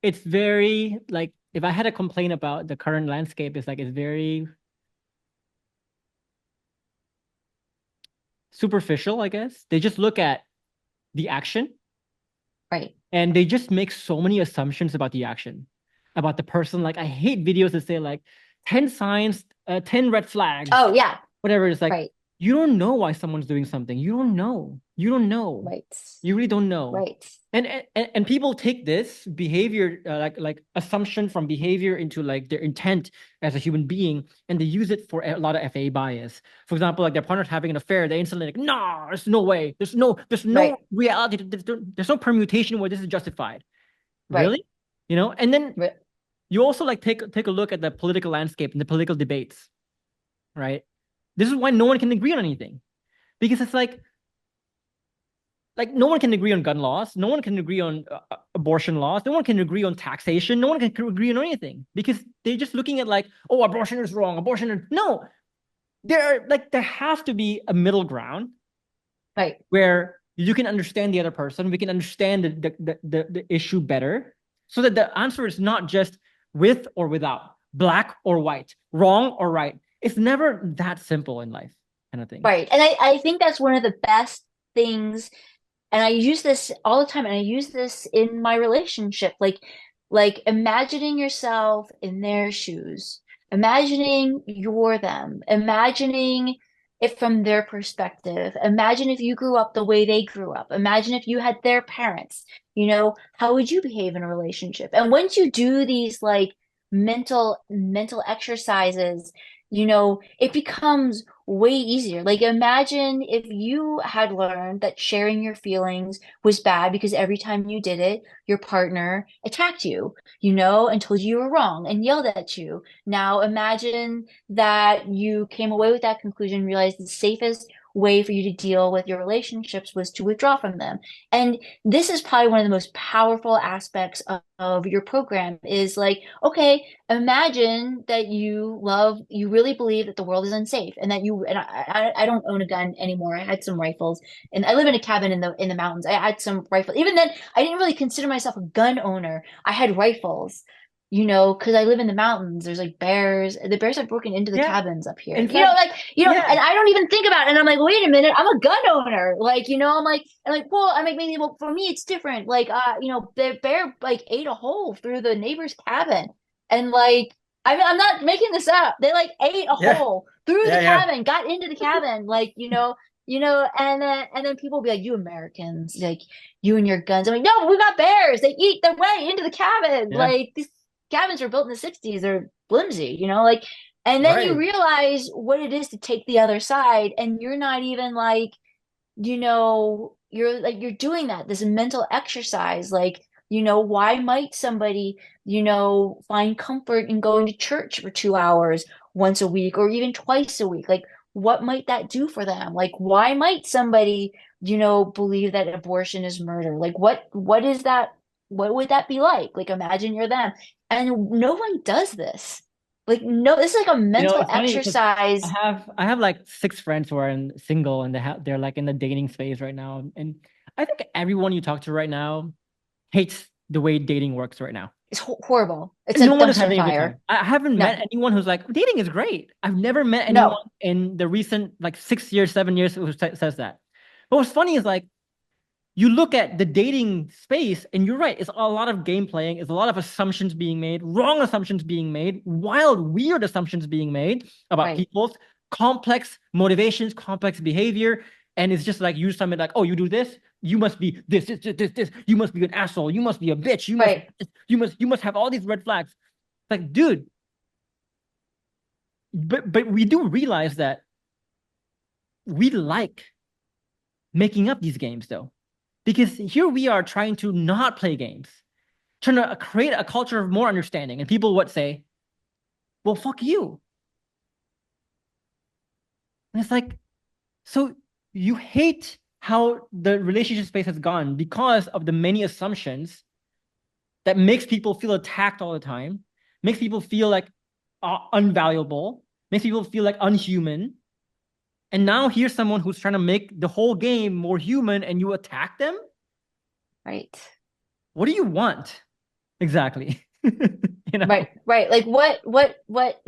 it's very like if I had a complaint about the current landscape, it's like it's very superficial, I guess. They just look at the action Right. and they just make so many assumptions about the action, about the person. Like I hate videos that say like 10 signs, 10 red flags, Oh, yeah. whatever. It's like Right. you don't know why someone's doing something. You don't know. You don't know. Right. You really don't know. Right. And people take this behavior like assumption from behavior into like their intent as a human being, and they use it for a lot of FA bias. For example, like their partner's having an affair, they instantly like, no, there's no way, there's no Right. reality, there's no permutation where this is justified. Right. Really? And then Right. you also like take a look at the political landscape and the political debates, right? This is why no one can agree on anything because it's like no one can agree on gun laws, no one can agree on abortion laws, no one can agree on taxation, no one can agree on anything because they're just looking at like, oh, abortion is wrong, abortion is no. There has to be a middle ground Right. where you can understand the other person, we can understand the issue better, so that the answer is not just with or without, black or white, wrong or right. It's never that simple in life, kind of thing. Right. And I think that's one of the best things. And I use this all the time. And I use this in my relationship. Like imagining yourself in their shoes, imagining you're them, imagining it from their perspective. Imagine if you grew up the way they grew up. Imagine if you had their parents. How would you behave in a relationship? And once you do these like mental exercises, it becomes way easier. Like imagine if you had learned that sharing your feelings was bad because every time you did it, your partner attacked you, and told you were wrong and yelled at you. Now imagine that you came away with that conclusion, realized the safest way for you to deal with your relationships was to withdraw from them. And this is probably one of the most powerful aspects of your program is like, okay, imagine that you really believe that the world is unsafe and that I don't own a gun anymore. I had some rifles and I live in a cabin in the mountains. I had some rifles. Even then, I didn't really consider myself a gun owner. I had rifles, because I live in the mountains. There's like bears. The bears have broken into the Yeah. cabins up here. In fact, And yeah. I don't even think about it. And I'm like, wait a minute, I'm a gun owner. Like, well, I'm like, maybe well, for me it's different. Like, the bear like ate a hole through the neighbor's cabin. And like, I mean, I'm not making this up. They like ate a Yeah. hole through the Yeah. Yeah. cabin, got into the cabin, like, and then people will be like, you Americans, like you and your guns. I'm like, no, we got bears. They eat their way into the cabin. Yeah. Like these cabins were built in the 60s. They're flimsy, like, and then you Right. realize what it is to take the other side, and you're not even like, you're doing this mental exercise, like, why might somebody, find comfort in going to church for 2 hours once a week or even twice a week? Like, what might that do for them? Like, why might somebody, believe that abortion is murder? Like, what is that? What would that be like? Like, imagine you're them. And no one does this. Like, no, this is like a mental It's funny because I exercise. have I have like 6 friends who are single and they're like in the dating phase right now. And I think everyone you talk to right now hates the way dating works right now. It's horrible. It's And a no one is dumpster having a good fire. time. I haven't No, met anyone who's like, dating is great. I've never met anyone no, in the recent like 6 years, 7 years who says that. But what's funny is like you look at the dating space and you're right, it's a lot of game playing, it's a lot of assumptions being made, wrong assumptions being made, wild, weird assumptions being made about right, people's complex motivations, complex behavior. And it's just like you summon like, oh, you do this, you must be this, you must be an asshole, you must be a bitch, right, you must have all these red flags. It's like, dude, but we do realize that we like making up these games though. Because here we are trying to not play games, trying to create a culture of more understanding. And people would say, well, fuck you. And it's like, so you hate how the relationship space has gone because of the many assumptions that makes people feel attacked all the time, makes people feel like unvaluable, makes people feel like unhuman. And now here's someone who's trying to make the whole game more human and you attack them? right, What do you want? Exactly. right, right. Like like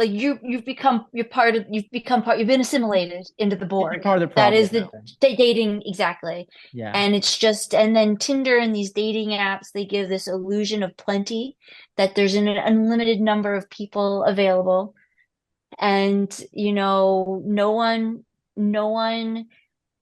you've been assimilated into the You're Borg. part of the That problem is the now. dating, exactly. Yeah. And and then Tinder and these dating apps, they give this illusion of plenty, that there's an unlimited number of people available. And, no one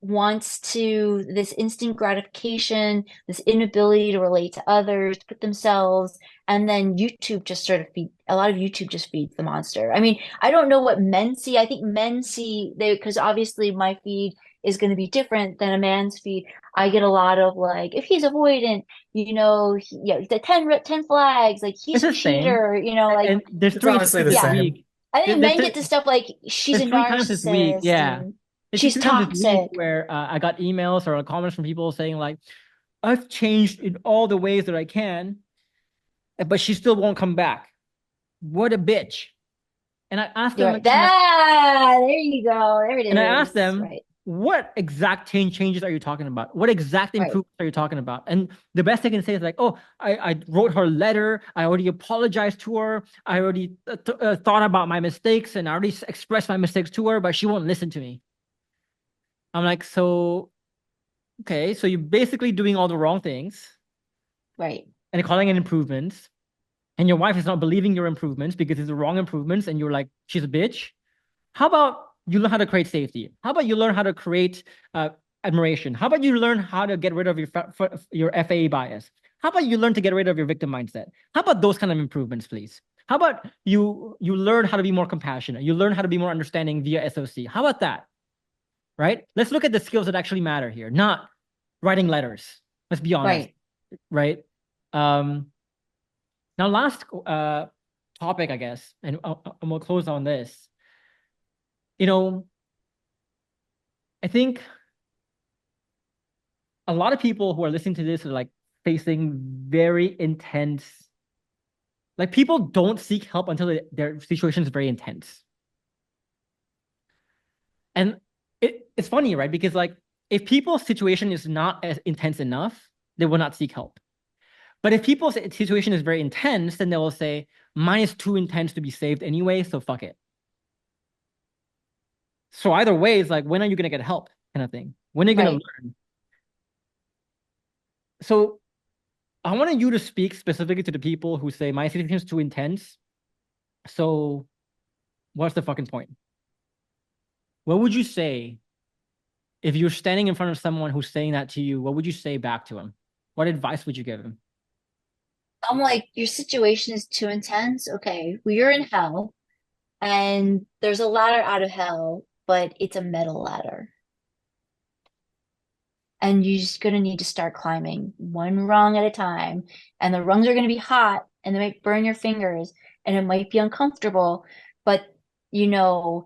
wants this instant gratification, this inability to relate to others, to put themselves, and then YouTube just sort of a lot of YouTube just feeds the monster. I mean, I don't know what men see. I think men see because obviously my feed is going to be different than a man's feed. I get a lot of like, if he's avoidant, the 10 flags, like It's he's a the same. cheater, like, And there's It's three honestly times the this yeah. same. week. I There- think There's, men th- get to stuff like she's there's a 3 times this week. narcissist Yeah. and There's she's 3 times this week toxic. where I got emails or comments from people saying like, I've changed in all the ways that I can, but she still won't come back. What a bitch. And I asked You're them right. again, like, There you go. There it and I asked is. them, Right. what exact changes are you talking about? What exact Right. improvements are you talking about? And the best they can say is like, oh, I wrote her a letter. I already apologized to her. I already thought about my mistakes and I already expressed my mistakes to her, but she won't listen to me. I'm like, so, okay, so you're basically doing all the wrong things Right. and calling it improvements. And your wife is not believing your improvements because it's the wrong improvements. And you're like, she's a bitch. How about you learn how to create safety? How about you learn how to create admiration? How about you learn how to get rid of your FAA bias? How about you learn to get rid of your victim mindset? How about those kind of improvements, please? How about you learn how to be more compassionate? You learn how to be more understanding via SOC. How about that? Right? Let's look at the skills that actually matter here, not writing letters. Let's be honest, Right. right? Now, last topic, I guess, and we'll close on this. You know, I think a lot of people who are listening to this are like facing very intense, like people don't seek help until their situation is very intense. And it's funny, right? Because like if people's situation is not as intense enough, they will not seek help. But if people's situation is very intense, then they will say, mine is too intense to be saved anyway, so fuck it. So either way, it's like, when are you going to get help kind of thing? When are you going to Right. learn? So I wanted you to speak specifically to the people who say, my situation is too intense. So what's the fucking point? What would you say if you're standing in front of someone who's saying that to you? What would you say back to him? What advice would you give him? I'm like, your situation is too intense. Okay, well, you're in hell, and there's a ladder out of hell, but it's a metal ladder. And you're just gonna need to start climbing one rung at a time. And the rungs are gonna be hot and they might burn your fingers and it might be uncomfortable. But you know,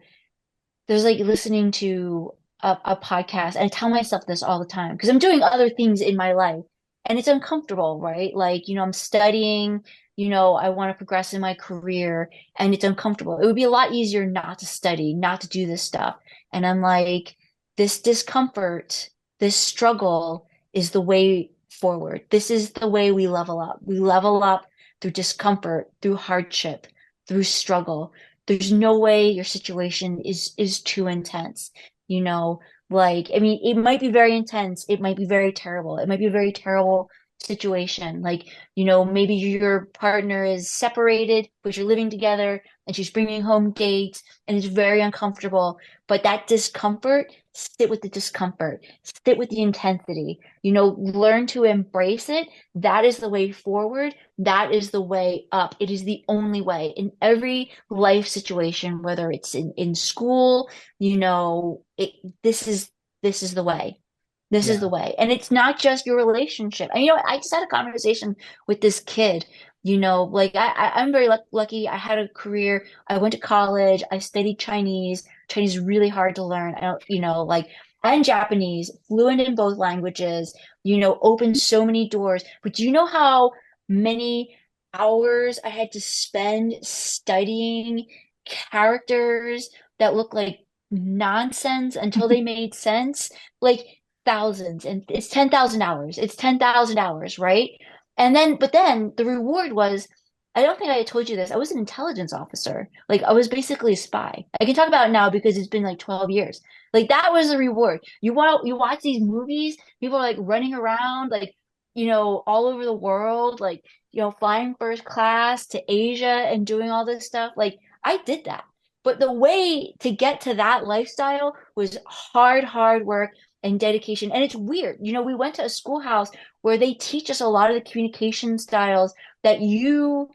there's like listening to a podcast, and I tell myself this all the time because I'm doing other things in my life and it's uncomfortable, right? Like, I'm studying, I want to progress in my career and it's uncomfortable. It would be a lot easier not to study, not to do this stuff. And I'm like, this discomfort, this struggle is the way forward. This is the way we level up. We level up through discomfort, through hardship, through struggle. There's no way your situation is too intense. You know, like, I mean, it might be very intense, it might be very terrible, it might be a very terrible situation. Like, maybe your partner is separated, but you're living together and she's bringing home dates and it's very uncomfortable. But that discomfort, sit with the discomfort, sit with the intensity, learn to embrace it. That is the way forward. That is the way up. It is the only way in every life situation, whether it's in school, this is the way. This is the Yeah. way. And it's not just your relationship. And I just had a conversation with this kid, like I'm very lucky. I had a career. I went to college. I studied Chinese. Chinese is really hard to learn. I don't, like, and Japanese, fluent in both languages, opened so many doors. But do you know how many hours I had to spend studying characters that look like nonsense until they made sense? Like, thousands, and it's 10,000 hours. It's 10,000 hours, right? But then the reward was, I don't think I told you this. I was an intelligence officer. Like, I was basically a spy. I can talk about it now because it's been like 12 years. Like, that was the reward. You watch these movies, people are like running around, like, all over the world, like, flying first class to Asia and doing all this stuff. Like, I did that. But the way to get to that lifestyle was hard work and dedication. And it's weird. We went to a schoolhouse where they teach us a lot of the communication styles that you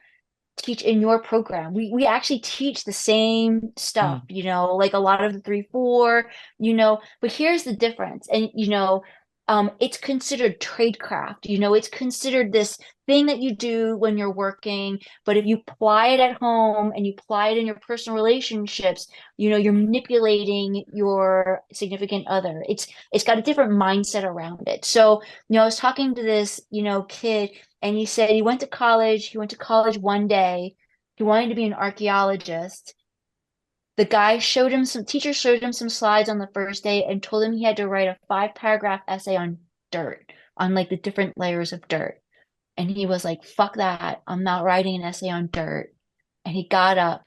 teach in your program. We actually teach the same stuff, Mm. like a lot of the 3-4, but here's the difference. And it's considered tradecraft, it's considered this thing that you do when you're working, but if you apply it at home and you apply it in your personal relationships, you're manipulating your significant other. It's got a different mindset around it. So, I was talking to this, kid, and he said he went to college. He went to college one day. He wanted to be an archaeologist. The teacher showed him some slides on the first day and told him he had to write a 5-paragraph essay on dirt, on like the different layers of dirt. And he was like, fuck that. I'm not writing an essay on dirt. And he got up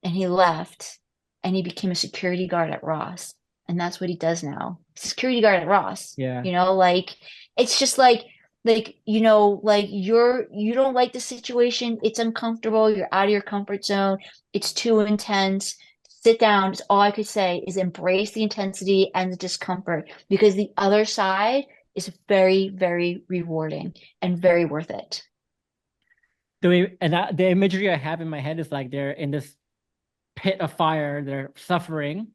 and he left and he became a security guard at Ross. And that's what he does now. He's a security guard at Ross. Yeah. Like, it's just like, like you don't like the situation, it's uncomfortable, you're out of your comfort zone, it's too intense. sit down. All I could say is embrace the intensity and the discomfort, because the other side is very, very rewarding and very worth it. The imagery I have in my head is like they're in this pit of fire, they're suffering.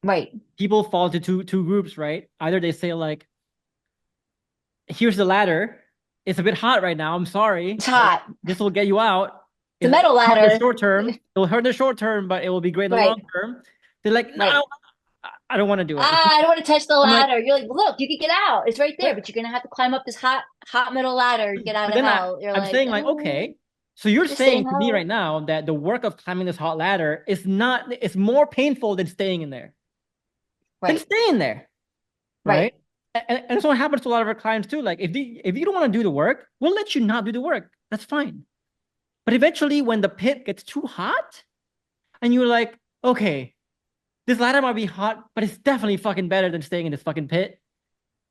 Right. People fall into two groups, right? Either they say like, here's the ladder. It's a bit hot right now. I'm sorry. It's hot. This will get you out. The metal In the ladder. short term. It'll hurt in the short term, but it will be great in the Right. long term. They're like, no, Right. I don't want to do it. I don't want to touch the I'm like, ladder. You're like, look, you can get out. It's right there, but but you're gonna have to climb up this hot metal ladder to get out of then hell. You're I'm like, saying like, okay. So you're just stay in saying to me hell. right now that the work of climbing this hot ladder is not, it's more painful than staying in there. Then Right. stay in there. Right. Right. And so what happens to a lot of our clients too. Like if you don't want to do the work, we'll let you not do the work. That's fine. But eventually when the pit gets too hot and you're like, okay, this ladder might be hot, but it's definitely fucking better than staying in this fucking pit.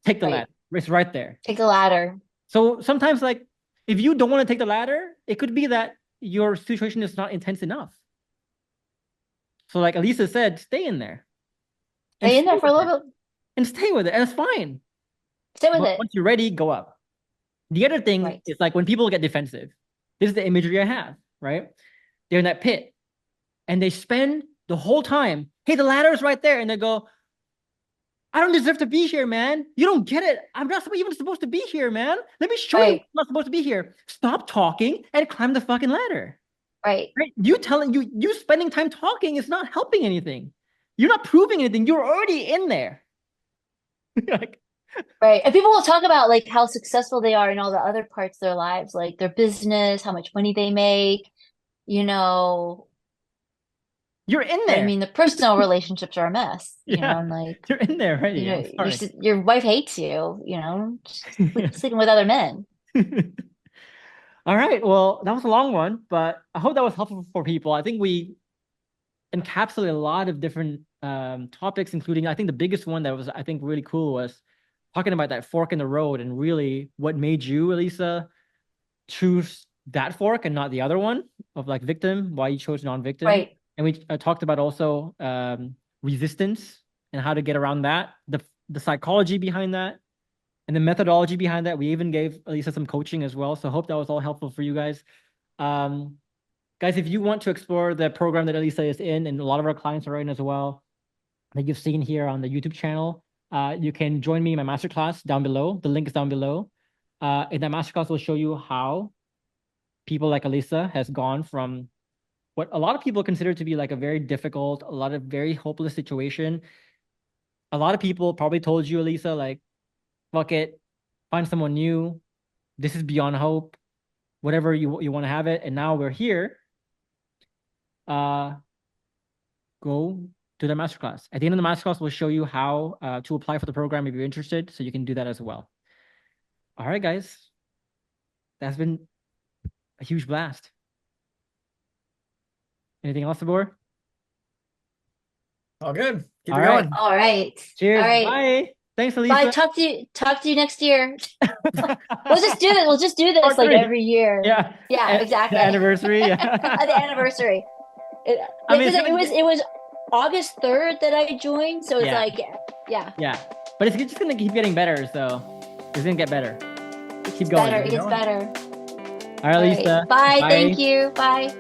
Take the Right. ladder. It's right there. Take the ladder. So sometimes like if you don't want to take the ladder, it could be that your situation is not intense enough. So like Elisa said, stay in there. And Stay in there stay for a with little it. bit. And stay with it. And it's fine. Stay with But it. once you're ready, go up. The other thing Right. is like when people get defensive, this is the imagery I have, right? They're in that pit and they spend the whole time, hey, the ladder is right there. And they go, I don't deserve to be here, man. You don't get it. I'm not even supposed to be here, man. Let me show you Right. I'm not supposed to be here. Stop talking and climb the fucking ladder. Right. Right? You spending time talking is not helping anything. You're not proving anything. You're already in there. Like, Right. And people will talk about like how successful they are in all the other parts of their lives, like their business, how much money they make, you know. you're in But I there. mean, the personal relationships are a mess, you know, Yeah. and like, You're in there, right? you Yeah. know, I'm sorry. your wife hates you, you know, sleeping with other men. All right. Well, that was a long one, but I hope that was helpful for people. I think we encapsulated a lot of different topics, including I think the biggest one that was I think really cool was talking about that fork in the road and really what made you, Elisa, choose that fork and not the other one of like victim, why you chose non-victim. Right. And we talked about also resistance and how to get around that, the psychology behind that, and the methodology behind that. We even gave Elisa some coaching as well. So I hope that was all helpful for you guys. Guys, if you want to explore the program that Elisa is in, and a lot of our clients are in as well, that you've seen here on the YouTube channel, you can join me in my masterclass down below. The link is down below. In that masterclass, we'll show you how people like Elisa has gone from what a lot of people consider to be like a very difficult, a lot of very hopeless situation. A lot of people probably told you, Elisa, like, fuck it, find someone new. This is beyond hope. Whatever you want to have it. And now we're here. Go to the masterclass. At the end of the masterclass, we'll show you how to apply for the program if you're interested, so you can do that as well. All right, guys. That's been a huge blast. Anything else, Sabor? All good. Keep All it right. going. All right. Cheers. All right. Bye. Thanks, Bye. Elisa. Talk to you next year. We'll just do this. We'll just do this Part like three. every year. Yeah. Yeah, exactly. The anniversary. The anniversary. I mean, It was August 3rd that I joined, so it's Yeah. like, yeah. Yeah. But it's just going to keep getting better, so it's going to get better. Keep It's going. better. It gets better. All right, All right. Lisa. Bye. Thank you. Bye.